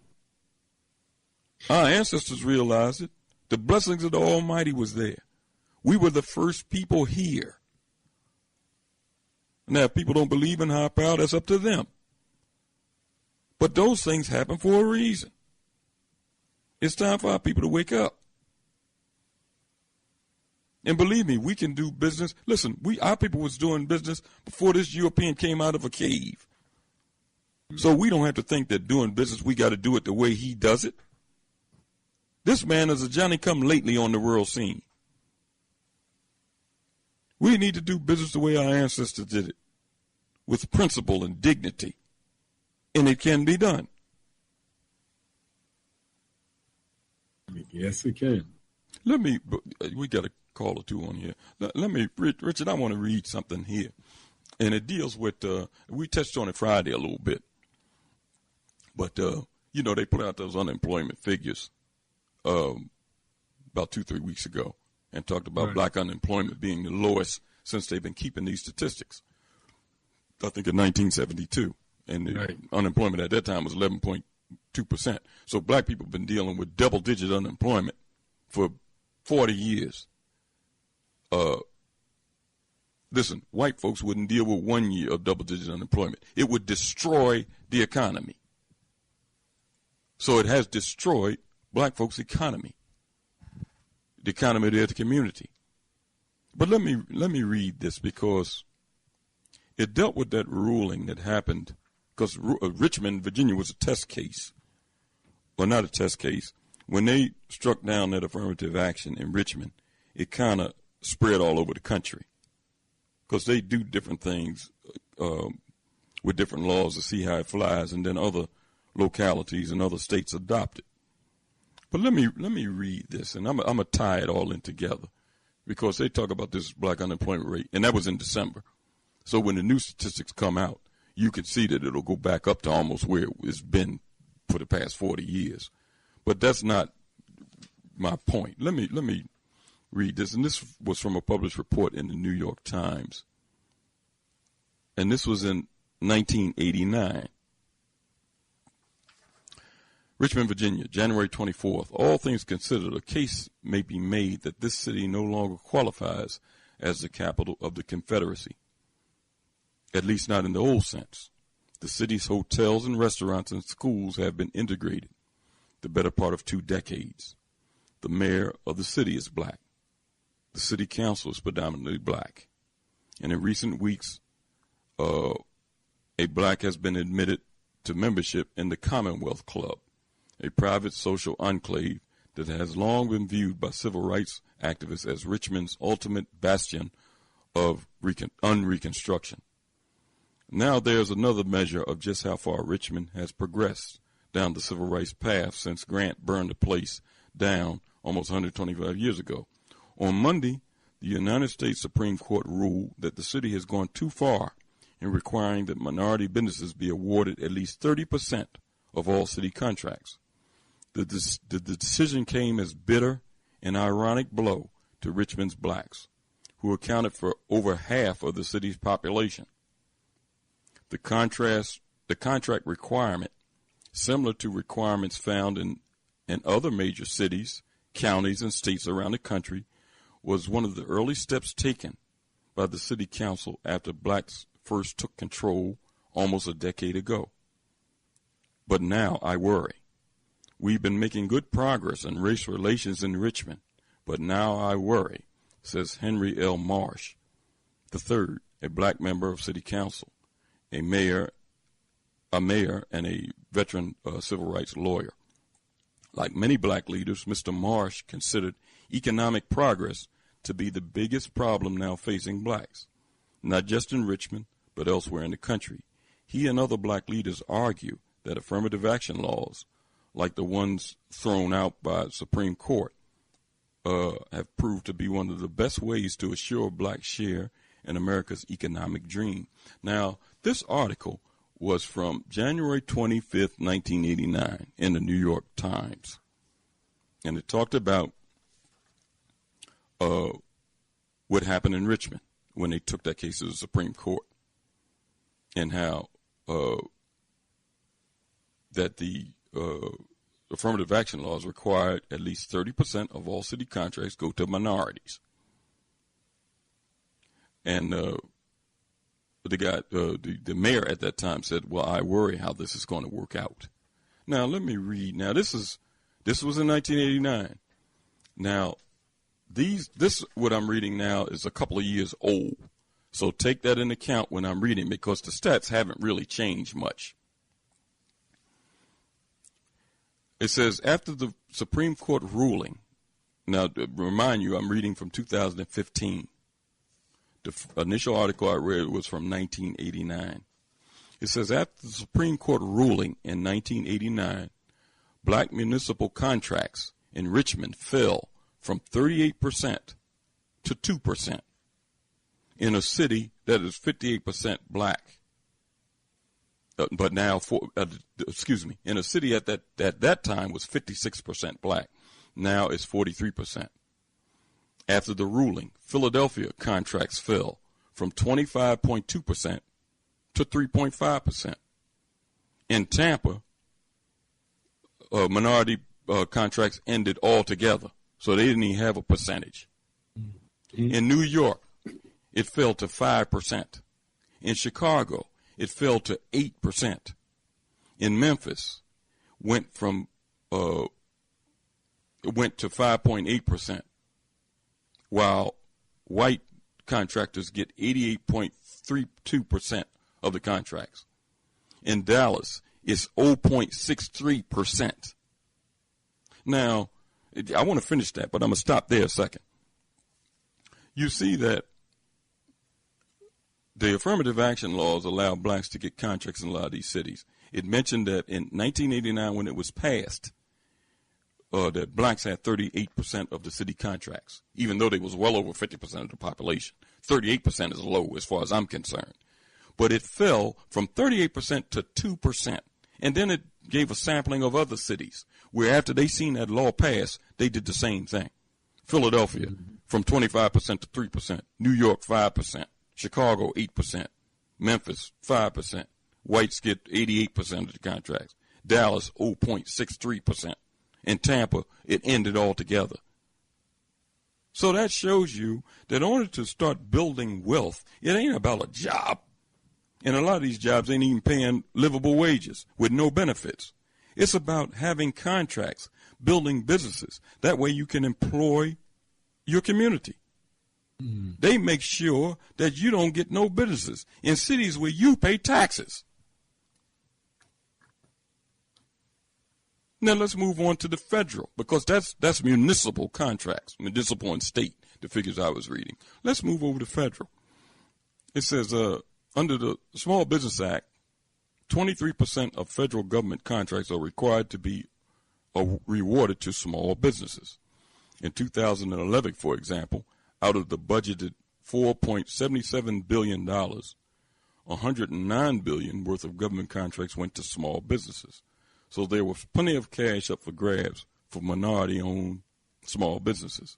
Our ancestors realized it. The blessings of the Almighty was there. We were the first people here. Now, if people don't believe in higher power, that's up to them. But those things happen for a reason. It's time for our people to wake up. And believe me, we can do business. Listen, our people was doing business before this European came out of a cave. So we don't have to think that doing business, we got to do it the way he does it. This man is a Johnny-come-lately on the world scene. We need to do business the way our ancestors did it, with principle and dignity. And it can be done. Yes, it can. We got a call or two on here. Richard, I want to read something here. And it deals with, we touched on it Friday a little bit. But, they put out those unemployment figures about 2-3 weeks ago and talked about black unemployment being the lowest since they've been keeping these statistics. I think in 1972. And the unemployment at that time was 11.2%. So black people have been dealing with double-digit unemployment for 40 years. Listen, white folks wouldn't deal with 1 year of double-digit unemployment. It would destroy the economy. So it has destroyed black folks' economy, the economy of their community. But let me read this because it dealt with that ruling that happened because Richmond, Virginia was a test case. Well, not a test case. When they struck down that affirmative action in Richmond, it kind of spread all over the country because they do different things with different laws to see how it flies, and then other localities and other states adopt it. But let me read this, and I'm gonna tie it all in together because they talk about this black unemployment rate, and that was in December. So when the new statistics come out, you can see that it'll go back up to almost where it's been for the past 40 years. But that's not my point. Let me read this, and this was from a published report in the New York Times, and this was in 1989. Richmond, Virginia, January 24th. All things considered, a case may be made that this city no longer qualifies as the capital of the Confederacy, at least not in the old sense. The city's hotels and restaurants and schools have been integrated the better part of 2 decades. The mayor of the city is black. The city council is predominantly black. And in recent weeks, a black has been admitted to membership in the Commonwealth Club, a private social enclave that has long been viewed by civil rights activists as Richmond's ultimate bastion of unreconstruction. Now there's another measure of just how far Richmond has progressed down the civil rights path since Grant burned the place down almost 125 years ago. On Monday, the United States Supreme Court ruled that the city has gone too far in requiring that minority businesses be awarded at least 30% of all city contracts. The decision came as bitter and ironic blow to Richmond's blacks, who accounted for over half of the city's population. The contract requirement, similar to requirements found in other major cities, counties, and states around the country, was one of the early steps taken by the city council after blacks first took control almost a decade ago. But now I worry. We've been making good progress in race relations in Richmond, but now I worry, says Henry L. Marsh III, a black member of city council, a mayor and a veteran civil rights lawyer. Like many black leaders, Mr. Marsh considered economic progress to be the biggest problem now facing blacks, not just in Richmond, but elsewhere in the country. He and other black leaders argue that affirmative action laws, like the ones thrown out by the Supreme Court, have proved to be one of the best ways to assure black share in America's economic dream. Now, this article was from January 25th, 1989 in the New York Times. And it talked about what happened in Richmond when they took that case to the Supreme Court, and how that the affirmative action laws required at least 30% of all city contracts go to minorities. And the mayor at that time said, well, I worry how this is going to work out. Now, let me read. Now, this was in 1989. Now, this what I'm reading now is a couple of years old. So take that into account when I'm reading, because the stats haven't really changed much. It says, after the Supreme Court ruling, now to remind you, I'm reading from 2015. The initial article I read was from 1989. It says, after the Supreme Court ruling in 1989, black municipal contracts in Richmond fell from 38% to 2% in a city that is 58% black. But now, in a city at that time was 56% black. Now it's 43%. After the ruling, Philadelphia contracts fell from 25.2% to 3.5%. In Tampa, minority contracts ended altogether, so they didn't even have a percentage. In New York, it fell to 5%. In Chicago, it fell to 8%. In Memphis, it went to 5.8%, while white contractors get 88.32% of the contracts. In Dallas, it's 0.63%. Now, I want to finish that, but I'm going to stop there a second. You see that the affirmative action laws allow blacks to get contracts in a lot of these cities. It mentioned that in 1989, when it was passed, that blacks had 38% of the city contracts, even though they was well over 50% of the population. 38% is low as far as I'm concerned. But it fell from 38% to 2%. And then it gave a sampling of other cities where after they seen that law pass, they did the same thing. Philadelphia, from 25% to 3%. New York, 5%. Chicago, 8%. Memphis, 5%. Whites get 88% of the contracts. Dallas, 0.63%. In Tampa, it ended altogether. So that shows you that in order to start building wealth, it ain't about a job. And a lot of these jobs ain't even paying livable wages with no benefits. It's about having contracts, building businesses. That way you can employ your community. They make sure that you don't get no businesses in cities where you pay taxes. Now let's move on to the federal, because that's municipal contracts, municipal and state, the figures I was reading. Let's move over to federal. It says under the Small Business Act, 23% of federal government contracts are required to be rewarded to small businesses. In 2011, for example, out of the budgeted $4.77 billion, $109 billion worth of government contracts went to small businesses. So there was plenty of cash up for grabs for minority-owned small businesses.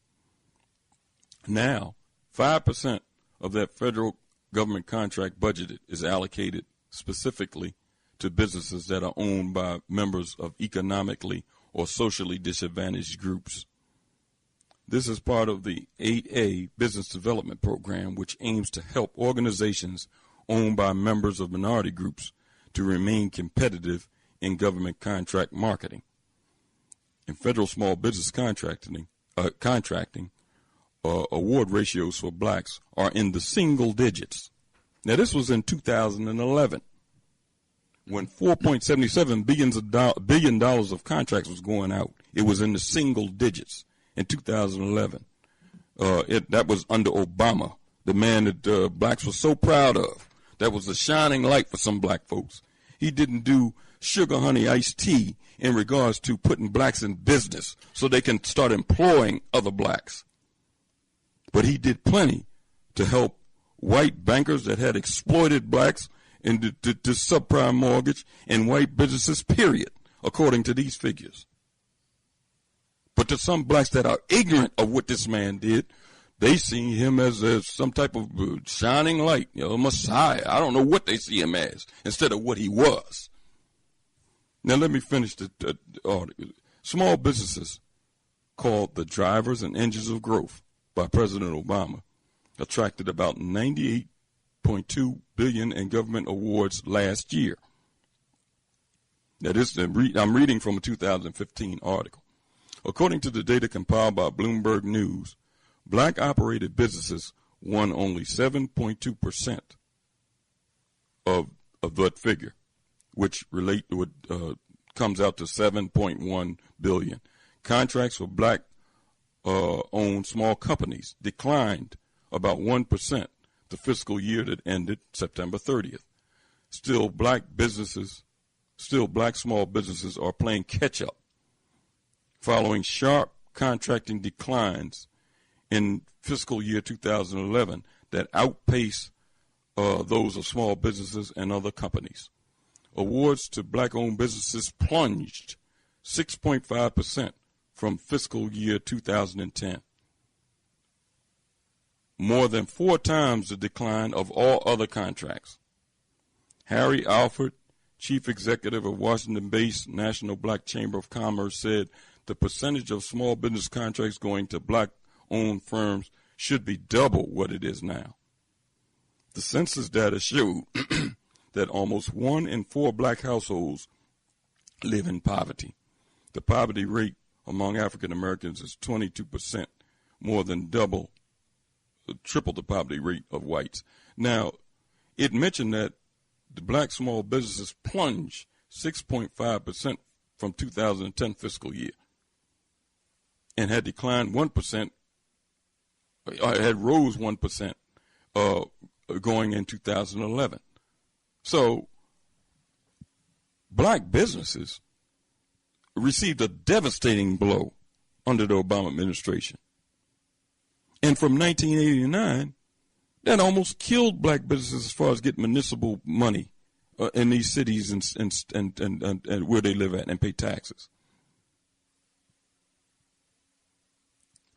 Now, 5% of that federal government contract budgeted is allocated specifically to businesses that are owned by members of economically or socially disadvantaged groups. This is part of the 8A Business Development Program, which aims to help organizations owned by members of minority groups to remain competitive in government contract marketing. In federal small business contracting, award ratios for blacks are in the single digits. Now, this was in 2011, when $4.77 billion of contracts was going out. It was in the single digits in 2011. That was under Obama, the man that blacks were so proud of. That was a shining light for some black folks. He didn't do sugar honey iced tea in regards to putting blacks in business so they can start employing other blacks. But he did plenty to help white bankers that had exploited blacks into subprime mortgage and white businesses, period, according to these figures. But to some blacks that are ignorant of what this man did, they see him as some type of shining light, a messiah. I don't know what they see him as instead of what he was. Now let me finish the article. Small businesses, called the drivers and engines of growth by President Obama, attracted about $98.2 billion in government awards last year. Now I'm reading from a 2015 article. According to the data compiled by Bloomberg News, Black-operated businesses won only 7.2% of that figure, which comes out to $7.1 billion. Contracts for black-owned small companies declined about 1% the fiscal year that ended September 30th. Still, black small businesses are playing catch-up, following sharp contracting declines in fiscal year 2011 that outpace those of small businesses and other companies. Awards to black-owned businesses plunged 6.5% from fiscal year 2010, more than 4 times the decline of all other contracts. Harry Alford, chief executive of Washington-based National Black Chamber of Commerce, said the percentage of small business contracts going to black-owned firms should be double what it is now. The census data showed that almost 1 in 4 black households live in poverty. The poverty rate among African Americans is 22%, more than triple the poverty rate of whites. Now, it mentioned that the black small businesses plunged 6.5% from 2010 fiscal year and had declined 1%, had rose 1% going in 2011. So black businesses received a devastating blow under the Obama administration. And from 1989, that almost killed black businesses as far as getting municipal money in these cities and where they live at and pay taxes.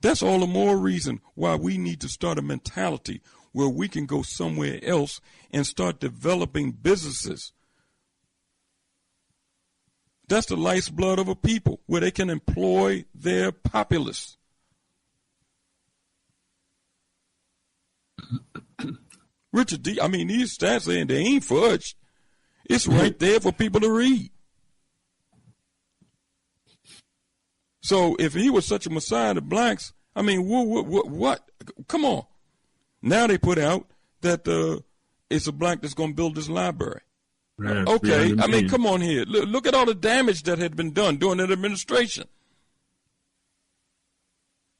That's all the more reason why we need to start a mentality where we can go somewhere else and start developing businesses. That's the lifeblood of a people, where they can employ their populace. Richard D., these stats they ain't fudged. It's right there for people to read. So if he was such a messiah to blacks, what? Come on. Now they put out that it's a black that's going to build this library. Right, okay, come on here. Look at all the damage that had been done during that administration.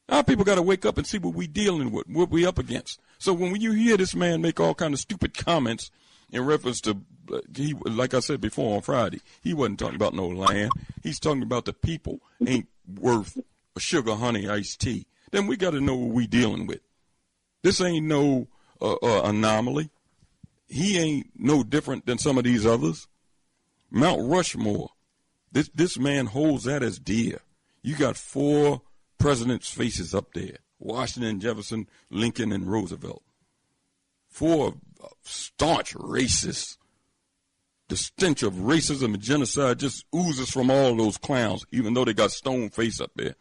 Our people got to wake up and see what we dealing with, what we up against. So when you hear this man make all kind of stupid comments in reference to, like I said before on Friday, he wasn't talking about no land. He's talking about the people ain't worth a sugar, honey, iced tea. Then we got to know what we dealing with. This ain't no anomaly. He ain't no different than some of these others. Mount Rushmore, this man holds that as dear. You got 4 presidents' faces up there: Washington, Jefferson, Lincoln, and Roosevelt. 4 staunch racists. The stench of racism and genocide just oozes from all those clowns, even though they got stone face up there.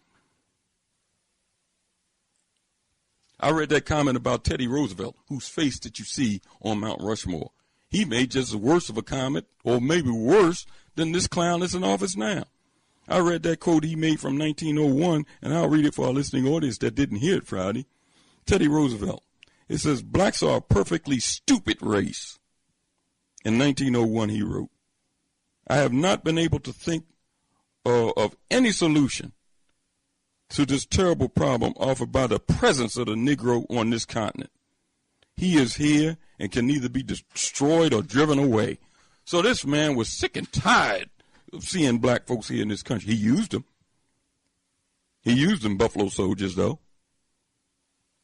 I read that comment about Teddy Roosevelt, whose face that you see on Mount Rushmore. He made just as worse of a comment, or maybe worse, than this clown that's in office now. I read that quote he made from 1901, and I'll read it for our listening audience that didn't hear it Friday. Teddy Roosevelt. It says, "Blacks are a perfectly stupid race." In 1901, he wrote, "I have not been able to think of any solution to this terrible problem offered by the presence of the Negro on this continent. He is here and can neither be destroyed or driven away." So this man was sick and tired of seeing black folks here in this country. He used them. He used them Buffalo Soldiers, though.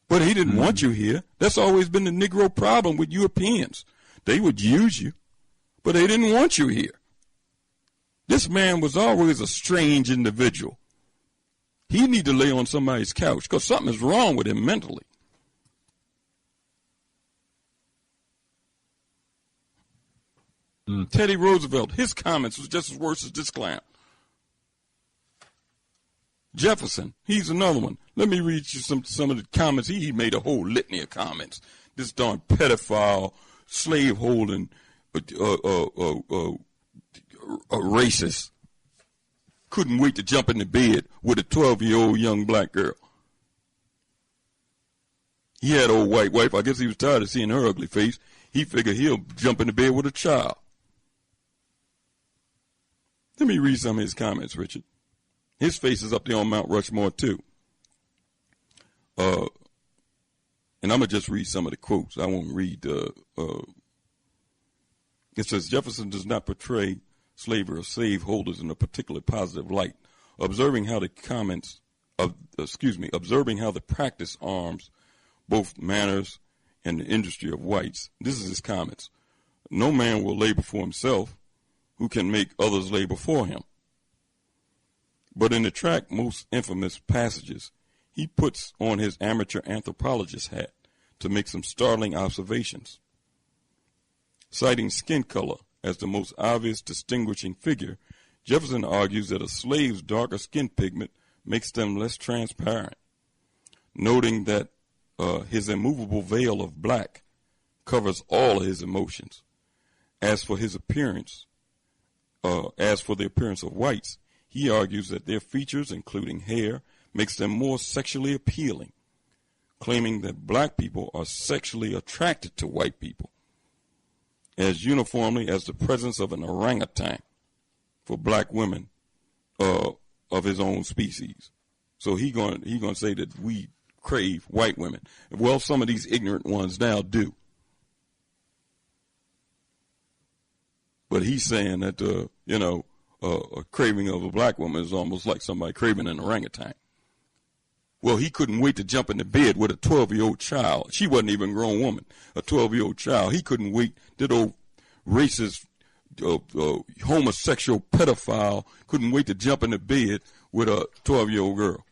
But he didn't want you here. That's always been the Negro problem with Europeans. They would use you, but they didn't want you here. This man was always a strange individual. He need to lay on somebody's couch because something is wrong with him mentally. Teddy Roosevelt, his comments was just as worse as this clown. Jefferson, he's another one. Let me read you some of the comments. He made a whole litany of comments. This darn pedophile, slave-holding, racist. Couldn't wait to jump in the bed with a 12-year-old young black girl. He had old white wife. I guess he was tired of seeing her ugly face. He figured he'll jump into bed with a child. Let me read some of his comments, Richard. His face is up there on Mount Rushmore, too. And I'm going to just read some of the quotes. I won't read. It says, Jefferson does not portray slavery or slave holders in a particularly positive light. Observing how the practice arms both manners and the industry of whites. This is his comments. No man will labor for himself who can make others labor for him. But in the tract most infamous passages, he puts on his amateur anthropologist hat to make some startling observations. Citing skin color as the most obvious distinguishing figure, Jefferson argues that a slave's darker skin pigment makes them less transparent, noting that his immovable veil of black covers all of his emotions. As for the appearance of whites, he argues that their features, including hair, makes them more sexually appealing, claiming that black people are sexually attracted to white people as uniformly as the presence of an orangutan for black women of his own species. So he going to say that we crave white women. Well, some of these ignorant ones now do. But he's saying that, a craving of a black woman is almost like somebody craving an orangutan. Well, he couldn't wait to jump into bed with a 12-year-old child. She wasn't even a grown woman, a 12-year-old child. He couldn't wait. That old racist, homosexual pedophile couldn't wait to jump into bed with a 12-year-old girl.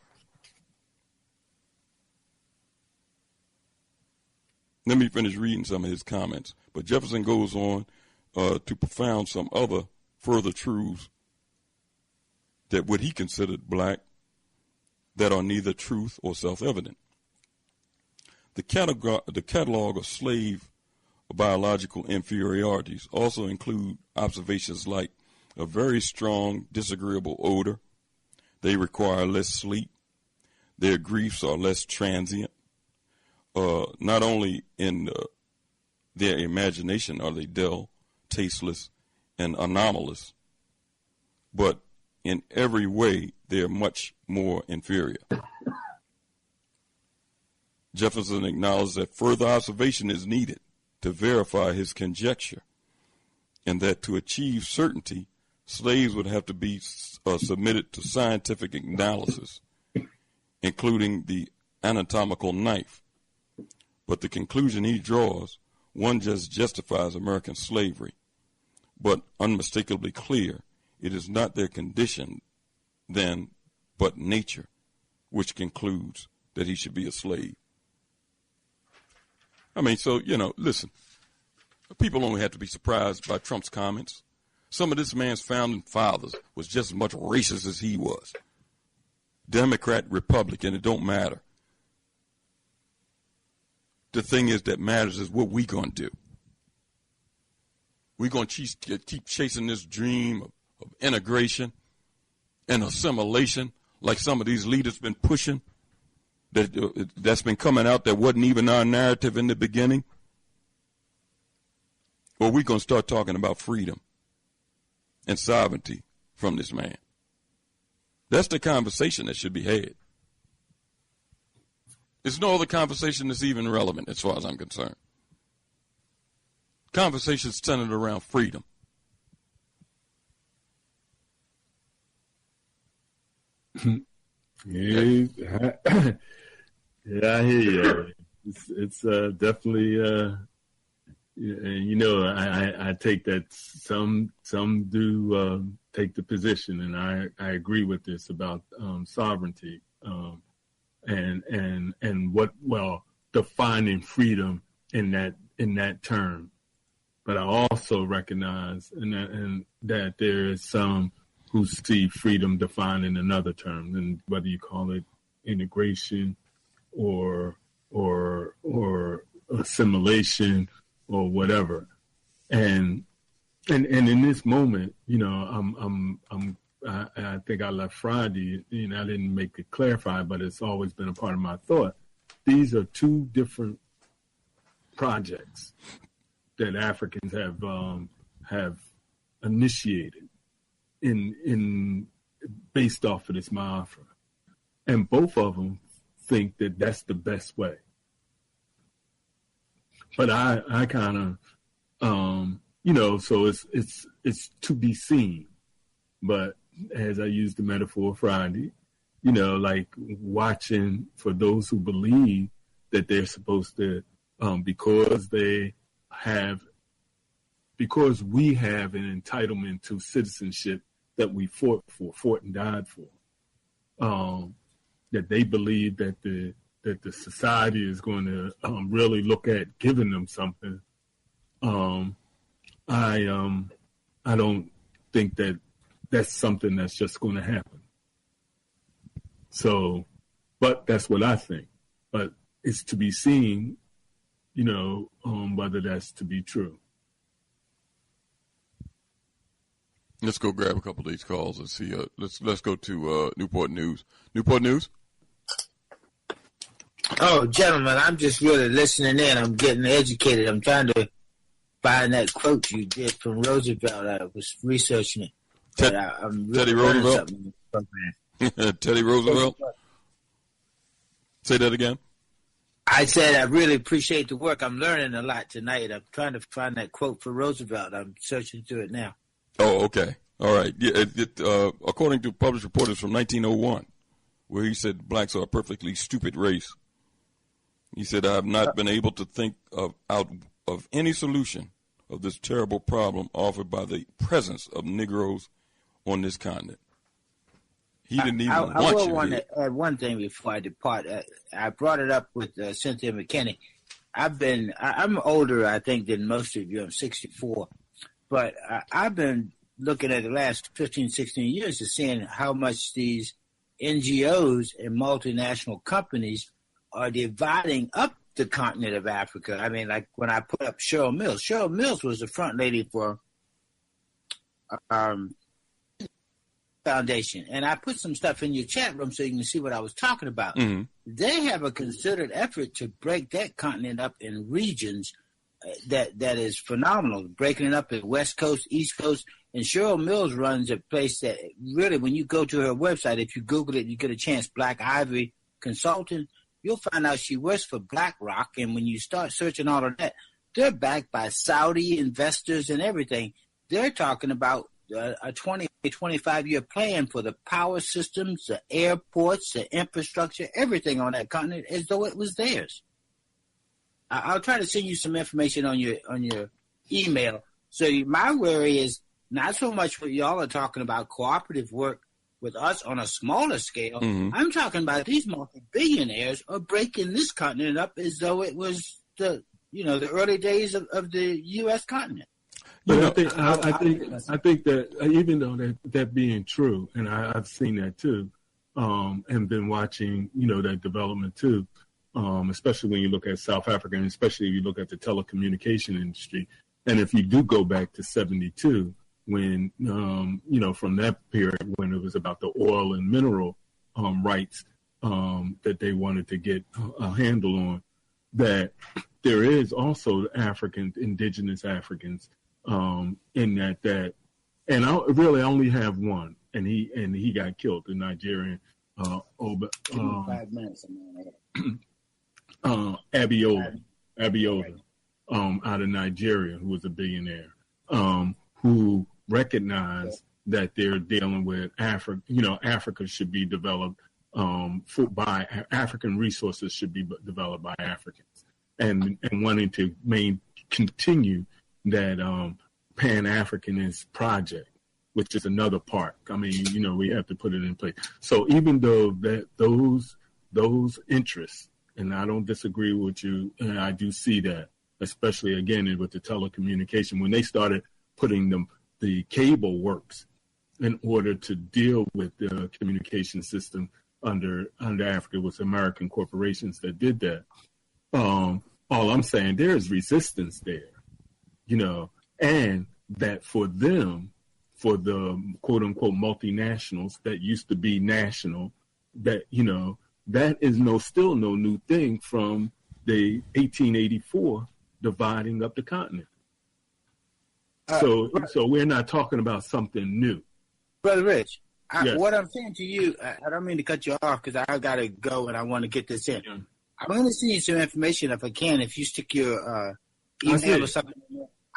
Let me finish reading some of his comments. But Jefferson goes on to propound some other further truths that what he considered black that are neither truth or self-evident. The catalog of slave biological inferiorities also include observations like a very strong, disagreeable odor. They require less sleep. Their griefs are less transient. Not only in their imagination are they dull, tasteless, and anomalous, but in every way they're much more inferior. Jefferson acknowledged that further observation is needed to verify his conjecture, and that to achieve certainty, slaves would have to be submitted to scientific analysis, including the anatomical knife. But the conclusion he draws, one just justifies American slavery, but unmistakably clear, it is not their condition then, but nature, which concludes that he should be a slave. I mean, so, listen, people only have to be surprised by Trump's comments. Some of this man's founding fathers was just as much racist as he was. Democrat, Republican, it don't matter. The thing is that matters is what we going to do. We're going to keep chasing this dream of integration and assimilation like some of these leaders been pushing, that's been coming out that wasn't even our narrative in the beginning. Or we're going to start talking about freedom and sovereignty from this man. That's the conversation that should be had. There's no other conversation that's even relevant as far as I'm concerned. Conversations centered around freedom. Yeah, I hear you. It's definitely, I take that some do take the position, and I agree with this about sovereignty and what defining freedom in that term. But I also recognize and that there is some who see freedom defined in another term, and whether you call it integration or assimilation or whatever. And in this moment, I think I left Friday, I didn't make it clarify, but it's always been a part of my thought these are two different projects that Africans have initiated in based off of this Maafra. And both of them think that that's the best way. But I kind of, so it's to be seen. But as I used the metaphor Friday, like watching for those who believe that they're supposed to, because we have an entitlement to citizenship that we fought and died for, that they believe that the society is going to really look at giving them something. I don't think that that's something that's just going to happen. So, but that's what I think. But it's to be seen, whether that's to be true. Let's go grab a couple of these calls and see. Let's go to Newport News. Newport News. Oh, gentlemen, I'm just really listening in. I'm getting educated. I'm trying to find that quote you did from Roosevelt. I was researching it. Teddy Roosevelt. Teddy Roosevelt. Say that again. I said I really appreciate the work. I'm learning a lot tonight. I'm trying to find that quote for Roosevelt. I'm searching through it now. Oh, okay. All right. Yeah, according to published reports from 1901, where he said blacks are a perfectly stupid race. He said, I have not been able to think out of any solution of this terrible problem offered by the presence of Negroes on this continent. He didn't even want you. I want to add one thing before I depart. I brought it up with Cynthia McKinney. I'm older, I think, than most of you. I'm 64. But I've been looking at the last 15, 16 years to seeing how much these NGOs and multinational companies are dividing up the continent of Africa. I mean, like when I put up Cheryl Mills. Cheryl Mills was the front lady for Foundation. And I put some stuff in your chat room so you can see what I was talking about. Mm-hmm. They have a concerted effort to break that continent up in regions that is phenomenal, breaking it up in West Coast, East Coast. And Cheryl Mills runs a place that really, when you go to her website, if you Google it, you get a chance, Black Ivory Consulting, you'll find out she works for BlackRock. And when you start searching all of that, they're backed by Saudi investors and everything. They're talking about a 20, 25-year plan for the power systems, the airports, the infrastructure, everything on that continent as though it was theirs. I'll try to send you some information on your email. So my worry is not so much what y'all are talking about, cooperative work with us on a smaller scale. Mm-hmm. I'm talking about these multi-billionaires are breaking this continent up as though it was the early days of the U.S. continent. But I think that even though that being true, and I've seen that too, and been watching that development too, especially when you look at South Africa, and especially if you look at the telecommunication industry, and if you do go back to '72, when from that period when it was about the oil and mineral rights that they wanted to get a handle on, that there is also indigenous Africans. In that, and I really only have one, and he got killed, the Nigerian, 5 minutes. Abiola, out of Nigeria, who was a billionaire, who recognized that they're dealing with Africa. Africa should be developed by African resources should be developed by Africans, and wanting to continue that Pan-Africanist project, which is another part. I mean, we have to put it in place. So even though that those interests, and I don't disagree with you, and I do see that, especially again with the telecommunication, when they started putting the cable works in order to deal with the communication system under Africa, it was American corporations that did that. All I'm saying, there is resistance there. And that for them, for the quote unquote multinationals that used to be national, that, that is still no new thing from the 1884 dividing up the continent. So we're not talking about something new. Brother Rich, Yes. What I'm saying to you, I don't mean to cut you off because I got to go and I want to get this in. Yeah. I'm going to send you some information if I can, if you stick your email or something.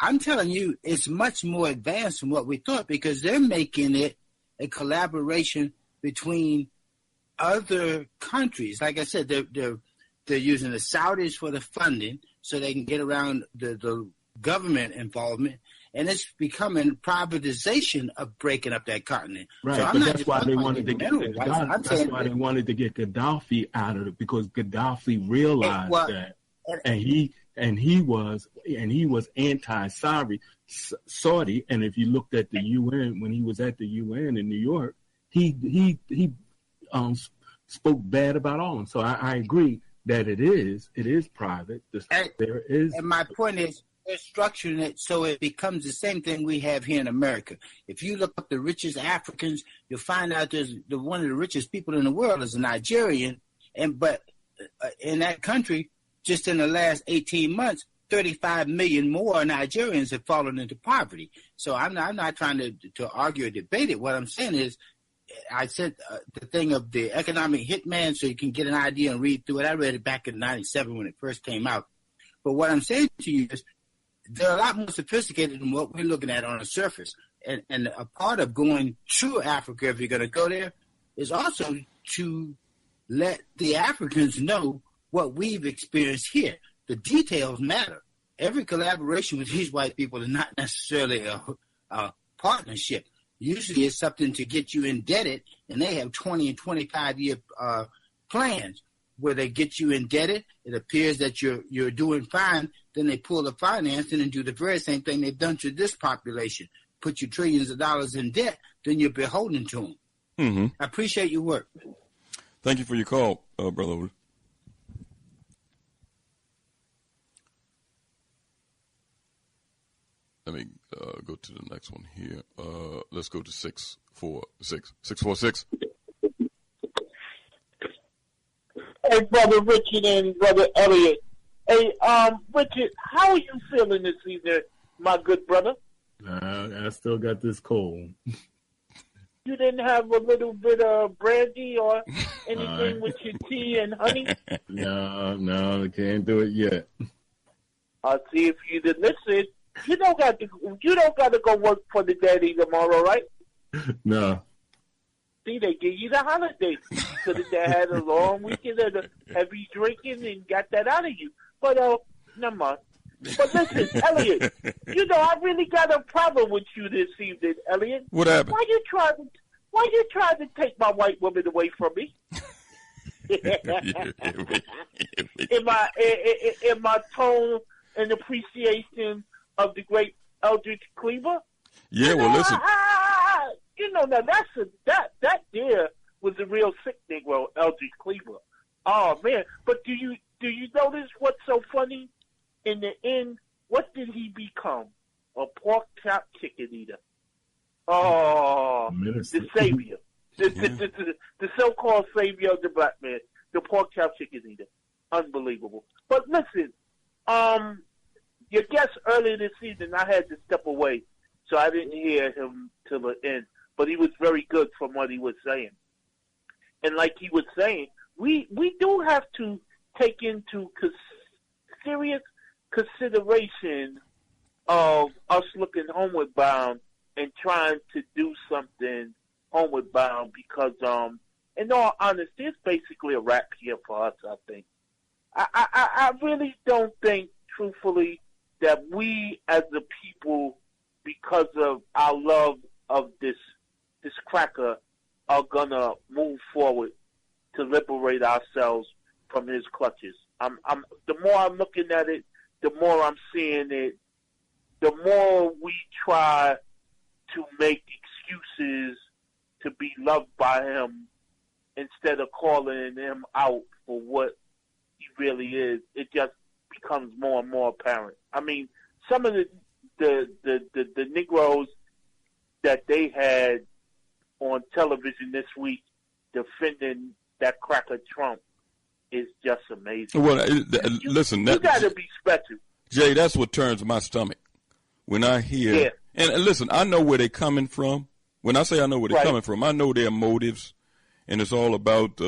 I'm telling you, it's much more advanced than what we thought because they're making it a collaboration between other countries. Like I said, they're using the Saudis for the funding so they can get around the government involvement. And it's becoming privatization of breaking up that continent. Right, so but that's why they wanted to get Gaddafi out of it because Gaddafi realized that, and he was anti-Saudi. And if you looked at the UN when he was at the UN in New York, he spoke bad about all of them. So I agree that it is private. And my point is, they're structuring it so it becomes the same thing we have here in America. If you look up the richest Africans, you'll find out one of the richest people in the world is a Nigerian. But in that country, just in the last 18 months, 35 million more Nigerians have fallen into poverty. So I'm not trying to argue or debate it. What I'm saying is, I said the thing of the economic hitman so you can get an idea and read through it. I read it back in 97 when it first came out. But what I'm saying to you is, they're a lot more sophisticated than what we're looking at on the surface. And a part of going to Africa, if you're going to go there, is also to let the Africans know what we've experienced here. The details matter. Every collaboration with these white people is not necessarily a partnership. Usually it's something to get you indebted, and they have 20 and 25-year plans where they get you indebted. It appears that you're doing fine. Then they pull the financing and do the very same thing they've done to this population. Put you trillions of dollars in debt, then you're beholden to them. Mm-hmm. I appreciate your work. Thank you for your call, Brother. Let me go to the next one here. Let's go to 646. 646. Hey, Brother Richard and Brother Elliott. Hey, Richard, how are you feeling this evening, my good brother? I still got this cold. You didn't have a little bit of brandy or anything with your tea and honey? No, I can't do it yet. I'll see if you did listen. You don't got to go work for the daddy tomorrow, right? No. See, they give you the holiday because they had a long weekend of heavy drinking and got that out of you. But never mind. But listen, Elliot, I really got a problem with you this evening, Elliot. What happened? Why you trying to take my white woman away from me? in my tone and appreciation of the great Eldridge Cleaver. Yeah, well, listen. Now that there was a real sick Negro, Eldridge Cleaver. Oh man! But do you notice what's so funny? In the end, what did he become? A pork chop chicken eater. Oh, Minister. The savior, the so-called savior of the black man, the pork chop chicken eater. Unbelievable. But listen, your guest earlier this season, I had to step away, so I didn't hear him till the end. But he was very good from what he was saying. And like he was saying, we do have to take into serious consideration of us looking homeward bound and trying to do something homeward bound because, in all honesty, it's basically a wrap here for us, I think. I really don't think, truthfully, that we as a people, because of our love of this cracker, are going to move forward to liberate ourselves from his clutches. The more I'm looking at it, the more I'm seeing it, the more we try to make excuses to be loved by him instead of calling him out for what he really is. It just becomes more and more apparent. I mean, some of the Negroes that they had on television this week defending that cracker Trump is just amazing. Well, listen, you got to be special. Jay, that's what turns my stomach when I hear. Yeah. And listen, I know where they're coming from. When I say I know where they're coming from, I know their motives, and it's all about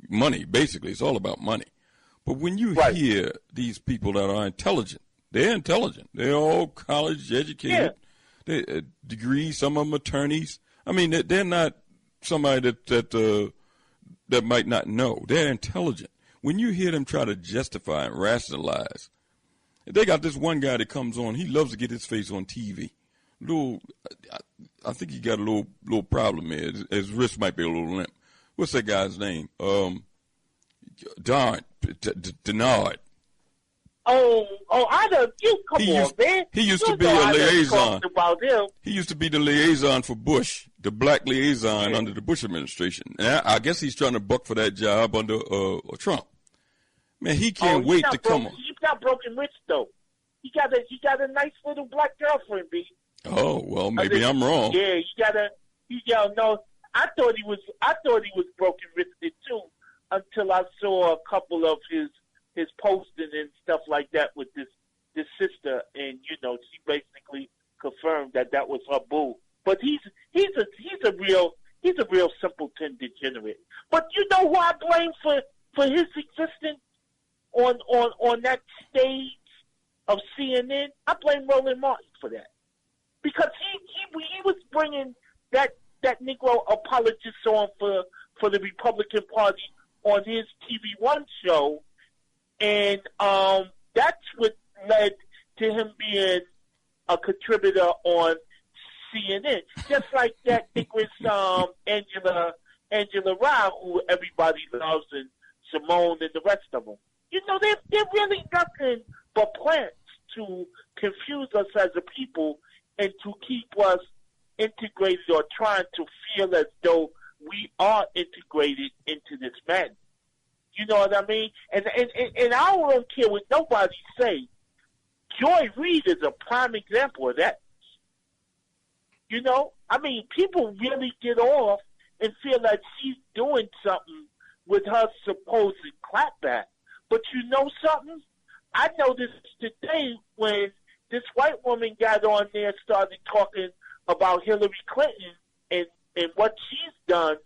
money. Basically, it's all about money. But when you hear these people that are intelligent, they're intelligent. They're all college educated, degrees. Some of them attorneys. I mean, they're not somebody that might not know. They're intelligent. When you hear them try to justify and rationalize, they got this one guy that comes on. He loves to get his face on TV. I think he got a little problem here. His wrist might be a little limp. What's that guy's name? Denard. I know you. Come on, man. He used to be a liaison. About him. He used to be the liaison for Bush, the black liaison under the Bush administration. And I guess he's trying to buck for that job under Trump. Man, he can't wait to come on. He's not broken rich though. He got a nice little black girlfriend, B. Oh well, maybe I'm wrong. Yeah, no. I thought he was broken rich too until I saw a couple of his posting and stuff like that with this sister, and she basically confirmed that was her boo. But he's a real simpleton degenerate. But you know who I blame for his existence on that stage of CNN? I blame Roland Martin for that, because he was bringing that Negro apologist on for the Republican Party on his TV One show. And that's what led to him being a contributor on CNN. Just like that Nicholas Angela Rye, who everybody loves, and Simone and the rest of them. They're really nothing but plants to confuse us as a people and to keep us integrated or trying to feel as though we are integrated into this madness. You know what I mean? And I don't care what nobody say. Joy Reid is a prime example of that. I mean, people really get off and feel like she's doing something with her supposed clapback. But you know something? I noticed today when this white woman got on there and started talking about Hillary Clinton and what she's done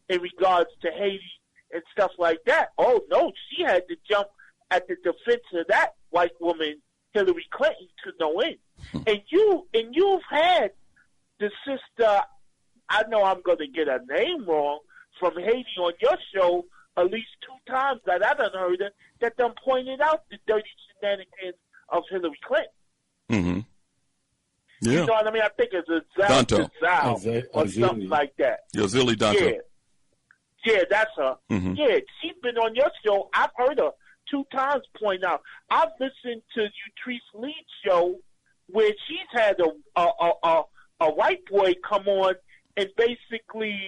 in regards to Haiti and stuff like that. Oh, no, she had to jump at the defense of that white woman, Hillary Clinton, to no end. And you've had the sister, I know I'm going to get her name wrong, from Haiti on your show at least 2 times that I done heard her, that done pointed out the dirty shenanigans of Hillary Clinton. Mm-hmm. Yeah. You know what I mean? I think it's a Zal or something like that. Yeah, Zilly Danto. Yeah, that's her. Mm-hmm. Yeah, she's been on your show. I've heard her 2 times point out. I've listened to Utrice Lee's show where she's had a white boy come on and basically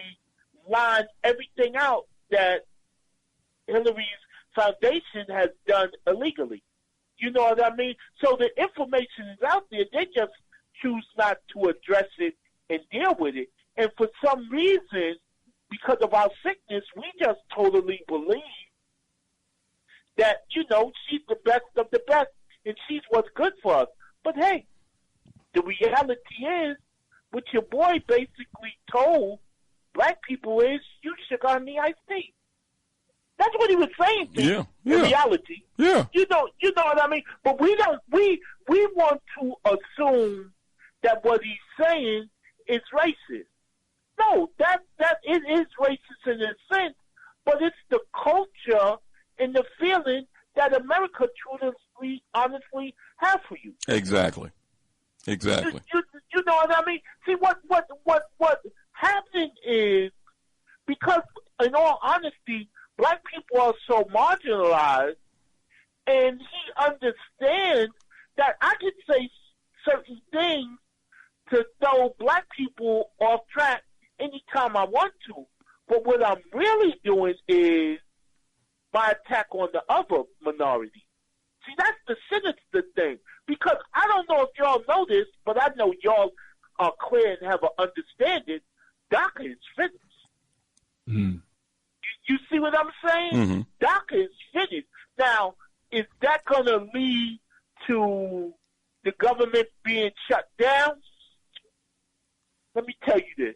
line everything out that Hillary's foundation has done illegally. You know what I mean? So the information is out there. They just choose not to address it and deal with it. And for some reason, because of our sickness, we just totally believe that, she's the best of the best and she's what's good for us. But hey, the reality is, what your boy basically told black people is, you sugar on the iced tea. That's what he was saying to you, in reality. Yeah. You know what I mean? But we want to assume that what he's saying is racist. No, that it is racist in a sense, but it's the culture and the feeling that America truly, honestly has for you. Exactly. You know what I mean? See, what happened is, because in all honesty, black people are so marginalized, and he understands that I could say certain things to throw black people off track anytime I want to. But what I'm really doing is my attack on the other minority. See, that's the sinister thing. Because I don't know if y'all know this, but I know y'all are clear and have an understanding. DACA is finished. Mm. You see what I'm saying? Mm-hmm. DACA is finished. Now, is that going to lead to the government being shut down? Let me tell you this.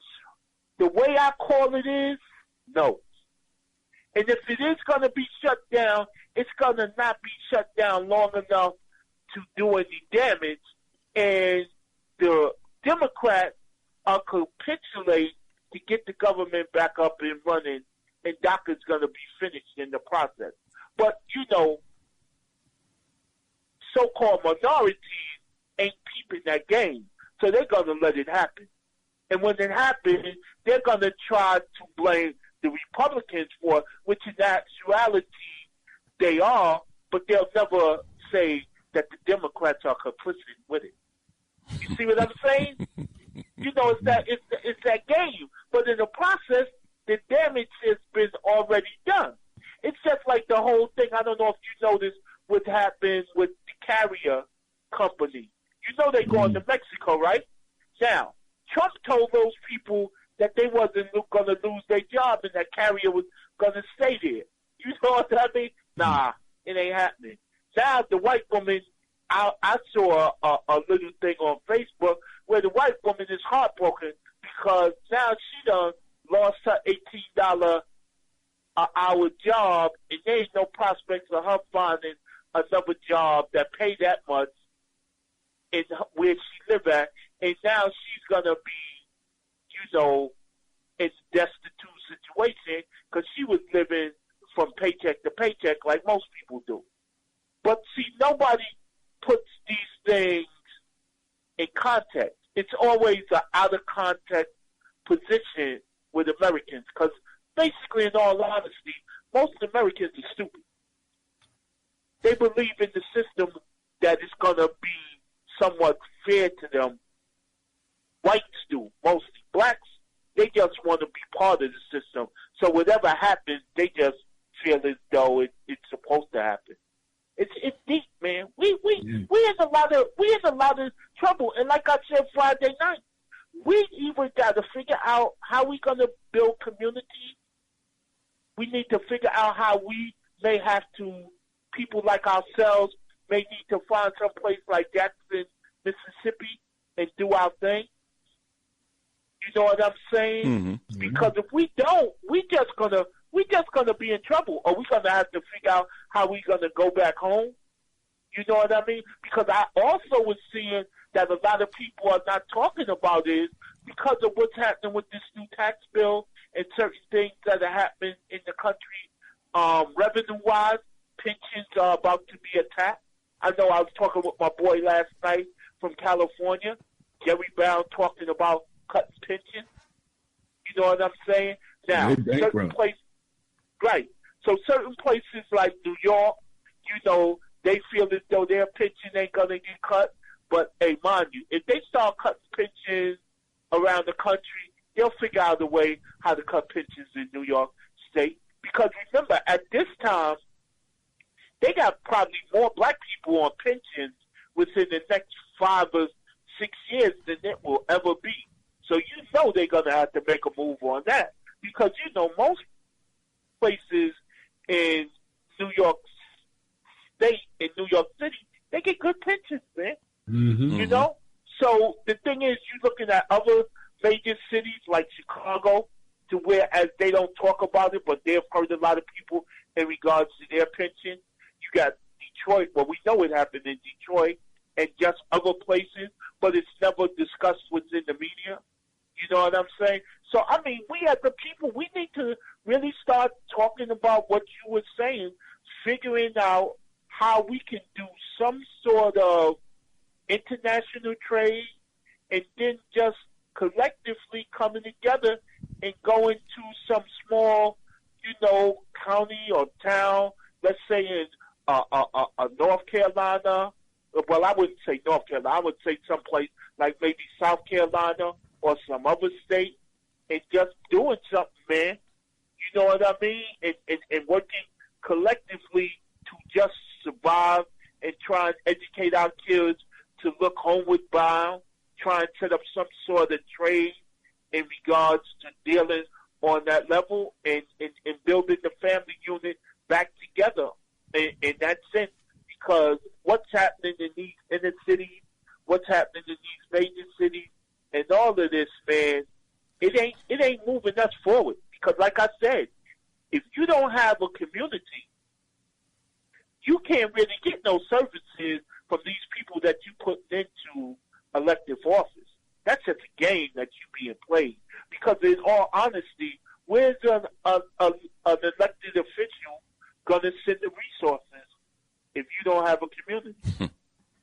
The way I call it is, no. And if it is going to be shut down, it's going to not be shut down long enough to do any damage. And the Democrats are capitulate to get the government back up and running, and DACA is going to be finished in the process. But, you know, so-called minorities ain't peeping that game, so they're going to let it happen. And when it happens, they're going to try to blame the Republicans for it, which in actuality they are, but they'll never say that the Democrats are complicit with it. You see what I'm saying? You know, it's that game. But in the process, the damage has been already done. It's just like the whole thing. I don't know if you noticed what happened with the carrier company. You know they're going to Mexico, right? Now, Trump told those people that they wasn't going to lose their job and that carrier was going to stay there. You know what I mean? Nah, it ain't happening. Now, the white woman, I saw a little thing on Facebook where the white woman is heartbroken because now she done lost her $18 an hour job, and there ain't no prospects of her finding another job that pay that much in where she live at, and now she's gonna be, you know, in a destitute situation because she was living from paycheck to paycheck like most people do. But see, nobody puts these things in context. It's always an out of context position with Americans because basically, in all honesty, most Americans are stupid. They believe in the system that is going to be somewhat fair to them. Whites do, mostly. Blacks, they just want to be part of the system. So whatever happens, they just feel as though it's supposed to happen. It's deep, man. We in a lot of trouble. And like I said Friday night, we even got to figure out how we're going to build community. We need to figure out how we may have to, people like ourselves, may need to find some place like Jackson, Mississippi, and do our thing. You know what I'm saying? Mm-hmm. Because if we don't, we just gonna be in trouble, or we're gonna have to figure out how we're gonna go back home. You know what I mean? Because I also was seeing that a lot of people are not talking about it because of what's happening with this new tax bill and certain things that are happening in the country, revenue-wise. Pensions are about to be attacked. I know I was talking with my boy last night from California, Jerry Brown, talking about cutting pensions. You know what I'm saying? Now, certain places, right. So certain places like New York, you know, they feel as though their pension ain't going to get cut. But, hey, mind you, if they start cutting pensions around the country, they'll figure out a way how to cut pensions in New York State. Because remember, at this time, they got probably more black people on pensions within the next 5 or 6 years than it will ever be. So you know they're going to have to make a move on that. Because, you know, most places in New York State, in New York City, they get good pensions, man. Mm-hmm. You know? So the thing is, you're looking at other major cities like Chicago, to where as they don't talk about it, but they've heard a lot of people in regards to their pension. You got Detroit. Well, we know it happened in Detroit and just other places, but it's never discussed within the media. You know what I'm saying? So, I mean, we as the people, we need to really start talking about what you were saying, figuring out how we can do some sort of international trade and then just collectively coming together and going to some small, you know, county or town, let's say in North Carolina. Well, I wouldn't say North Carolina. I would say someplace like maybe South Carolina or some other state, and just doing something, man. You know what I mean? And working collectively to just survive and try and educate our kids to look homeward bound, try and set up some sort of trade in regards to dealing on that level and building the family unit back together in that sense, because what's happening in these inner cities, what's happening in these major cities, and all of this, man, it ain't moving us forward. Because like I said, if you don't have a community, you can't really get no services from these people that you put into elective office. That's just a game that you being played. Because in all honesty, where's an elected official going to send the resources if you don't have a community?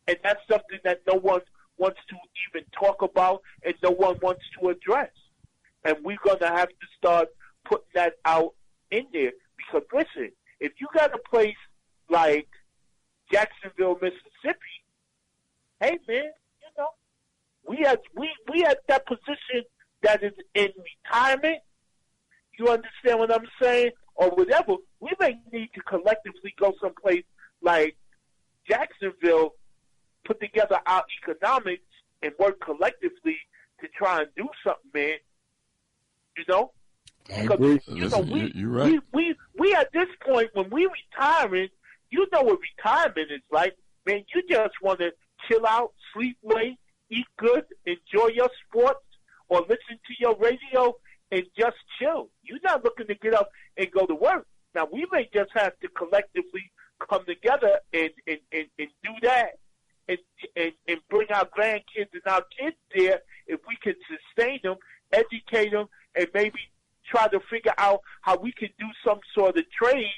And that's something that no one wants to even talk about and no one wants to address. And we're going to have to start putting that out in there. Because, listen, if you got a place like Jacksonville, Mississippi, hey, man, you know, we at that position that is in retirement, you understand what I'm saying, or whatever, we may need to collectively go someplace like Jacksonville, put together our economics, and work collectively to try and do something, man. You know? Because, you know, you're right. We at this point, when we retiring, you know what retirement is like. Man, you just want to chill out, sleep late, eat good, enjoy your sports, or listen to your radio and just chill. You're not looking to get up and go to work. Now, we may just have to collectively come together and do that and bring our grandkids and our kids there if we can sustain them, educate them, and maybe try to figure out how we can do some sort of trade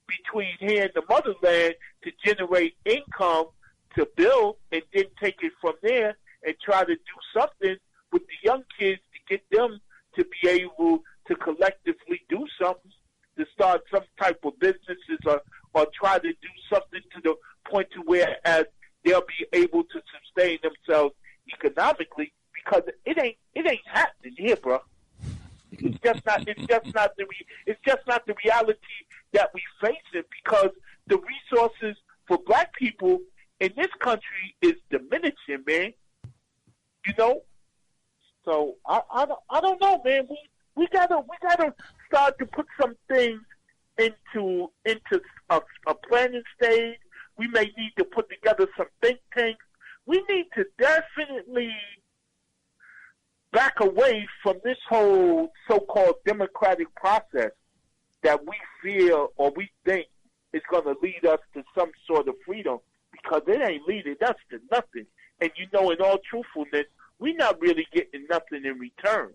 between here and the motherland to generate income to build, and then take it from there and try to do something with the young kids to get them to be able to collectively do something, to start some type of businesses or try to do something to the point to where as they'll be able to sustain themselves economically, because it ain't happening here, bro. It's just not the reality that we face it, because the resources for black people in this country is diminishing, man. You know? So I don't know, man. We gotta start to put some things into a planning stage. We may need to put together some think tanks. We need to definitely back away from this whole so-called democratic process that we feel or we think is going to lead us to some sort of freedom, because it ain't leading us to nothing. And you know, in all truthfulness, we're not really getting nothing in return.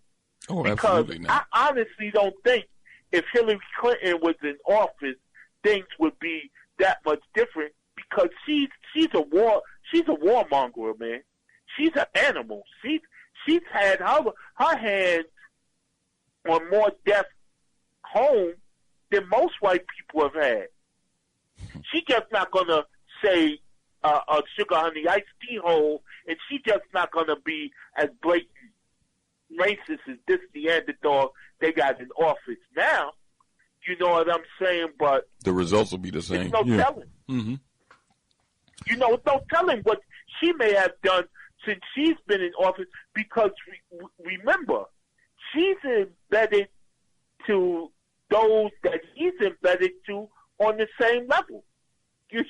Oh, because absolutely not. I honestly don't think if Hillary Clinton was in office, things would be that much different, because she's a warmonger, man. She's an animal. She's had her hands on more deaths home than most white people have had. She's just not going to say a sugar honey iced tea hole, and she's just not going to be as blatant racist as this Neanderthal they got in office now. You know what I'm saying? But the results will be the same. There's no telling. Mm-hmm. You know, no telling what she may have done since she's been in office, because remember, she's embedded to those that he's embedded to on the same level. You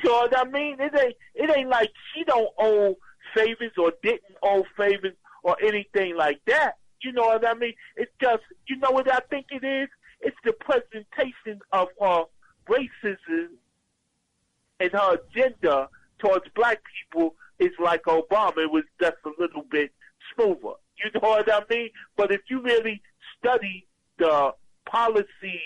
know what I mean? It ain't like she don't owe favors or didn't owe favors or anything like that. You know what I mean? It's just, you know what I think it is? It's the presentation of her racism and her agenda towards black people is like Obama. It was just a little bit smoother. You know what I mean? But if you really study the policies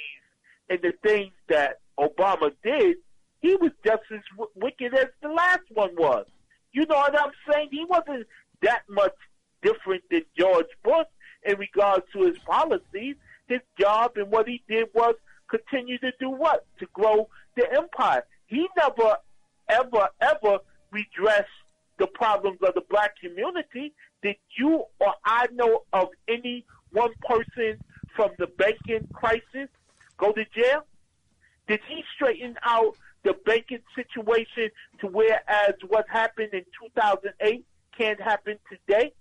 and the things that Obama did, he was just as wicked as the last one was. You know what I'm saying? He wasn't that much different than George Bush in regards to his policies. His job and what he did was continue to do what? To grow the empire. He never, ever, ever redressed the problems of the black community. Did you or I know of any one person from the banking crisis go to jail? Did he straighten out the banking situation to whereas what happened in 2008 can't happen today,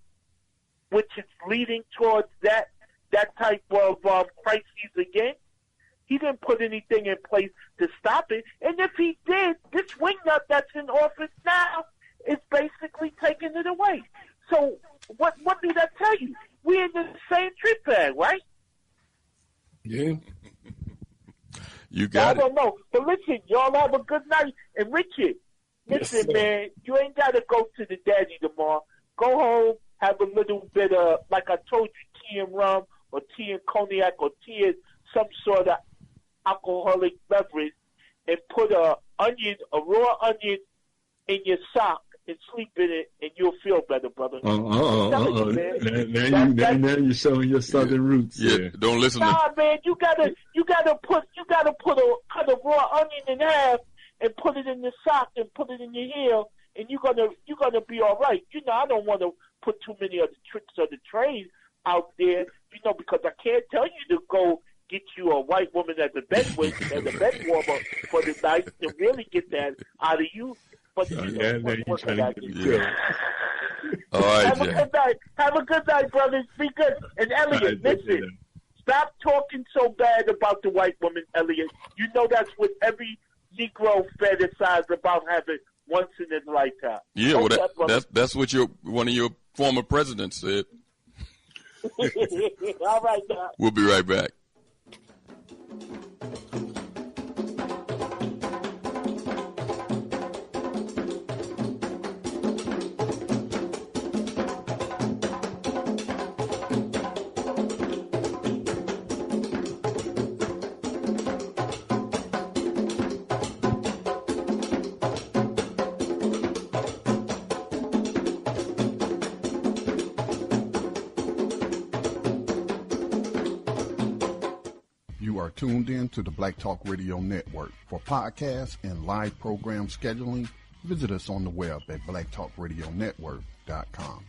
which is leading towards that that type of crises again. He didn't put anything in place to stop it. And if he did, this wingnut that's in office now is basically taking it away. So what did that tell you? We're in the same trip bag, right? Yeah. You got I don't know. But listen, y'all have a good night. And Richard, listen, Yes, man, you ain't got to go to the daddy tomorrow. Go home, have a little bit of, like I told you, tea and rum or tea and cognac or tea and some sort of alcoholic beverage, and put a raw onion in your sock and sleep in it, and you'll feel better, brother. Now you're showing your southern roots. Yeah, don't listen to. Man, you gotta cut a raw onion in half and put it in the sock and put it in your heel, and you're gonna be all right. You know, I don't want to put too many of the tricks of the trade out there, you know, because I can't tell you to go get you a white woman as a bed warmer for the night to really get that out of you. But All right, have a good night. Have a good night, brothers. Be good. And Elliot, listen. Stop talking so bad about the white woman, Elliot. You know that's what every Negro fantasizes about having once in his lifetime. Yeah, well, that's what one of your former presidents said. All right, now. We'll be right back. Tuned in to the Black Talk Radio Network. For podcasts and live program scheduling, visit us on the web at blacktalkradionetwork.com.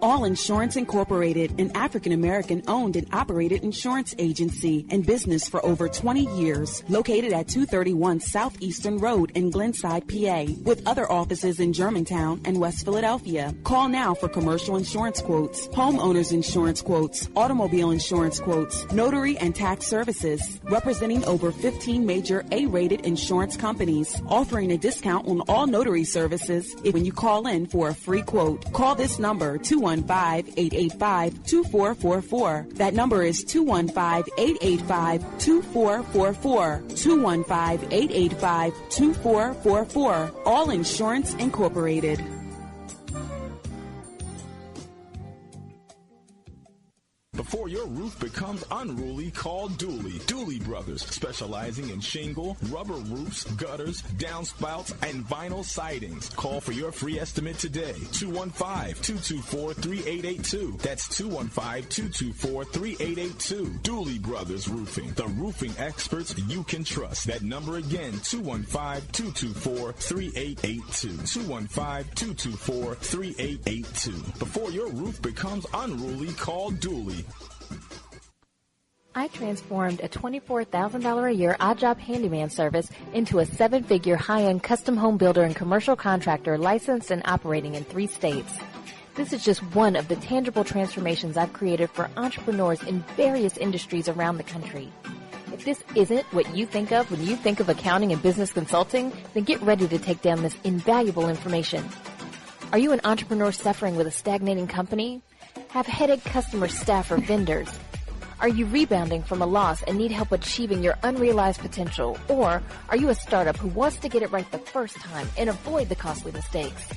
All Insurance Incorporated, an African-American owned and operated insurance agency in business for over 20 years, located at 231 Southeastern Road in Glenside, PA, with other offices in Germantown and West Philadelphia. Call now for commercial insurance quotes, homeowners insurance quotes, automobile insurance quotes, notary and tax services, representing over 15 major A-rated insurance companies, offering a discount on all notary services when you call in for a free quote. Call this number, 215-885-2444. That number is 215-885-2444. 215-885-2444. All Insurance Incorporated. Before your roof becomes unruly, call Dooley. Dooley Brothers, specializing in shingle, rubber roofs, gutters, downspouts, and vinyl sidings. Call for your free estimate today. 215-224-3882. That's 215-224-3882. Dooley Brothers Roofing, the roofing experts you can trust. That number again, 215-224-3882. 215-224-3882. Before your roof becomes unruly, call Dooley. I transformed a $24,000 a year odd job handyman service into a 7-figure high-end custom home builder and commercial contractor licensed and operating in 3 states. This is just one of the tangible transformations I've created for entrepreneurs in various industries around the country. If this isn't what you think of when you think of accounting and business consulting, then get ready to take down this invaluable information. Are you an entrepreneur suffering with a stagnating company? Have headache customer, staff, or vendors? Are you rebounding from a loss and need help achieving your unrealized potential? Or are you a startup who wants to get it right the first time and avoid the costly mistakes?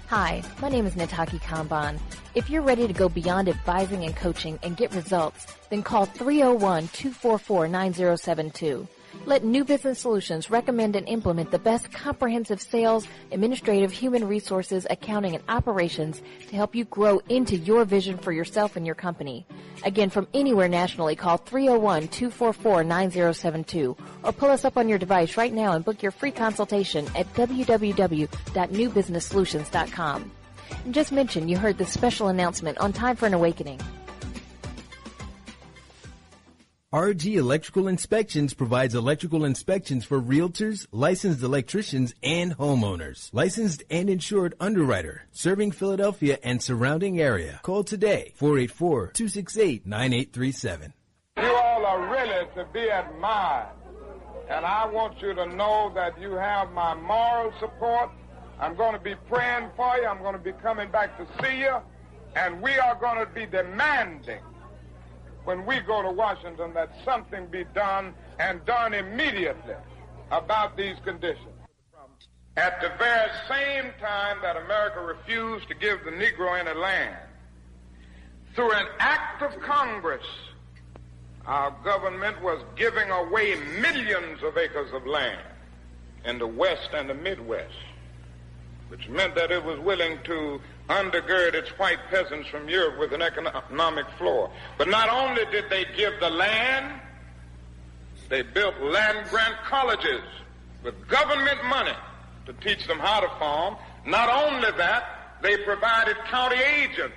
Hi, my name is Nataki Kanban. If you're ready to go beyond advising and coaching and get results, then call 301-244-9072. Let New Business Solutions recommend and implement the best comprehensive sales, administrative, human resources, accounting, and operations to help you grow into your vision for yourself and your company. Again, from anywhere nationally, call 301-244-9072 or pull us up on your device right now and book your free consultation at www.newbusinesssolutions.com. And just mention you heard this special announcement on Time for an Awakening. RG Electrical Inspections provides electrical inspections for realtors, licensed electricians, and homeowners. Licensed and insured underwriter, serving Philadelphia and surrounding area. Call today, 484-268-9837. You all are really to be admired. And I want you to know that you have my moral support. I'm going to be praying for you. I'm going to be coming back to see you. And we are going to be demanding when we go to Washington that something be done and done immediately about these conditions. At the very same time that America refused to give the Negro any land, through an act of Congress, our government was giving away millions of acres of land in the West and the Midwest, which meant that it was willing to undergird its white peasants from Europe with an economic floor. But not only did they give the land, they built land-grant colleges with government money to teach them how to farm. Not only that, they provided county agents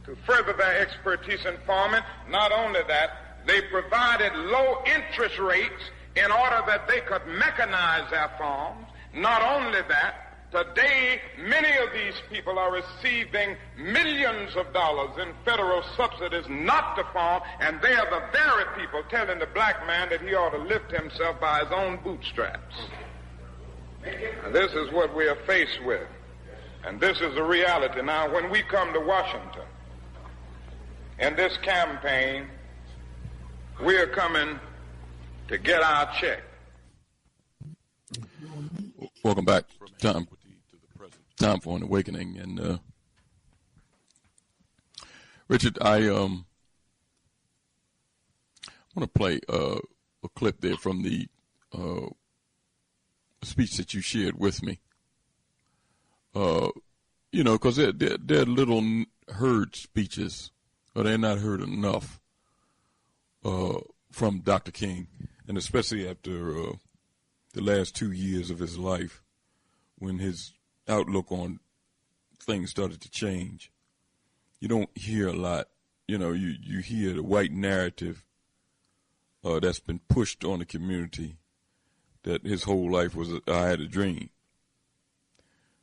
to further their expertise in farming. Not only that, they provided low interest rates in order that they could mechanize their farms. Not only that, today, many of these people are receiving millions of dollars in federal subsidies not to farm, and they are the very people telling the black man that he ought to lift himself by his own bootstraps. And this is what we are faced with, and this is the reality. Now, when we come to Washington in this campaign, we are coming to get our check. Welcome back. Time for an awakening. And Richard, I want to play a clip there from the speech that you shared with me. Because they're little heard speeches, or they're not heard enough from Dr. King, and especially after the last 2 years of his life, when his outlook on things started to change. You don't hear a lot. You hear the white narrative that's been pushed on the community, that his whole life was, I had a dream.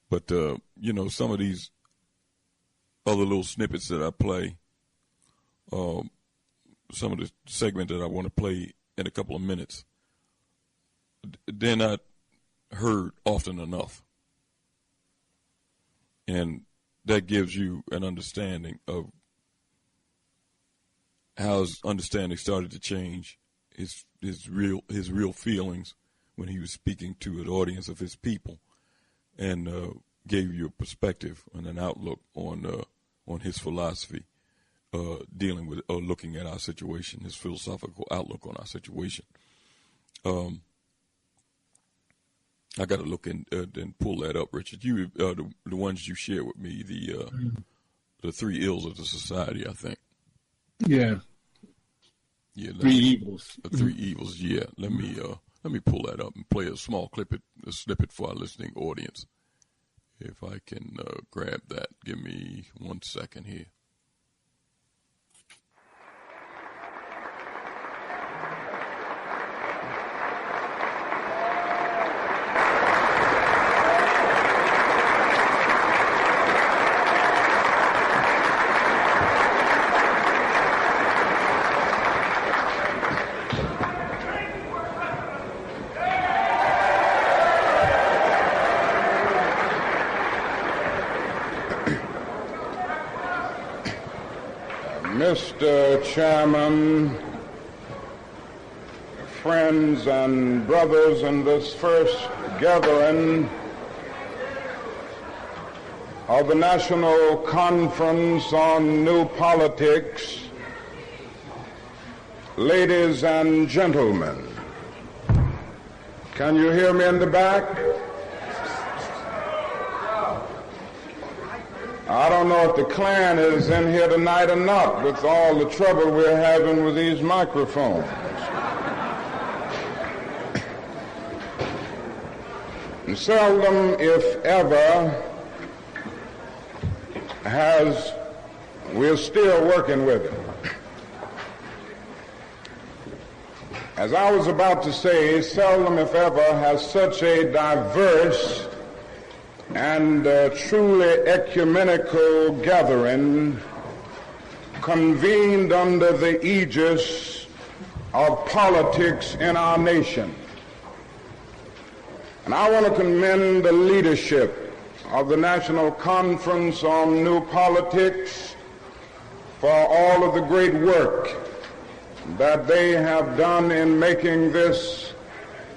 But, some of these other little snippets that I play, some of the segment that I want to play in a couple of minutes, they're not heard often enough. And that gives you an understanding of how his understanding started to change, his real feelings when he was speaking to an audience of his people, and gave you a perspective and an outlook on his philosophy, dealing with or looking at our situation, his philosophical outlook on our situation. I got to look and pull that up, Richard. You the ones you shared with me, the three ills of the society, I think. Yeah. Yeah. Three evils. The three evils. Yeah. Let me pull that up and play a small a snippet for our listening audience. If I can grab that, give me 1 second here. Mr. Chairman, friends and brothers in this first gathering of the National Conference on New Politics, ladies and gentlemen, can you hear me in the back? I don't know if the Klan is in here tonight or not with all the trouble we're having with these microphones. And seldom, if ever, we're still working with it. As I was about to say, seldom if ever has such a diverse and truly ecumenical gathering convened under the aegis of politics in our nation. And I want to commend the leadership of the National Conference on New Politics for all of the great work that they have done in making this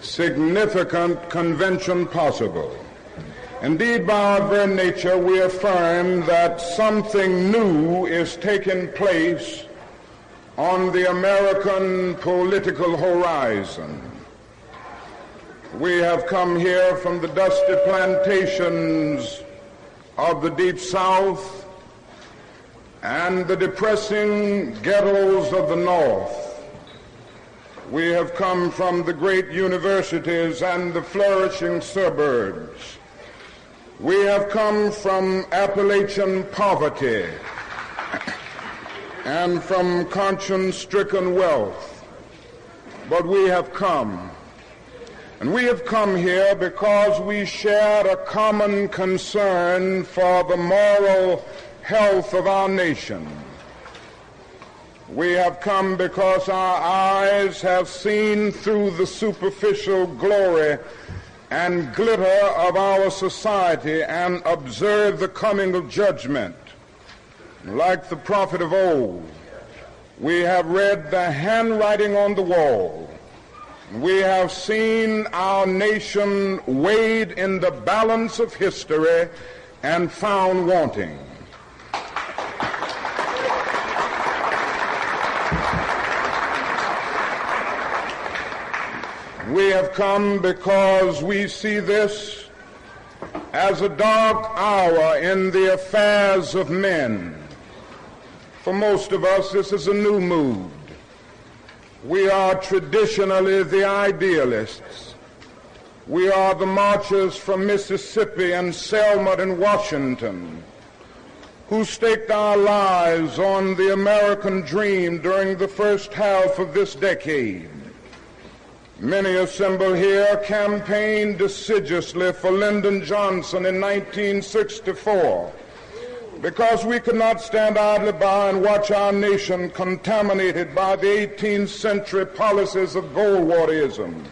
significant convention possible. Indeed, by our very nature, we affirm that something new is taking place on the American political horizon. We have come here from the dusty plantations of the Deep South and the depressing ghettos of the North. We have come from the great universities and the flourishing suburbs. We have come from Appalachian poverty and from conscience-stricken wealth. But we have come. And we have come here because we share a common concern for the moral health of our nation. We have come because our eyes have seen through the superficial glory and glitter of our society and observed the coming of judgment. Like the prophet of old, we have read the handwriting on the wall. We have seen our nation weighed in the balance of history and found wanting. We have come because we see this as a dark hour in the affairs of men. For most of us, this is a new mood. We are traditionally the idealists. We are the marchers from Mississippi and Selma and Washington who staked our lives on the American dream during the first half of this decade. Many assembled here campaigned deciduously for Lyndon Johnson in 1964 because we could not stand idly by and watch our nation contaminated by the 18th century policies of Goldwaterism.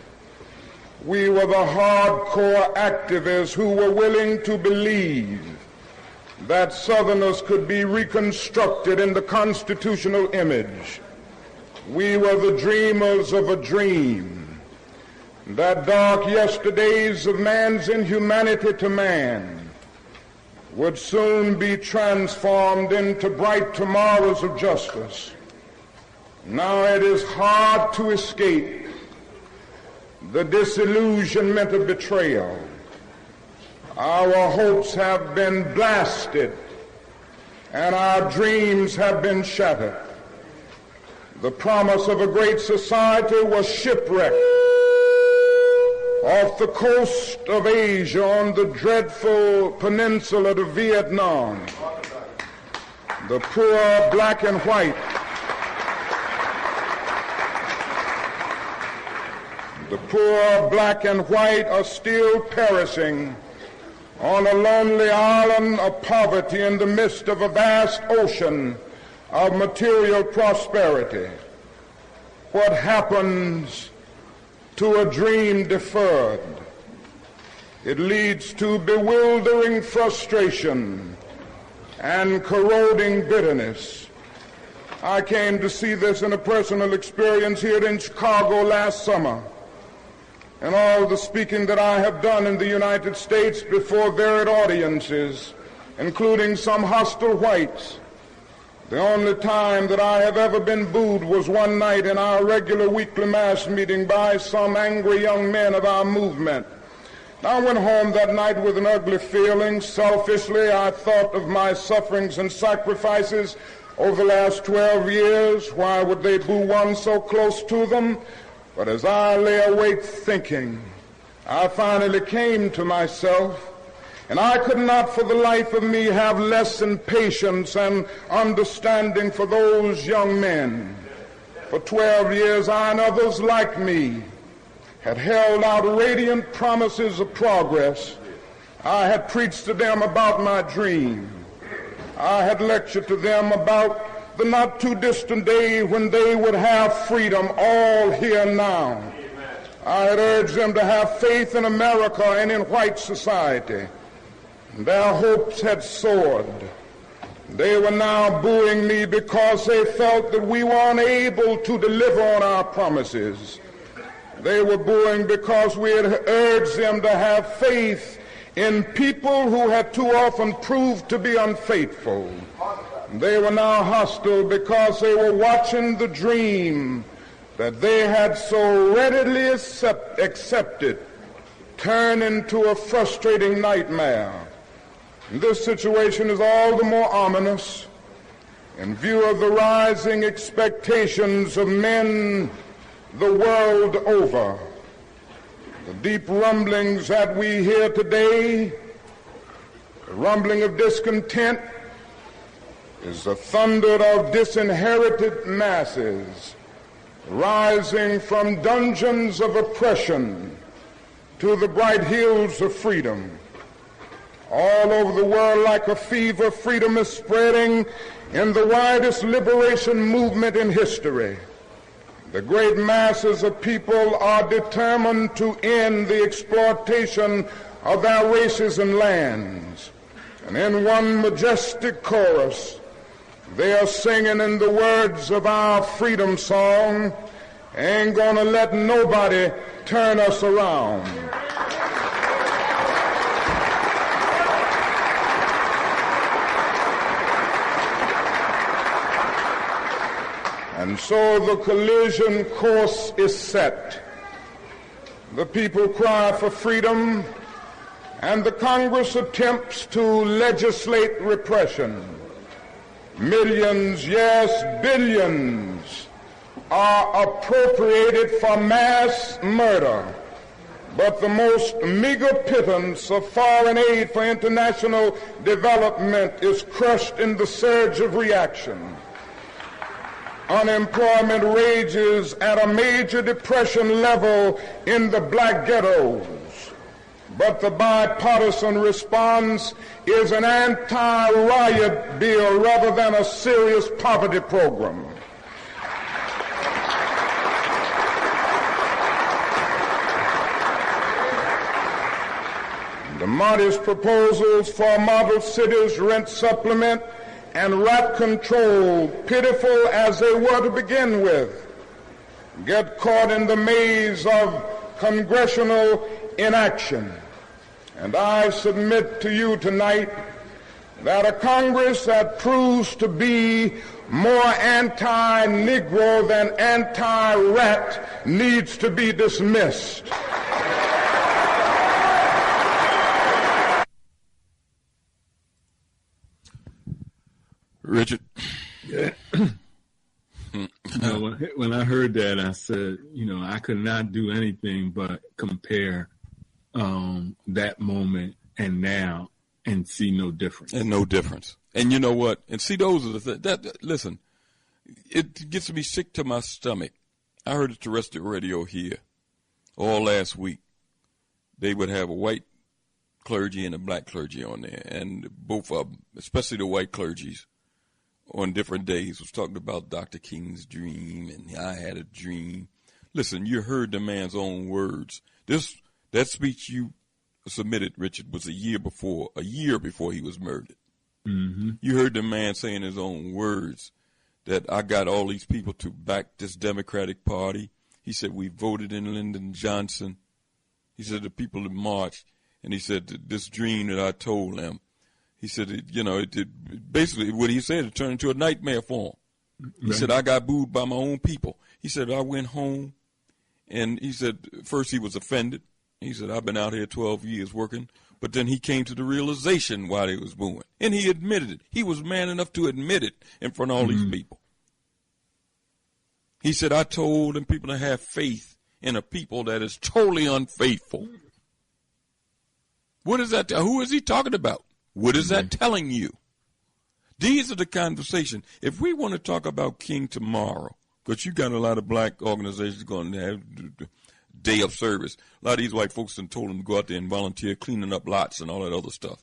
We were the hardcore activists who were willing to believe that Southerners could be reconstructed in the constitutional image. We were the dreamers of a dream, that dark yesterdays of man's inhumanity to man would soon be transformed into bright tomorrows of justice. Now it is hard to escape the disillusionment of betrayal. Our hopes have been blasted and our dreams have been shattered. The promise of a great society was shipwrecked off the coast of Asia on the dreadful peninsula of Vietnam. The poor black and white, are still perishing on a lonely island of poverty in the midst of a vast ocean of material prosperity. What happens to a dream deferred? It leads to bewildering frustration and corroding bitterness. I came to see this in a personal experience here in Chicago last summer. And all the speaking that I have done in the United States before varied audiences, including some hostile whites, the only time that I have ever been booed was one night in our regular weekly mass meeting by some angry young men of our movement. I went home that night with an ugly feeling. Selfishly, I thought of my sufferings and sacrifices over the last 12 years. Why would they boo one so close to them? But as I lay awake thinking, I finally came to myself. And I could not for the life of me have less than patience and understanding for those young men For 12 years, I and others like me had held out radiant promises of progress. I had preached to them about my dream. I had lectured to them about the not too distant day when they would have freedom all here now. I had urged them to have faith in America and in white society. Their hopes had soared. They were now booing me because they felt that we were unable to deliver on our promises. They were booing because we had urged them to have faith in people who had too often proved to be unfaithful. They were now hostile because they were watching the dream that they had so readily accepted turn into a frustrating nightmare. This situation is all the more ominous in view of the rising expectations of men the world over. The deep rumblings that we hear today, the rumbling of discontent, is the thunder of disinherited masses rising from dungeons of oppression to the bright hills of freedom. All over the world, like a fever, freedom is spreading in the widest liberation movement in history. The great masses of people are determined to end the exploitation of their races and lands. And in one majestic chorus, they are singing in the words of our freedom song, "Ain't gonna let nobody turn us around." And so the collision course is set. The people cry for freedom, and the Congress attempts to legislate repression. Millions, yes, billions, are appropriated for mass murder. But the most meager pittance of foreign aid for international development is crushed in the surge of reaction. Unemployment rages at a major depression level in the black ghettos. But the bipartisan response is an anti-riot bill rather than a serious poverty program. The modest proposals for model cities, rent supplement, and rat control, pitiful as they were to begin with, get caught in the maze of congressional inaction. And I submit to you tonight that a Congress that proves to be more anti-Negro than anti-rat needs to be dismissed. Richard? Yeah. When I heard that, I said, I could not do anything but compare that moment and now and see no difference. And no difference. And you know what? And see, those are the things. Listen, it gets me sick to my stomach. I heard it terrestrial radio here all last week. They would have a white clergy and a black clergy on there. And both of them, especially the white clergies, on different days was talking about Dr. King's dream and I had a dream. Listen, you heard the man's own words. That speech you submitted, Richard, was a year before he was murdered. Mm-hmm. You heard the man saying his own words that I got all these people to back this Democratic Party. He said we voted in Lyndon Johnson. He said the people had marched, and he said this dream that I told them. He said, basically what he said, it turned into a nightmare for him. He said, I got booed by my own people. He said, I went home, and he said, first he was offended. He said, I've been out here 12 years working. But then he came to the realization why they was booing. And he admitted it. He was man enough to admit it in front of all these people. He said, I told them people to have faith in a people that is totally unfaithful. What is that? Who is he talking about? What is that telling you? These are the conversation. If we want to talk about King tomorrow, Because you got a lot of black organizations going to have day of service. A lot of these white folks done told them to go out there and volunteer cleaning up lots and all that other stuff.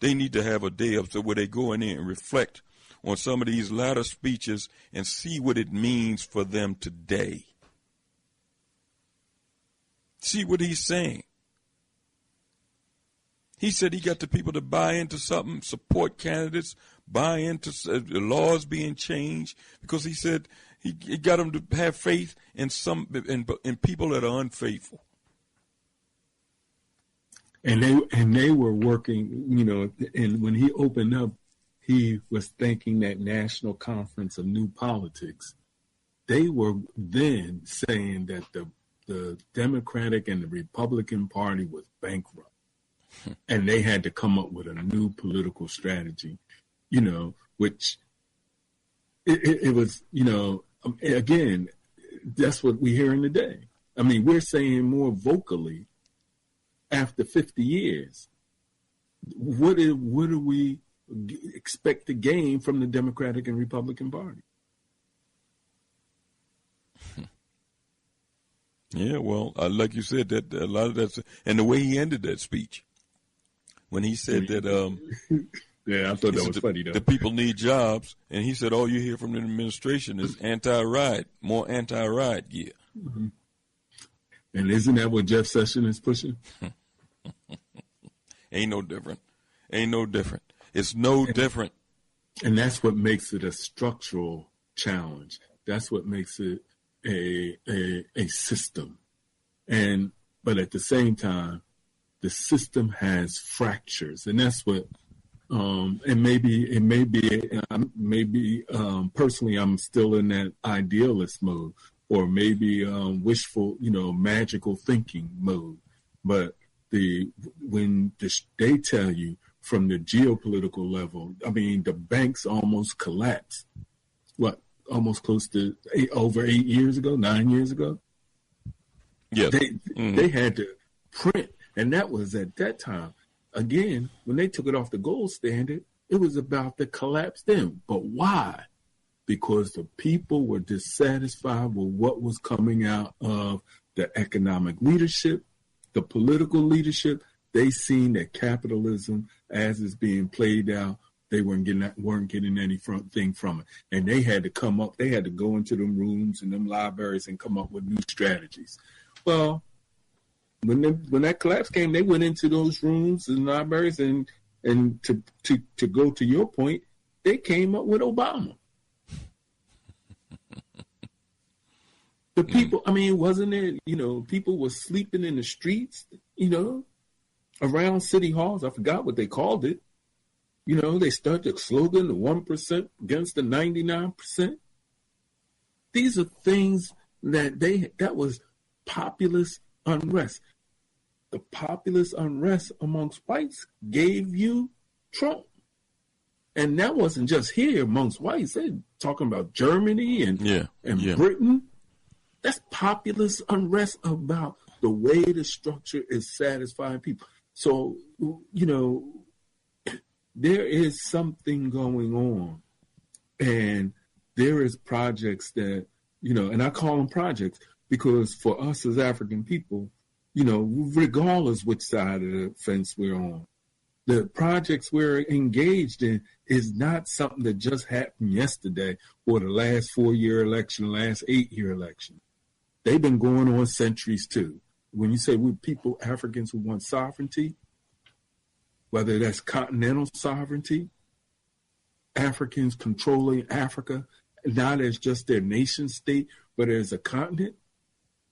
They need to have a day of where they go in there and reflect on some of these latter speeches and see what it means for them today. See what he's saying. He said he got the people to buy into something, support candidates, buy into the laws being changed, because he said he got them to have faith in in people that are unfaithful. And they were working, you know, and when he opened up, he was thanking that National Conference of New Politics. They were then saying that the Democratic and the Republican Party was bankrupt. And they had to come up with a new political strategy, you know, which it was, you know, again, that's what we're hearing today. I mean, we're saying more vocally after 50 years, what do we expect to gain from the Democratic and Republican Party? Yeah, well, like you said, that a lot of that's, and the way he ended that speech, when he said that, yeah, I thought that was funny though. The people need jobs, and he said all you hear from the administration is anti-riot, more anti-riot gear. Mm-hmm. And isn't that what Jeff Sessions is pushing? Ain't no different. Ain't no different. It's no different. And that's what makes it a structural challenge. That's what makes it a system. But at the same time, the system has fractures, and that's what. And maybe personally, I'm still in that idealist mode, or maybe wishful, you know, magical thinking mode. But when they tell you from the geopolitical level, I mean, the banks almost collapsed. What? Almost close to over 8 years ago, 9 years ago. Yeah, they had to print. And that was at that time. Again, when they took it off the gold standard, it was about to collapse then. But why? Because the people were dissatisfied with what was coming out of the economic leadership, the political leadership. They seen that capitalism, as it's being played out, they weren't getting anything from it. And they had to come up, they had to go into them rooms and them libraries and come up with new strategies. Well, when that collapse came, they went into those rooms and libraries, and to go to your point, they came up with Obama. The people, I mean, wasn't it, you know, people were sleeping in the streets, you know, around city halls. I forgot what they called it. You know, they started the slogan, the 1% against the 99%. These are things that was populist unrest. The populist unrest amongst whites gave you Trump. And that wasn't just here amongst whites. They're talking about Germany and Britain. That's populist unrest about the way the structure is satisfying people. So, you know, there is something going on. And there is projects that, you know, and I call them projects because for us as African people, you know, regardless which side of the fence we're on, the projects we're engaged in is not something that just happened yesterday or the last 4-year election, last 8-year election. They've been going on centuries too. When you say we're people, Africans who want sovereignty, whether that's continental sovereignty, Africans controlling Africa, not as just their nation state, but as a continent,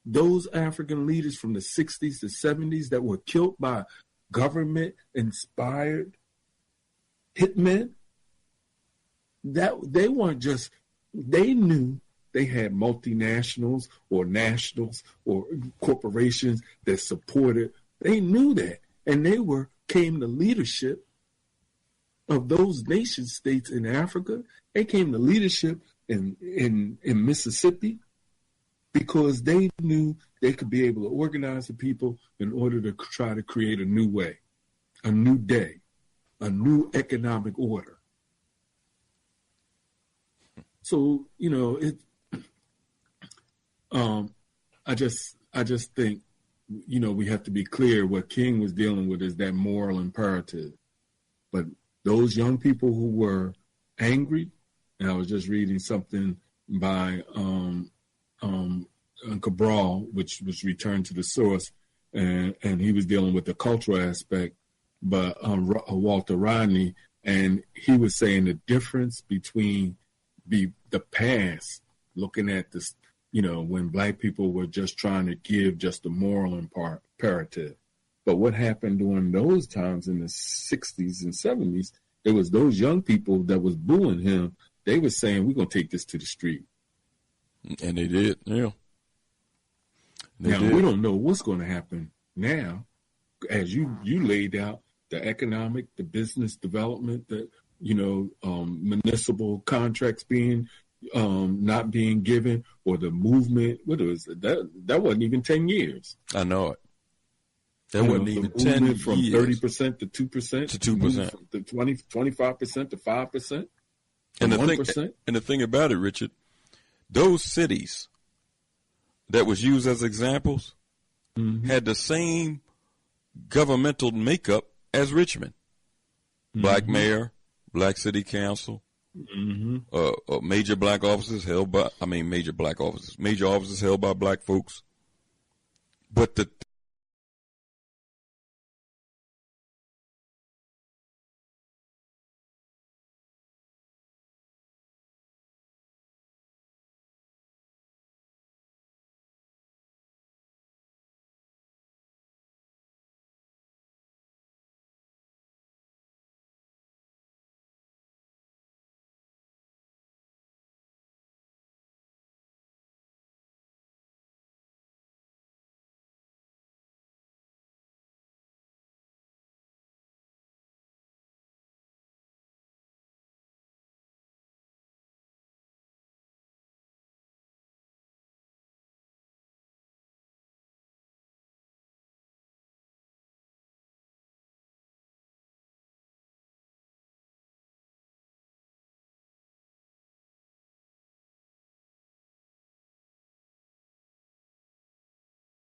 those African leaders from the 60s to 70s that were killed by government-inspired hitmen, that they weren't just, they knew they had multinationals or nationals or corporations that supported. They knew that, and they came to leadership of those nation states in Africa. They came to leadership in Mississippi, because they knew they could be able to organize the people in order to try to create a new way, a new day, a new economic order. So, you know, I just think, we have to be clear. What King was dealing with is that moral imperative. But those young people who were angry, and I was just reading something by Cabral, which was returned to the source, and he was dealing with the cultural aspect, but Walter Rodney, and he was saying the difference between the past, looking at this, when black people were just trying to give just the moral imperative. But what happened during those times in the 60s and 70s, it was those young people that was booing him. They were saying, we're going to take this to the street. And they did, yeah. We don't know what's going to happen now. As you laid out, the economic, the business development, the, municipal contracts being not being given, or the movement. What was it? That wasn't even 10 years. I know it. That wasn't even 10 years. From 30% to 2% to 2%, to 25% to 5%, and 1%. And the thing about it, Richard, those cities that was used as examples had the same governmental makeup as Richmond. Black mayor, black city council, major black offices held by, major offices held by black folks. But the